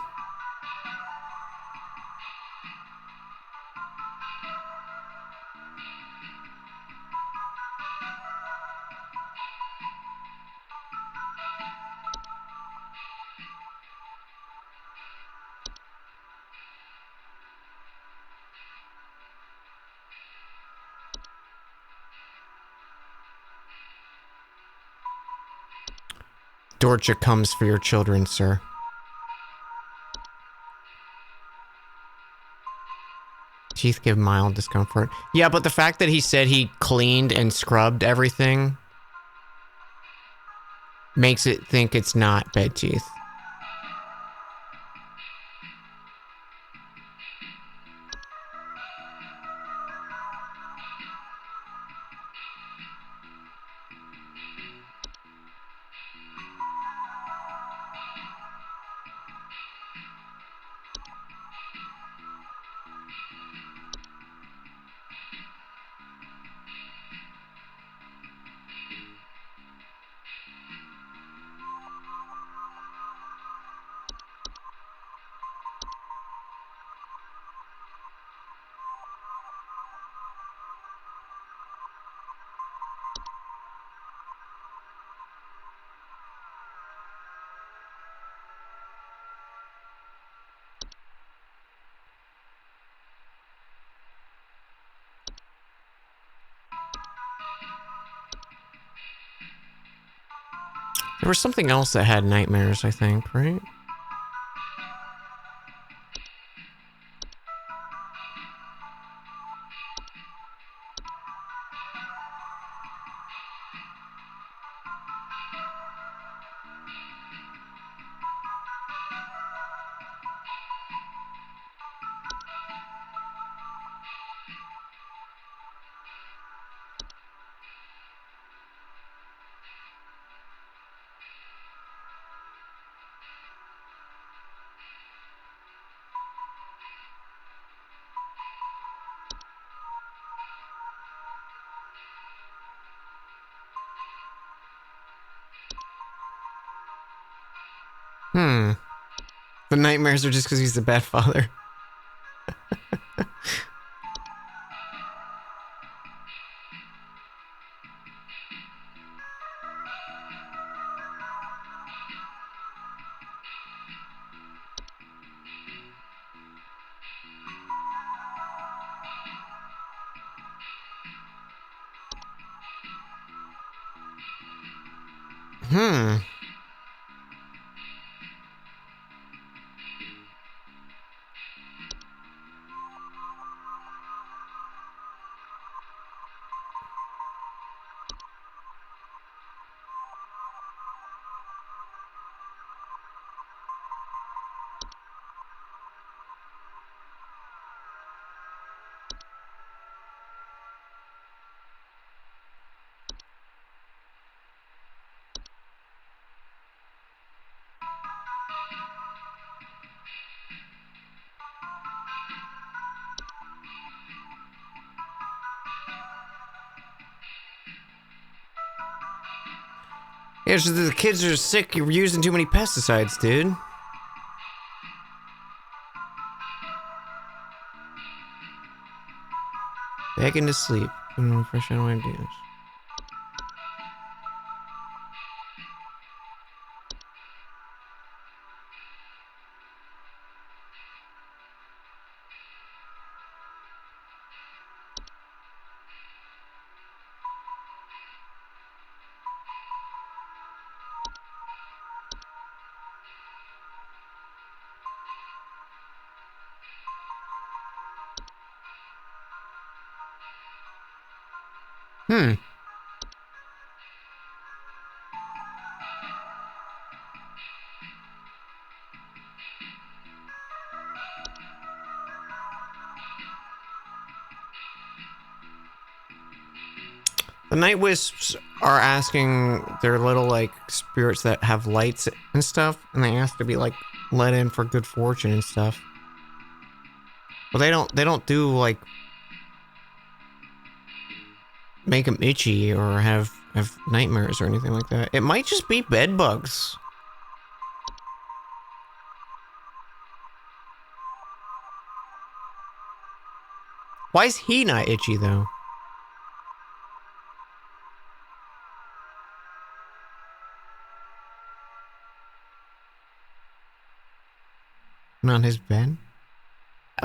Dorcha comes for your children, sir. Teeth give mild discomfort. Yeah, but the fact that he said he cleaned and scrubbed everything makes it think it's not bed teeth. There was something else that had nightmares, I think, right? The nightmares are just because he's the bad father. Yeah, it's just that the kids are sick. You're using too many pesticides, dude. Begging to sleep. Fresh out ideas. The night wisps are asking their little like spirits that have lights and stuff, and they ask to be like let in for good fortune and stuff. But they don't do like make them itchy or have nightmares or anything like that. It might just be bed bugs. Why is he not itchy though? Not his bed?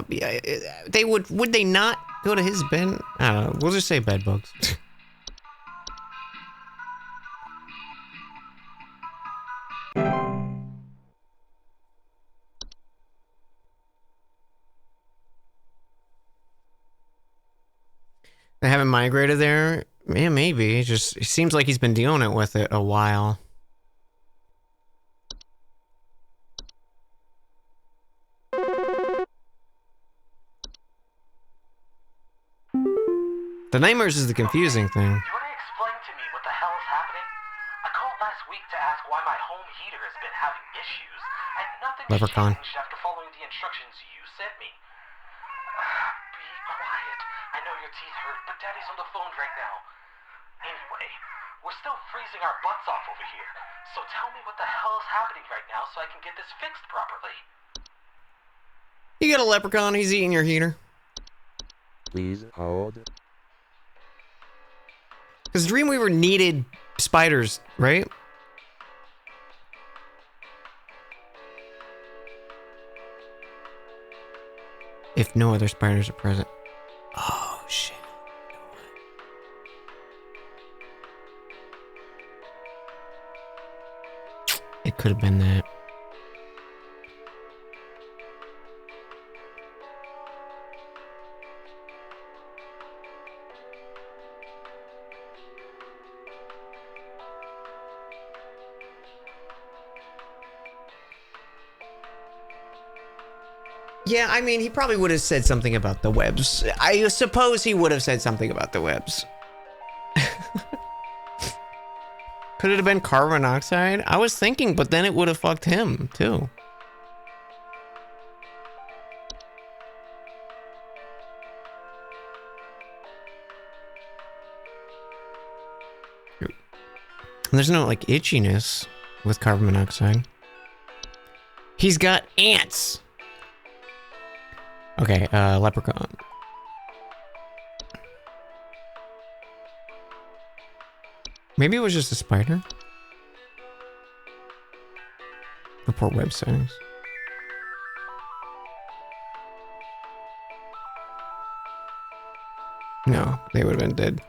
They would they not go to his bed? I don't know. We'll just say bed bugs. They haven't migrated there? Yeah, maybe. It seems like he's been dealing with it a while. The nightmares is the confusing thing. Do you want to explain to me what the hell is happening? I called last week to ask why my home heater has been having issues, and nothing's Leprechaun. changed after following the instructions you sent me. Be quiet. I know your teeth hurt, but Daddy's on the phone right now. Anyway, we're still freezing our butts off over here, so tell me what the hell is happening right now so I can get this fixed properly. You got a leprechaun, he's eating your heater. Please hold. Because Dreamweaver needed spiders, right? If no other spiders are present. Oh, shit. It could have been that. Yeah, I mean, he probably would have said something about the webs. I suppose he would have said something about the webs. Could it have been carbon monoxide? I was thinking, but then it would have fucked him, too. There's no, like, itchiness with carbon monoxide. He's got ants! Okay, leprechaun. Maybe it was just a spider? Report web settings. No, they would have been dead.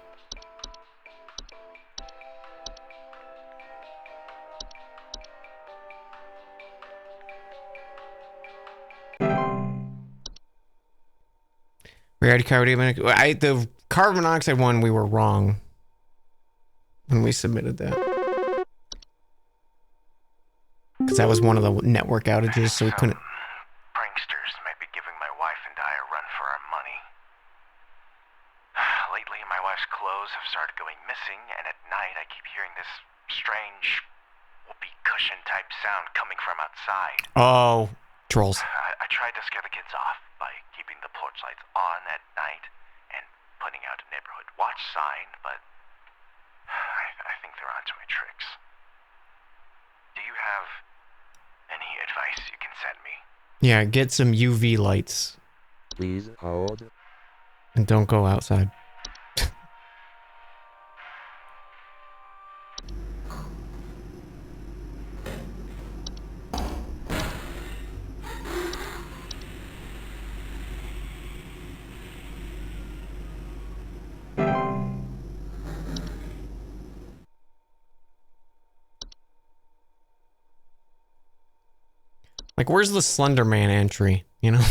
We already covered it. The carbon monoxide one, we were wrong when we submitted that. Because that was one of the network outages, so we couldn't. Pranksters might be giving my wife and I a run for our money. Lately, my wife's clothes have started going missing, and at night I keep hearing this strange whoopee cushion type sound coming from outside. Oh, trolls. I tried to scare the kids off by keeping the porch lights on at night and putting out a neighborhood watch sign, but I think they're onto my tricks. Do you have any advice you can send me? Yeah, get some UV lights. Please hold. And don't go outside. Like, where's the Slender Man entry, you know?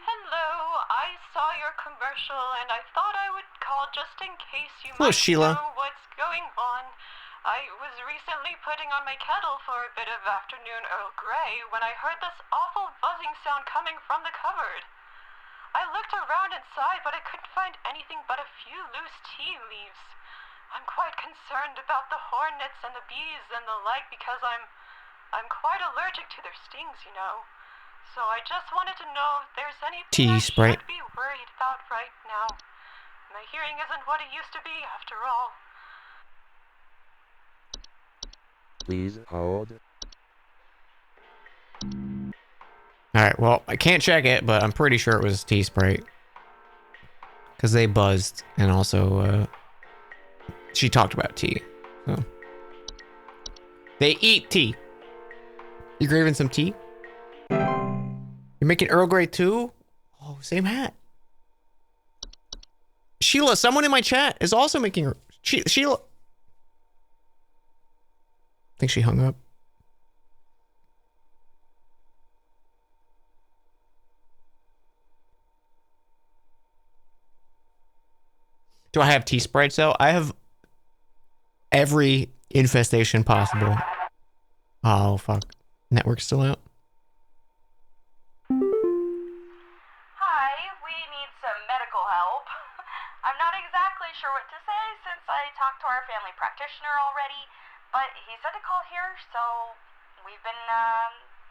Hello, I saw your commercial and I thought I would call just in case you Hello, might Sheila. know what's going on. I was recently putting on my kettle for a bit of afternoon Earl Grey when I heard this awful buzzing sound coming from the cupboard. I looked around inside, but I couldn't find anything but a few loose tea leaves. I'm quite concerned about the hornets and the bees and the like because I'm quite allergic to their stings, you know. So I just wanted to know if there's anything Tea I Sprite. should be worried about right now. My hearing isn't what it used to be, after all. Please hold. Alright, well, I can't check it, but I'm pretty sure it was tea Sprite. Because they buzzed, and also, she talked about tea. So. They eat tea. You craving some tea? You're making Earl Grey too? Oh, same hat. Sheila, someone in my chat is also making She I think she hung up. Do I have T-Sprites though? I have every infestation possible. Oh, fuck. Network's still out. Hi, we need some medical help. I'm not exactly sure what to say since I talked to our family practitioner already, but he said to call here, so we've been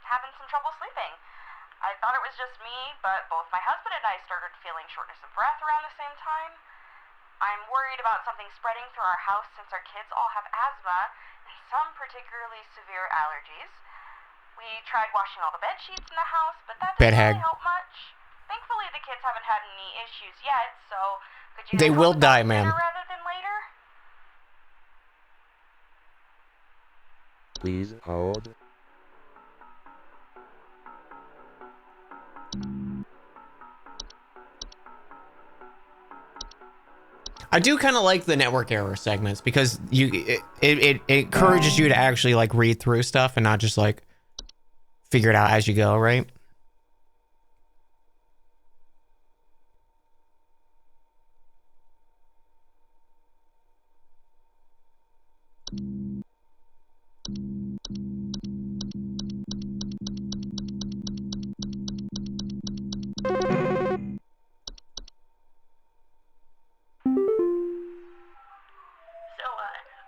having some trouble sleeping. I thought it was just me, but both my husband and I started feeling shortness of breath around the same time. I'm worried about something spreading through our house since our kids all have asthma and some particularly severe allergies. We tried washing all the bed sheets in the house, but that didn't really help much. Thankfully, the kids haven't had any issues yet, so could you They will help with that die, ma'am. sooner rather than later? Please hold. I do kind of like the network error segments because it encourages you to actually like read through stuff and not just like figure it out as you go, right? So,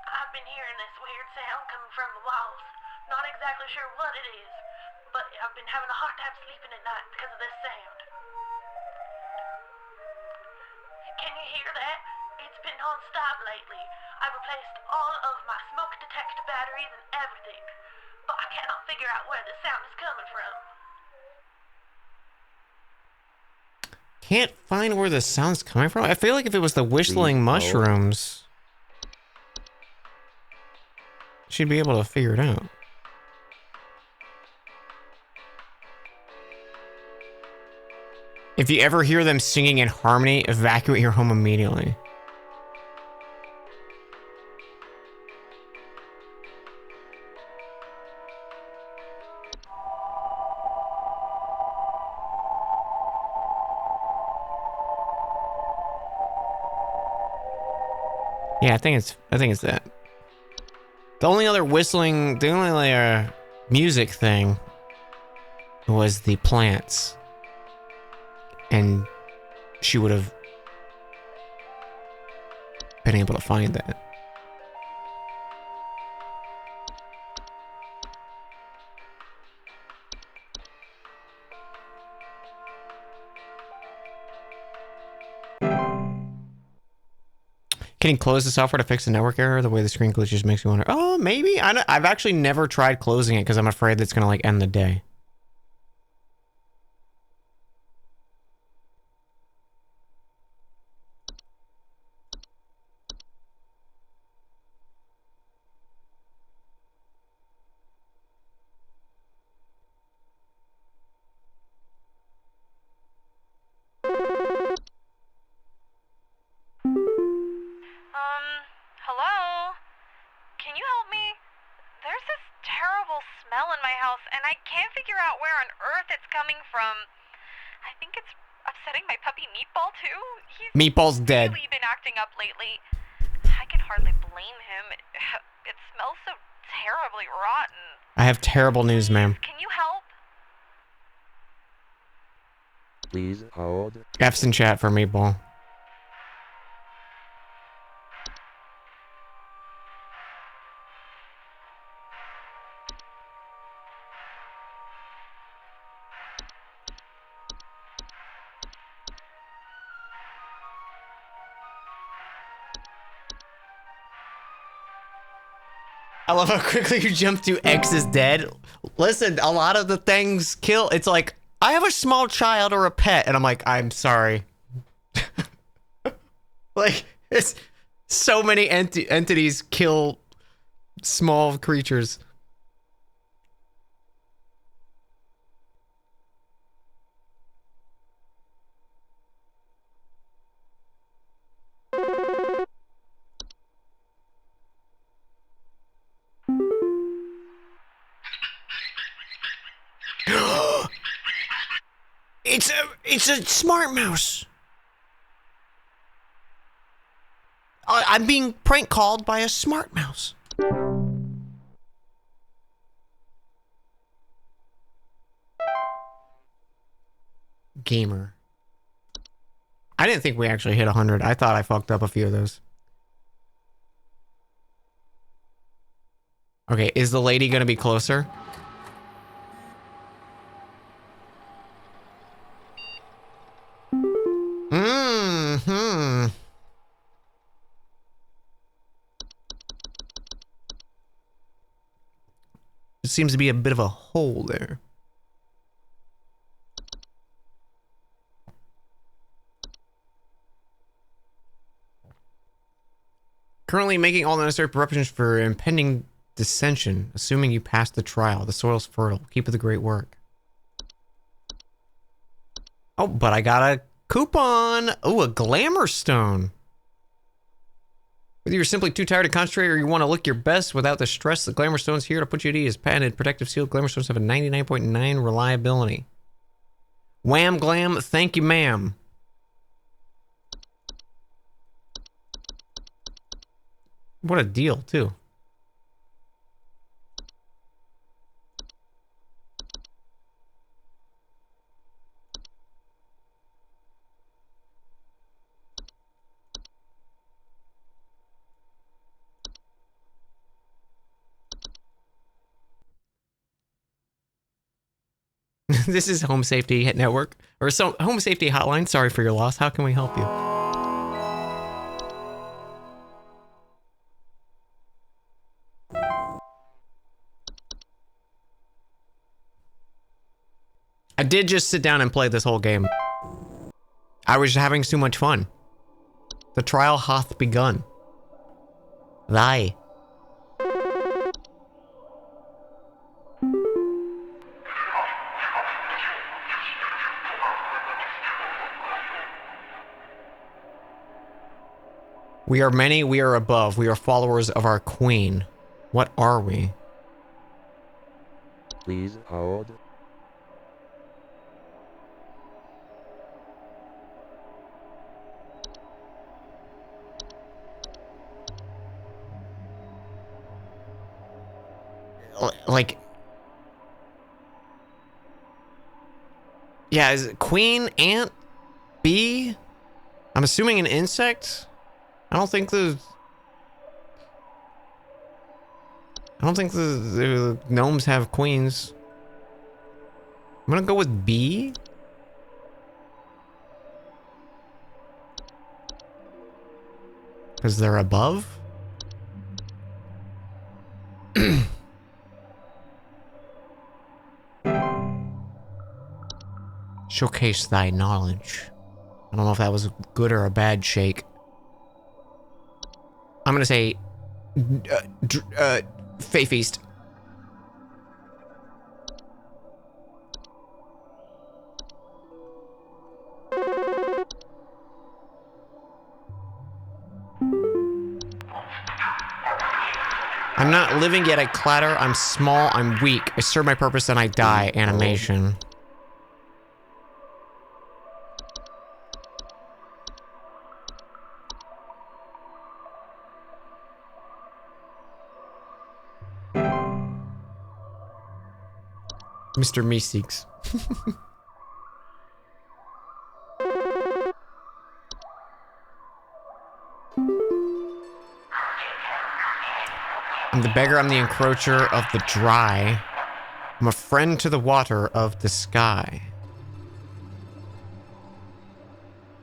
I've been hearing this weird sound coming from the walls. Not exactly sure what it is, but I've been having a hard time sleeping at night because of this sound. Can you hear that? It's been non-stop lately. I've replaced all of my smoke detector batteries and everything, but I cannot figure out where the sound is coming from. Can't find where the sound's coming from. I feel like if it was the whistling mushrooms, she'd be able to figure it out. If you ever hear them singing in harmony, evacuate your home immediately. Yeah, I think it's that. The only other music thing was the plants. And she would have been able to find that. Can you close the software to fix the network error? The way the screen glitches makes me wonder. Oh, maybe. I've actually never tried closing it because I'm afraid that's going to like end the day. Hello? Can you help me? There's this terrible smell in my house, and I can't figure out where on earth it's coming from. I think it's upsetting my puppy Meatball, too. He's Meatball's dead. really been acting up lately. I can hardly blame him. It smells so terribly rotten. I have terrible news, ma'am. Can you help? Please hold. F's in chat for Meatball. I love how quickly you jump to X is dead. Listen, a lot of the things kill. It's like, I have a small child or a pet, and I'm like, I'm sorry. Like, it's so many entities kill small creatures. It's a smart mouse. I'm being prank called by a smart mouse. Gamer. I didn't think we actually hit 100. I thought I fucked up a few of those. Okay, is the lady gonna be closer? Hmm. It seems to be a bit of a hole there. Currently making all the necessary preparations for impending dissension, assuming you pass the trial. The soil's fertile. Keep up the great work. Oh, but I got a coupon. Oh, a glamour stone. Whether you're simply too tired to concentrate or you want to look your best without the stress, the glamour stone's here to put you at ease. Patented, protective sealed glamour stones have a 99.9 reliability. Wham glam, thank you ma'am. What a deal, too. This is Home Safety Network, or Home Safety Hotline. Sorry for your loss. How can we help you? I did just sit down and play this whole game. I was having too much fun. The trial hath begun. Thy. We are many, we are above. We are followers of our queen. What are we? Please hold. Like... Yeah, is it queen, ant, bee? I'm assuming an insect? I don't think the gnomes have queens. I'm gonna go with bee. Because they're above? Showcase thy knowledge. I don't know if that was a good or a bad shake. I'm gonna say... Fae Feast. I'm not living yet, I clatter. I'm small, I'm weak. I serve my purpose and I die. Animation. Mr. Meeseeks. I'm the beggar, I'm the encroacher of the dry. I'm a friend to the water of the sky.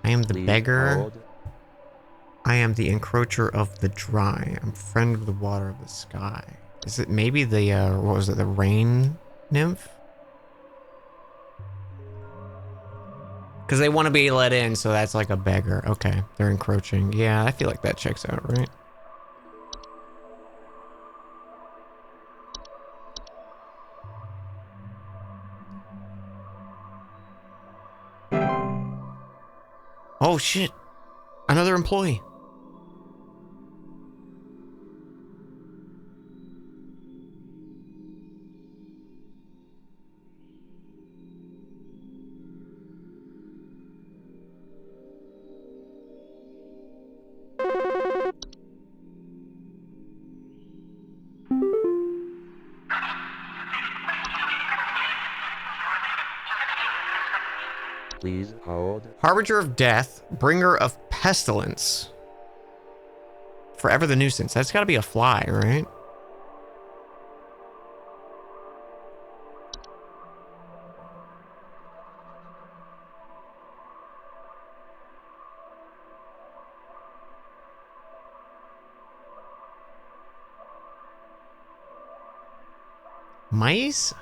I am the Please beggar. hold. I am the encroacher of the dry. I'm friend of the water of the sky. Is it maybe the, what was it, the rain nymph? Because they want to be let in, so that's like a beggar. Okay, they're encroaching. Yeah, I feel like that checks out, right? Oh shit! Another employee. Please hold. Harbinger of death, bringer of pestilence. Forever the nuisance. That's got to be a fly, right? Mice?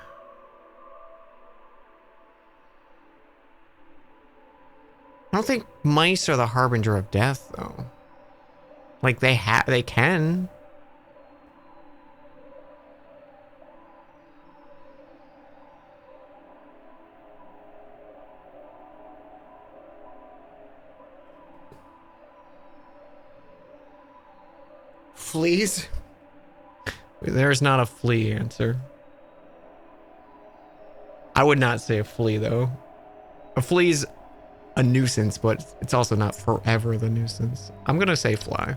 I don't think mice are the harbinger of death, though. Like, they can. Fleas? There's not a flea answer. I would not say a flea, though. A flea's a nuisance, but it's also not forever the nuisance. I'm gonna say fly.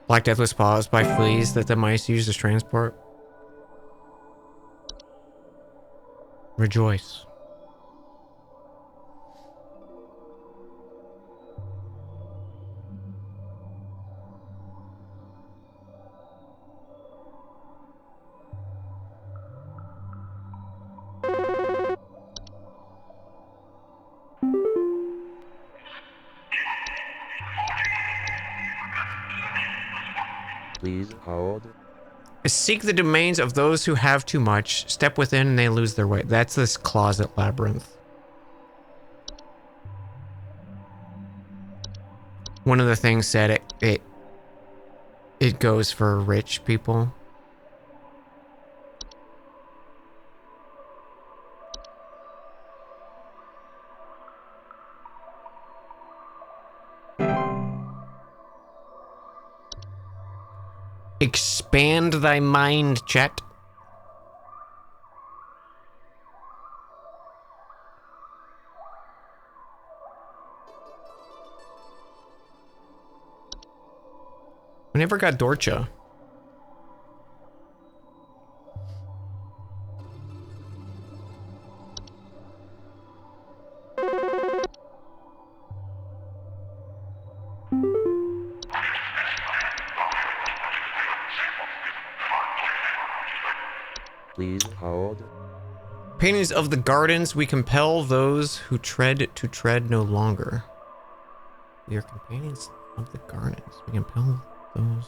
Black Death was caused by fleas that the mice used as transport. Rejoice. Please hold. Seek the domains of those who have too much. Step within and they lose their way. That's this closet labyrinth. One of the things said it goes for rich people. Expand thy mind, chat. We never got Dorcha. Please hold. Paintings of the gardens, we compel those who tread to tread no longer. We are companions of the gardens. We compel those.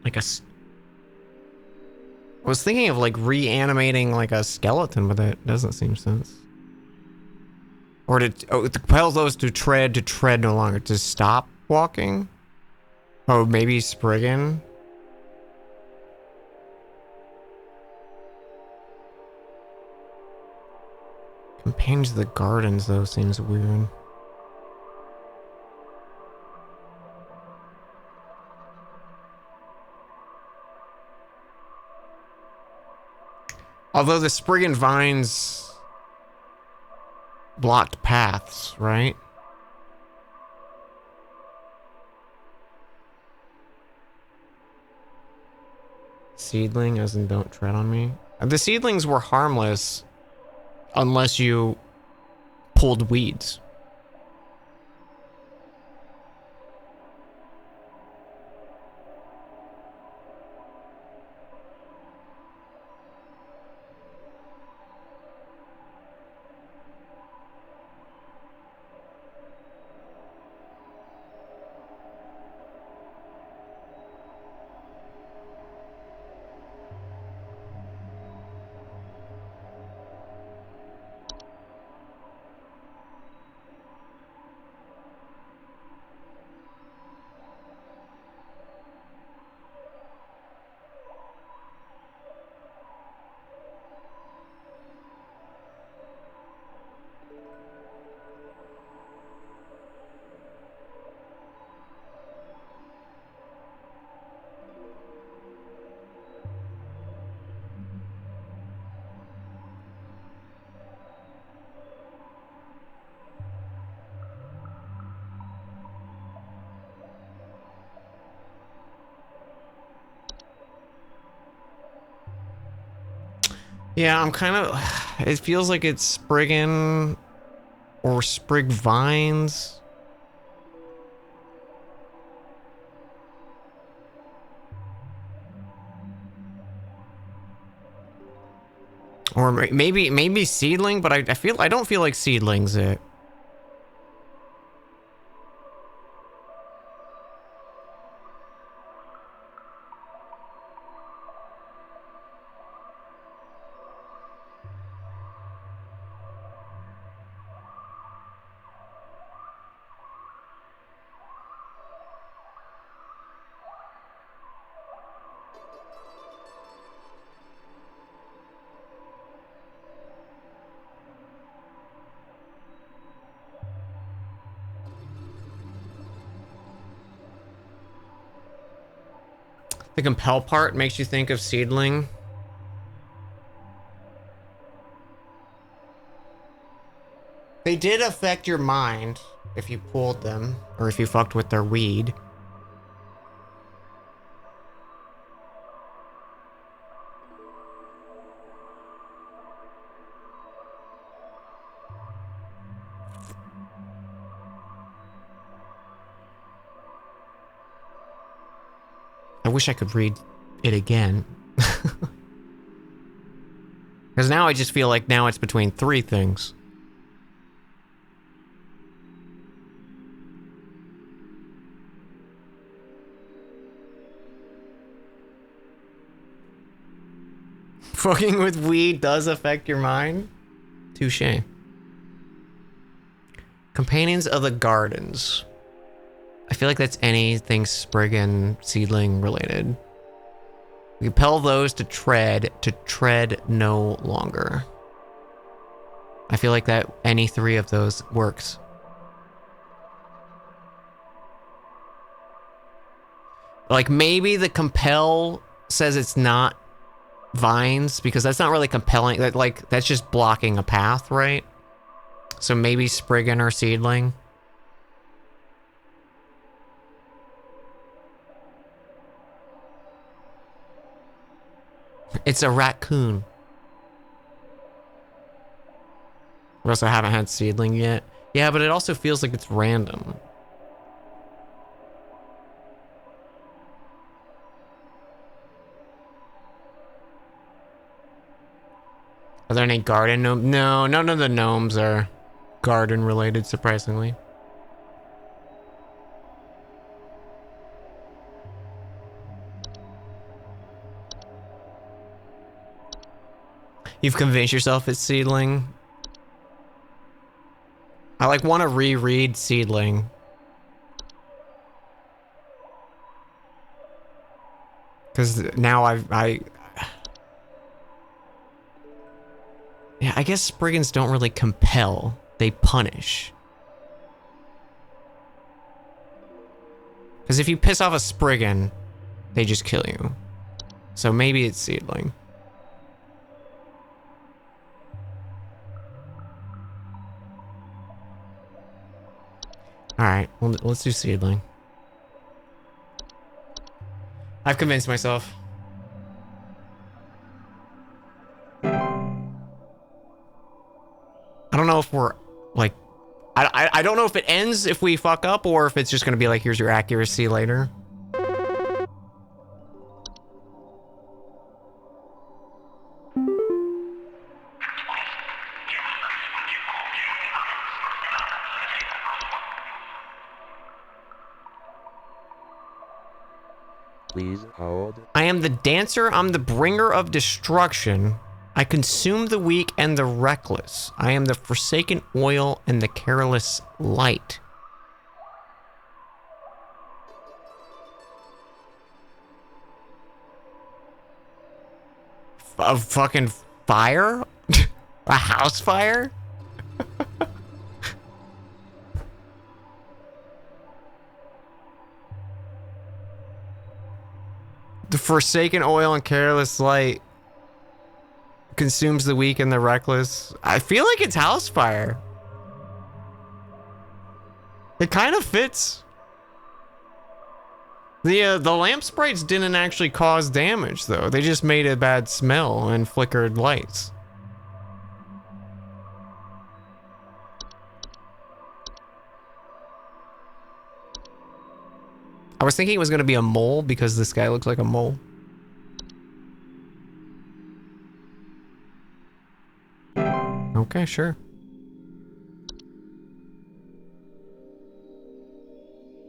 Like I was thinking of like reanimating like a skeleton, but that doesn't seem sense. Or to compel those to tread no longer, to stop walking. Oh, maybe Spriggan. Companions of the gardens though seems weird. Although the Spriggan vines blocked paths, right? Seedling, as in don't tread on me. The seedlings were harmless unless you pulled weeds. Yeah, I'm kind of... It feels like it's Spriggan or Sprig Vines. Or maybe Seedling, but I don't feel like Seedling's it. The compel part makes you think of Seedling. They did affect your mind if you pulled them, or if you fucked with their weed. I wish I could read it again. Because now I just feel like now it's between three things. Fucking with weed does affect your mind? Touché. Companions of the Gardens. I feel like that's anything Spriggan Seedling related. We compel those to tread no longer. I feel like that any three of those works. Like maybe the compel says it's not vines because that's not really compelling. That's just blocking a path, right? So maybe Spriggan or Seedling. It's a raccoon. We also haven't had Seedling yet. Yeah, but it also feels like it's random. Are there any garden gnomes? No, none of the gnomes are garden related, surprisingly. You've convinced yourself it's Seedling? I want to reread Seedling. Because now yeah, I guess Spriggans don't really compel. They punish. Because if you piss off a Spriggan, they just kill you. So maybe it's Seedling. Alright, well, let's do Seedling. I've convinced myself. I don't know if we're, I don't know if it ends if we fuck up or if it's just gonna be like, here's your accuracy later. Please hold. I am the dancer, I'm the bringer of destruction. I consume the weak and the reckless. I am the forsaken oil and the careless light. A fucking fire? A house fire? The forsaken oil and careless light consumes the weak and the reckless. I feel like it's house fire. It kind of fits. The lamp sprites didn't actually cause damage, though. They just made a bad smell and flickered lights. I was thinking it was going to be a mole because this guy looks like a mole. Okay, sure.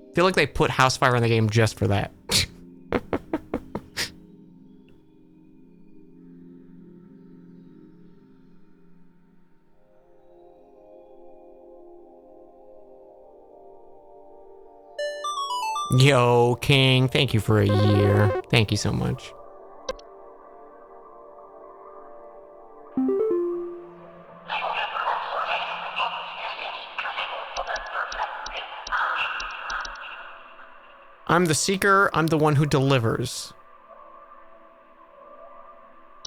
I feel like they put Housefire in the game just for that. Yo, King, thank you for a year. Thank you so much. I'm the seeker. I'm the one who delivers.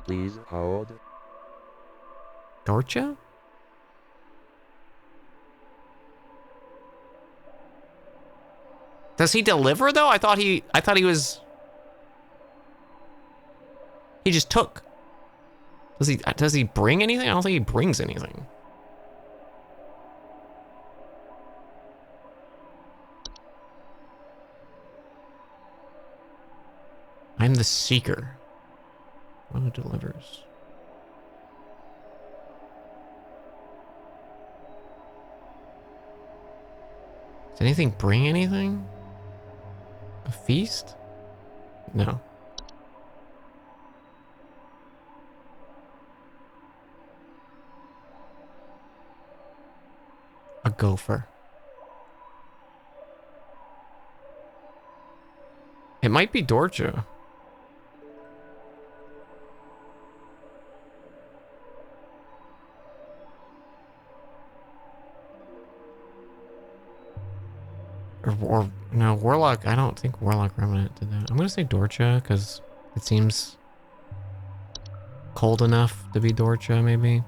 Please hold. Dorcha? Does he deliver though? I thought he was. He just took. Does he bring anything? I don't think he brings anything. I'm the seeker. One who delivers. Does anything bring anything? A feast? No. A gopher. It might be Dorcha. Or no, Warlock. I don't think Warlock Remnant did that. I'm gonna say Dorcha because it seems cold enough to be Dorcha, maybe.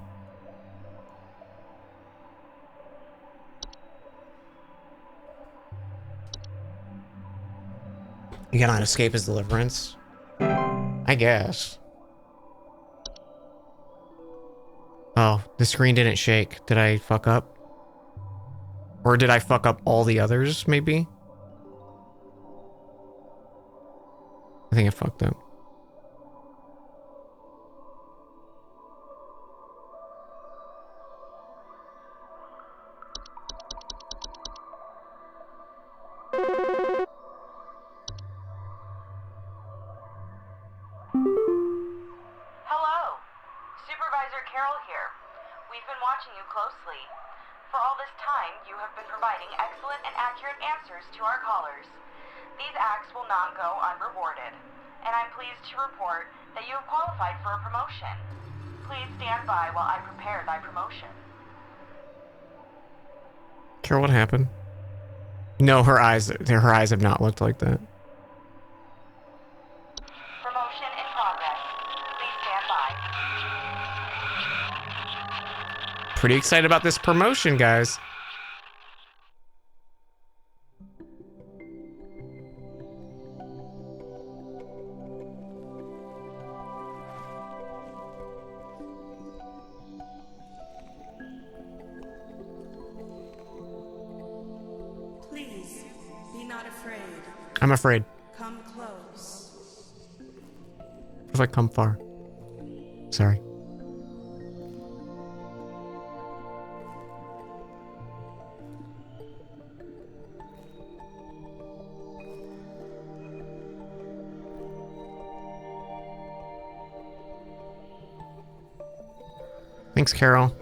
You cannot escape his deliverance. I guess. Oh, the screen didn't shake. Did I fuck up? Or did I fuck up all the others, maybe? I think I fucked up. Hello. Supervisor Carroll here. We've been watching you closely. For all this time, you have been providing excellent and accurate answers to our callers. These acts will not go unrewarded, and I'm pleased to report that you have qualified for a promotion. Please stand by while I prepare thy promotion. Carol, what happened? No, her eyes have not looked like that. Promotion in progress. Please stand by. Pretty excited about this promotion, guys. Please, be not afraid. I'm afraid. Come close. If I come far. Sorry. Thanks, Carol.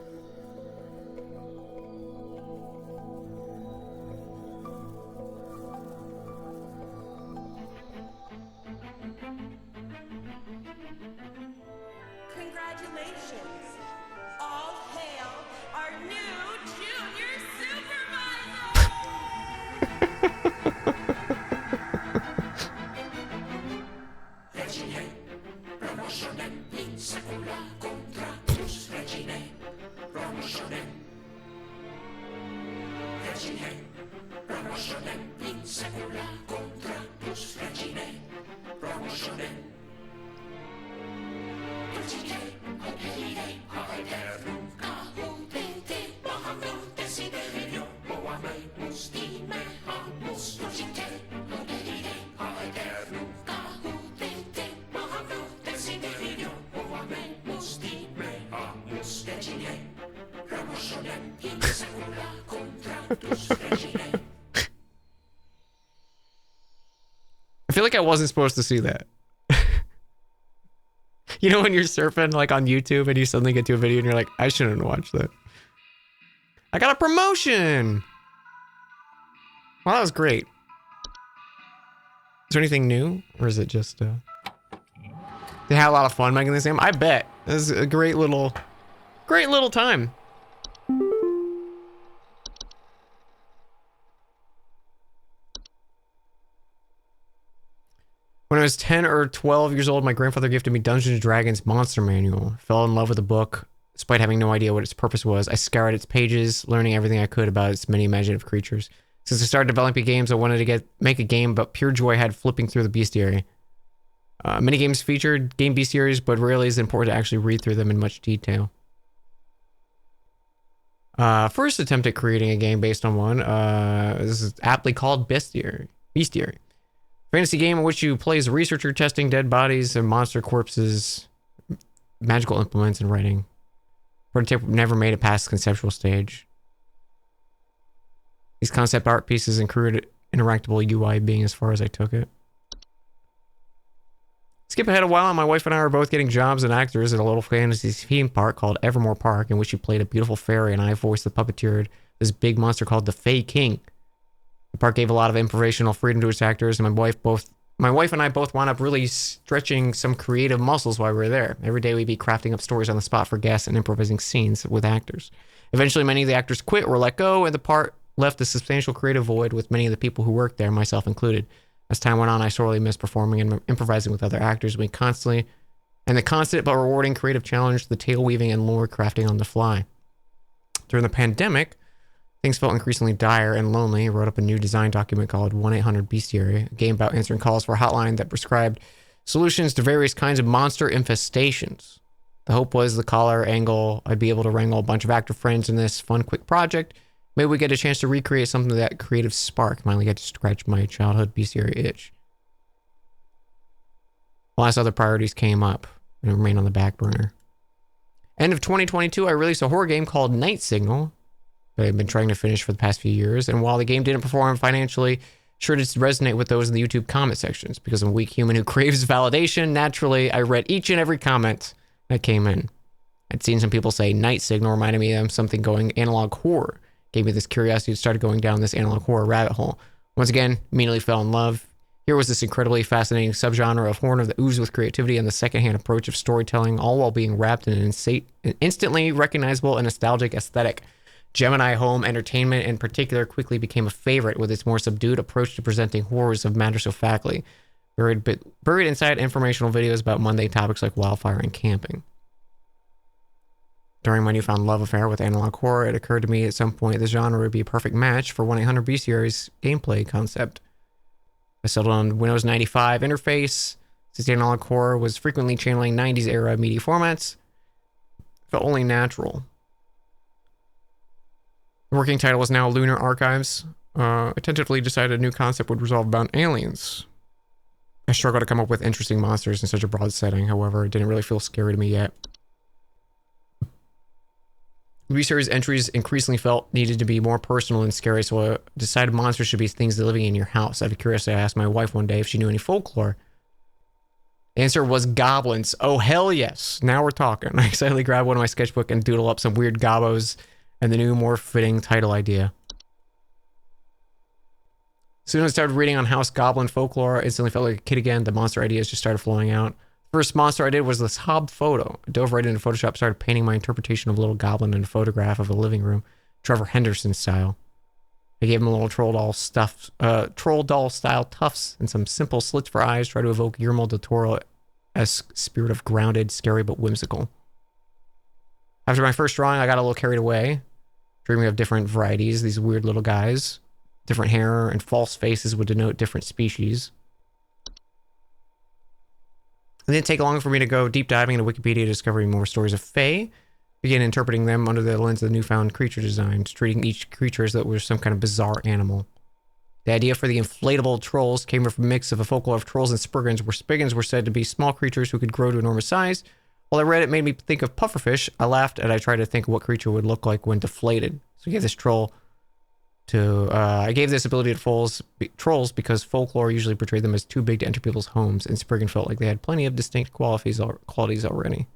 Congratulations. All hail our new junior supervisor. I feel like I wasn't supposed to see that. You know when you're surfing like on YouTube and you suddenly get to a video and you're like, I shouldn't watch that. I got a promotion! Well, that was great. Is there anything new? Or is it just, they had a lot of fun making this game? I bet. This is a great little time. When I was 10 or 12 years old, my grandfather gifted me Dungeons & Dragons Monster Manual. Fell in love with the book, despite having no idea what its purpose was. I scoured its pages, learning everything I could about its many imaginative creatures. Since I started developing games, I wanted to make a game, but pure joy I had flipping through the bestiary. Many games featured game bestiaries, but rarely is it important to actually read through them in much detail. First attempt at creating a game based on one. This is aptly called Bestiary. Fantasy game in which you play as a researcher testing dead bodies and monster corpses, magical implements, and writing. Prototype never made it past the conceptual stage. These concept art pieces included interactable UI being as far as I took it. Skip ahead a while, and my wife and I were both getting jobs and actors at a little fantasy theme park called Evermore Park, in which she played a beautiful fairy and I voiced the puppeteered this big monster called the Fey King. The park gave a lot of improvisational freedom to its actors, and my wife and I both wound up really stretching some creative muscles while we were there. Every day we'd be crafting up stories on the spot for guests and improvising scenes with actors. Eventually, many of the actors quit or let go, and the park left a substantial creative void with many of the people who worked there, myself included. As time went on, I sorely missed performing and improvising with other actors. The constant but rewarding creative challenge, the tale weaving and lore crafting on the fly. During the pandemic, things felt increasingly dire and lonely. I wrote up a new design document called 1-800-Bestiary, a game about answering calls for a hotline that prescribed solutions to various kinds of monster infestations. The hope was the caller angle, I'd be able to wrangle a bunch of actor friends in this fun, quick project. Maybe we get a chance to recreate something of that creative spark. Finally get to scratch my childhood bestiary itch. Last other priorities came up and remained on the back burner. End of 2022, I released a horror game called Night Signal that I've been trying to finish for the past few years. And while the game didn't perform financially, sure did resonate with those in the YouTube comment sections. Because I'm a weak human who craves validation, naturally, I read each and every comment that came in. I'd seen some people say Night Signal reminded me of something going analog horror. Gave me this curiosity to start going down this analog horror rabbit hole. Once again, immediately fell in love. Here was this incredibly fascinating subgenre of horror that oozed with creativity and the secondhand approach of storytelling, all while being wrapped in an instantly recognizable and nostalgic aesthetic. Gemini Home Entertainment in particular quickly became a favorite with its more subdued approach to presenting horrors of matter so factly, buried inside informational videos about mundane topics like wildfire and camping. During my newfound love affair with analog horror, it occurred to me at some point the genre would be a perfect match for 1-800-Bestiary's gameplay concept. I settled on Windows 95 interface, since analog horror was frequently channeling 90s era media formats. It felt only natural. The working title was now Lunar Archives. I tentatively decided a new concept would resolve about aliens. I struggled to come up with interesting monsters in such a broad setting, however, it didn't really feel scary to me yet. Series entries increasingly felt needed to be more personal and scary, so I decided monsters should be things living in your house. Out of curiosity, I asked my wife one day if she knew any folklore. The answer was goblins. Oh, hell yes. Now we're talking. I excitedly grabbed one of my sketchbook and doodle up some weird gobbos and the new, more fitting title idea. As soon as I started reading on house goblin folklore, I instantly felt like a kid again. The monster ideas just started flowing out. First monster I did was this hob photo. I dove right into Photoshop, started painting my interpretation of a little goblin in a photograph of a living room, Trevor Henderson style. I gave him a little troll doll style tufts and some simple slits for eyes, try to evoke Guillermo del Toro-esque spirit of grounded, scary but whimsical. After my first drawing, I got a little carried away, dreaming of different varieties, these weird little guys. Different hair and false faces would denote different species. It didn't take long for me to go deep diving into Wikipedia, discovering more stories of Fae, begin interpreting them under the lens of the newfound creature designs, treating each creature as though it was some kind of bizarre animal. The idea for the inflatable trolls came from a mix of a folklore of trolls and spiggans, where spiggans were said to be small creatures who could grow to enormous size. While I read it, made me think of pufferfish. I laughed and I tried to think of what creature would look like when deflated. So we gave this troll I gave this ability to trolls because folklore usually portrayed them as too big to enter people's homes, and Spriggan felt like they had plenty of distinct qualities already.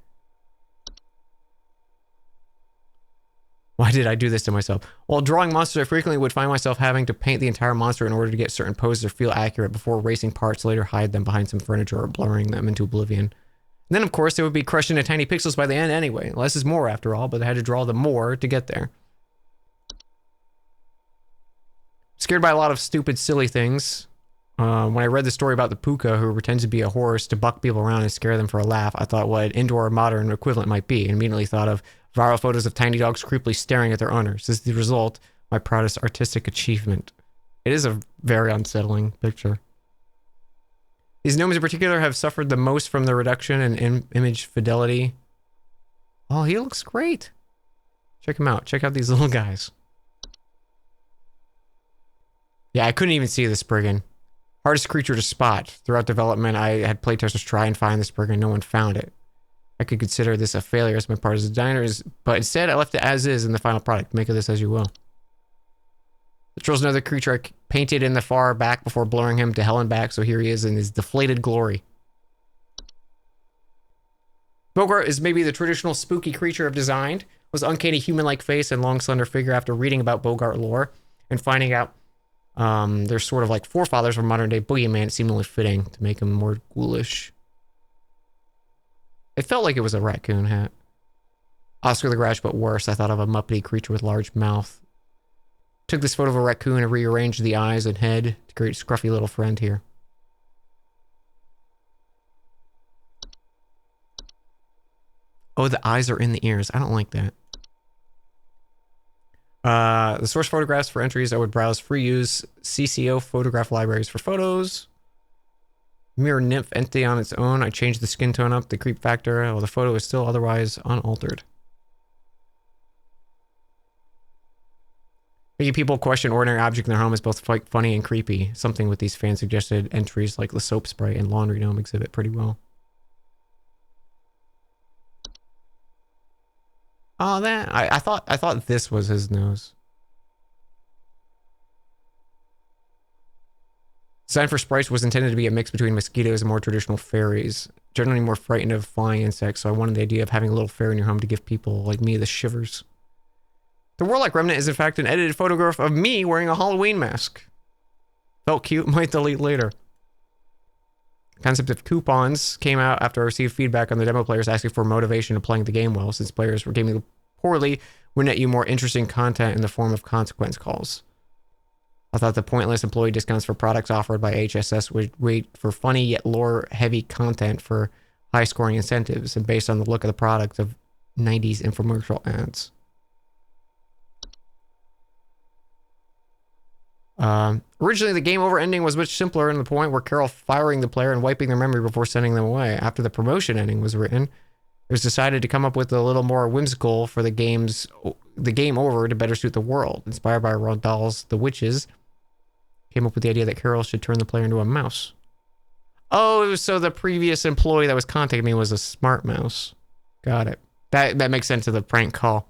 Why did I do this to myself? While drawing monsters, I frequently would find myself having to paint the entire monster in order to get certain poses or feel accurate before erasing parts to later hide them behind some furniture or blurring them into oblivion. And then, of course, they would be crushed into tiny pixels by the end anyway. Less is more, after all, but I had to draw the more to get there. Scared by a lot of stupid, silly things. When I read the story about the puka who pretends to be a horse to buck people around and scare them for a laugh, I thought what an indoor modern equivalent might be, and immediately thought of viral photos of tiny dogs creepily staring at their owners. This is the result, my proudest artistic achievement. It is a very unsettling picture. These gnomes in particular have suffered the most from the reduction in image fidelity. Oh, he looks great. Check him out. Check out these little guys. Yeah, I couldn't even see the Spriggan. Hardest creature to spot. Throughout development, I had playtesters try and find the Spriggan. No one found it. I could consider this a failure as my part as designers, but instead I left it as is in the final product. Make of this as you will. The troll's another creature I painted in the far back before blurring him to hell and back, so here he is in his deflated glory. Bogart is maybe the traditional spooky creature I've designed. Was uncanny human-like face and long slender figure after reading about Bogart lore and finding out they're sort of like forefathers from modern-day boogeyman. It seemed only fitting to make him more ghoulish. It felt like it was a raccoon hat. Oscar the Grouch, but worse. I thought of a muppety creature with large mouth. Took this photo of a raccoon and rearranged the eyes and head to create a scruffy little friend here. Oh, the eyes are in the ears. I don't like that. The source photographs for entries I would browse free use CCO photograph libraries for photos. Mirror nymph entity on its own. I changed the skin tone up, the creep factor, while the photo is still otherwise unaltered. Making people question ordinary object in their home is both funny and creepy. Something with these fan suggested entries like the soap spray and laundry gnome exhibit pretty well. Oh, that I thought this was his nose. Design for sprites was intended to be a mix between mosquitoes and more traditional fairies. Generally more frightened of flying insects, so I wanted the idea of having a little fairy in your home to give people like me the shivers. The Warlike Remnant is in fact an edited photograph of me wearing a Halloween mask. Felt cute, might delete later. The concept of coupons came out after I received feedback on the demo players asking for motivation of playing the game well, since players were gaming poorly would net you more interesting content in the form of consequence calls. I thought the pointless employee discounts for products offered by HSS would wait for funny yet lore-heavy content for high-scoring incentives, and based on the look of the product of 90s infomercial ads. Originally, the game over ending was much simpler in the point where Carol firing the player and wiping their memory before sending them away. After the promotion ending was written, it was decided to come up with a little more whimsical for the game over to better suit the world. Inspired by Roald Dahl's The Witches, came up with the idea that Carol should turn the player into a mouse. Oh, so the previous employee that was contacting me was a smart mouse. Got it. That makes sense to the prank call.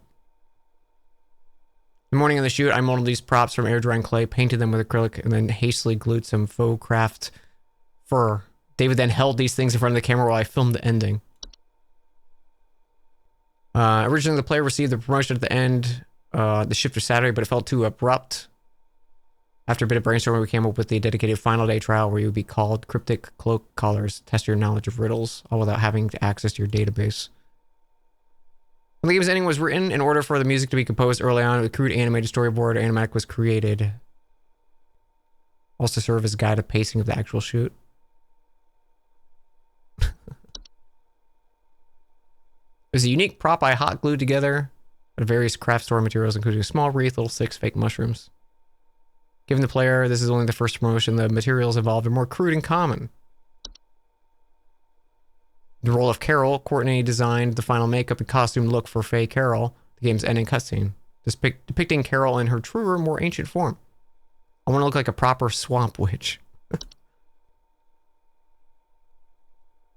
The morning of the shoot, I molded these props from air drying clay, painted them with acrylic, and then hastily glued some faux craft fur. David then held these things in front of the camera while I filmed the ending. Originally, the player received the promotion at the end, the shift of Saturday, but it felt too abrupt. After a bit of brainstorming, we came up with the dedicated final day trial where you would be called cryptic cloak callers, test your knowledge of riddles, all without having to access your database. When the game's ending was written, in order for the music to be composed early on, a crude animated storyboard animatic was created. Also serve as a guide of pacing of the actual shoot. It was a unique prop I hot glued together out of various craft store materials, including a small wreath, little sticks, fake mushrooms. Given the player, this is only the first promotion, the materials involved are more crude and common. The role of Carol, Courtney designed the final makeup and costume look for Faye Carol, the game's ending cutscene, depicting Carol in her truer, more ancient form. I want to look like a proper swamp witch.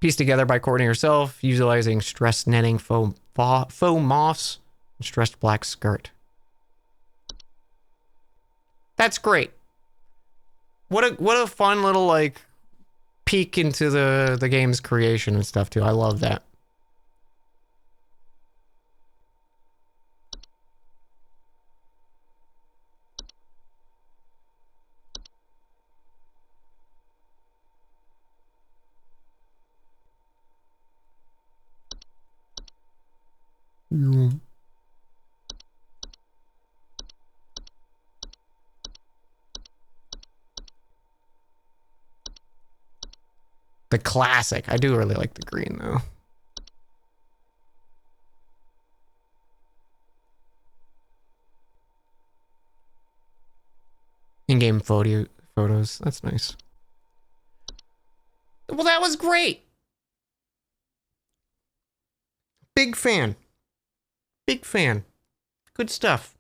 Pieced together by Courtney herself, utilizing stressed netting, faux moss, and stressed black skirt. That's great. What a fun little like peek into the game's creation and stuff too. I love that. The classic. I do really like the green though. In-game photos. That's nice. Well, that was great. Big fan. Big fan. Good stuff.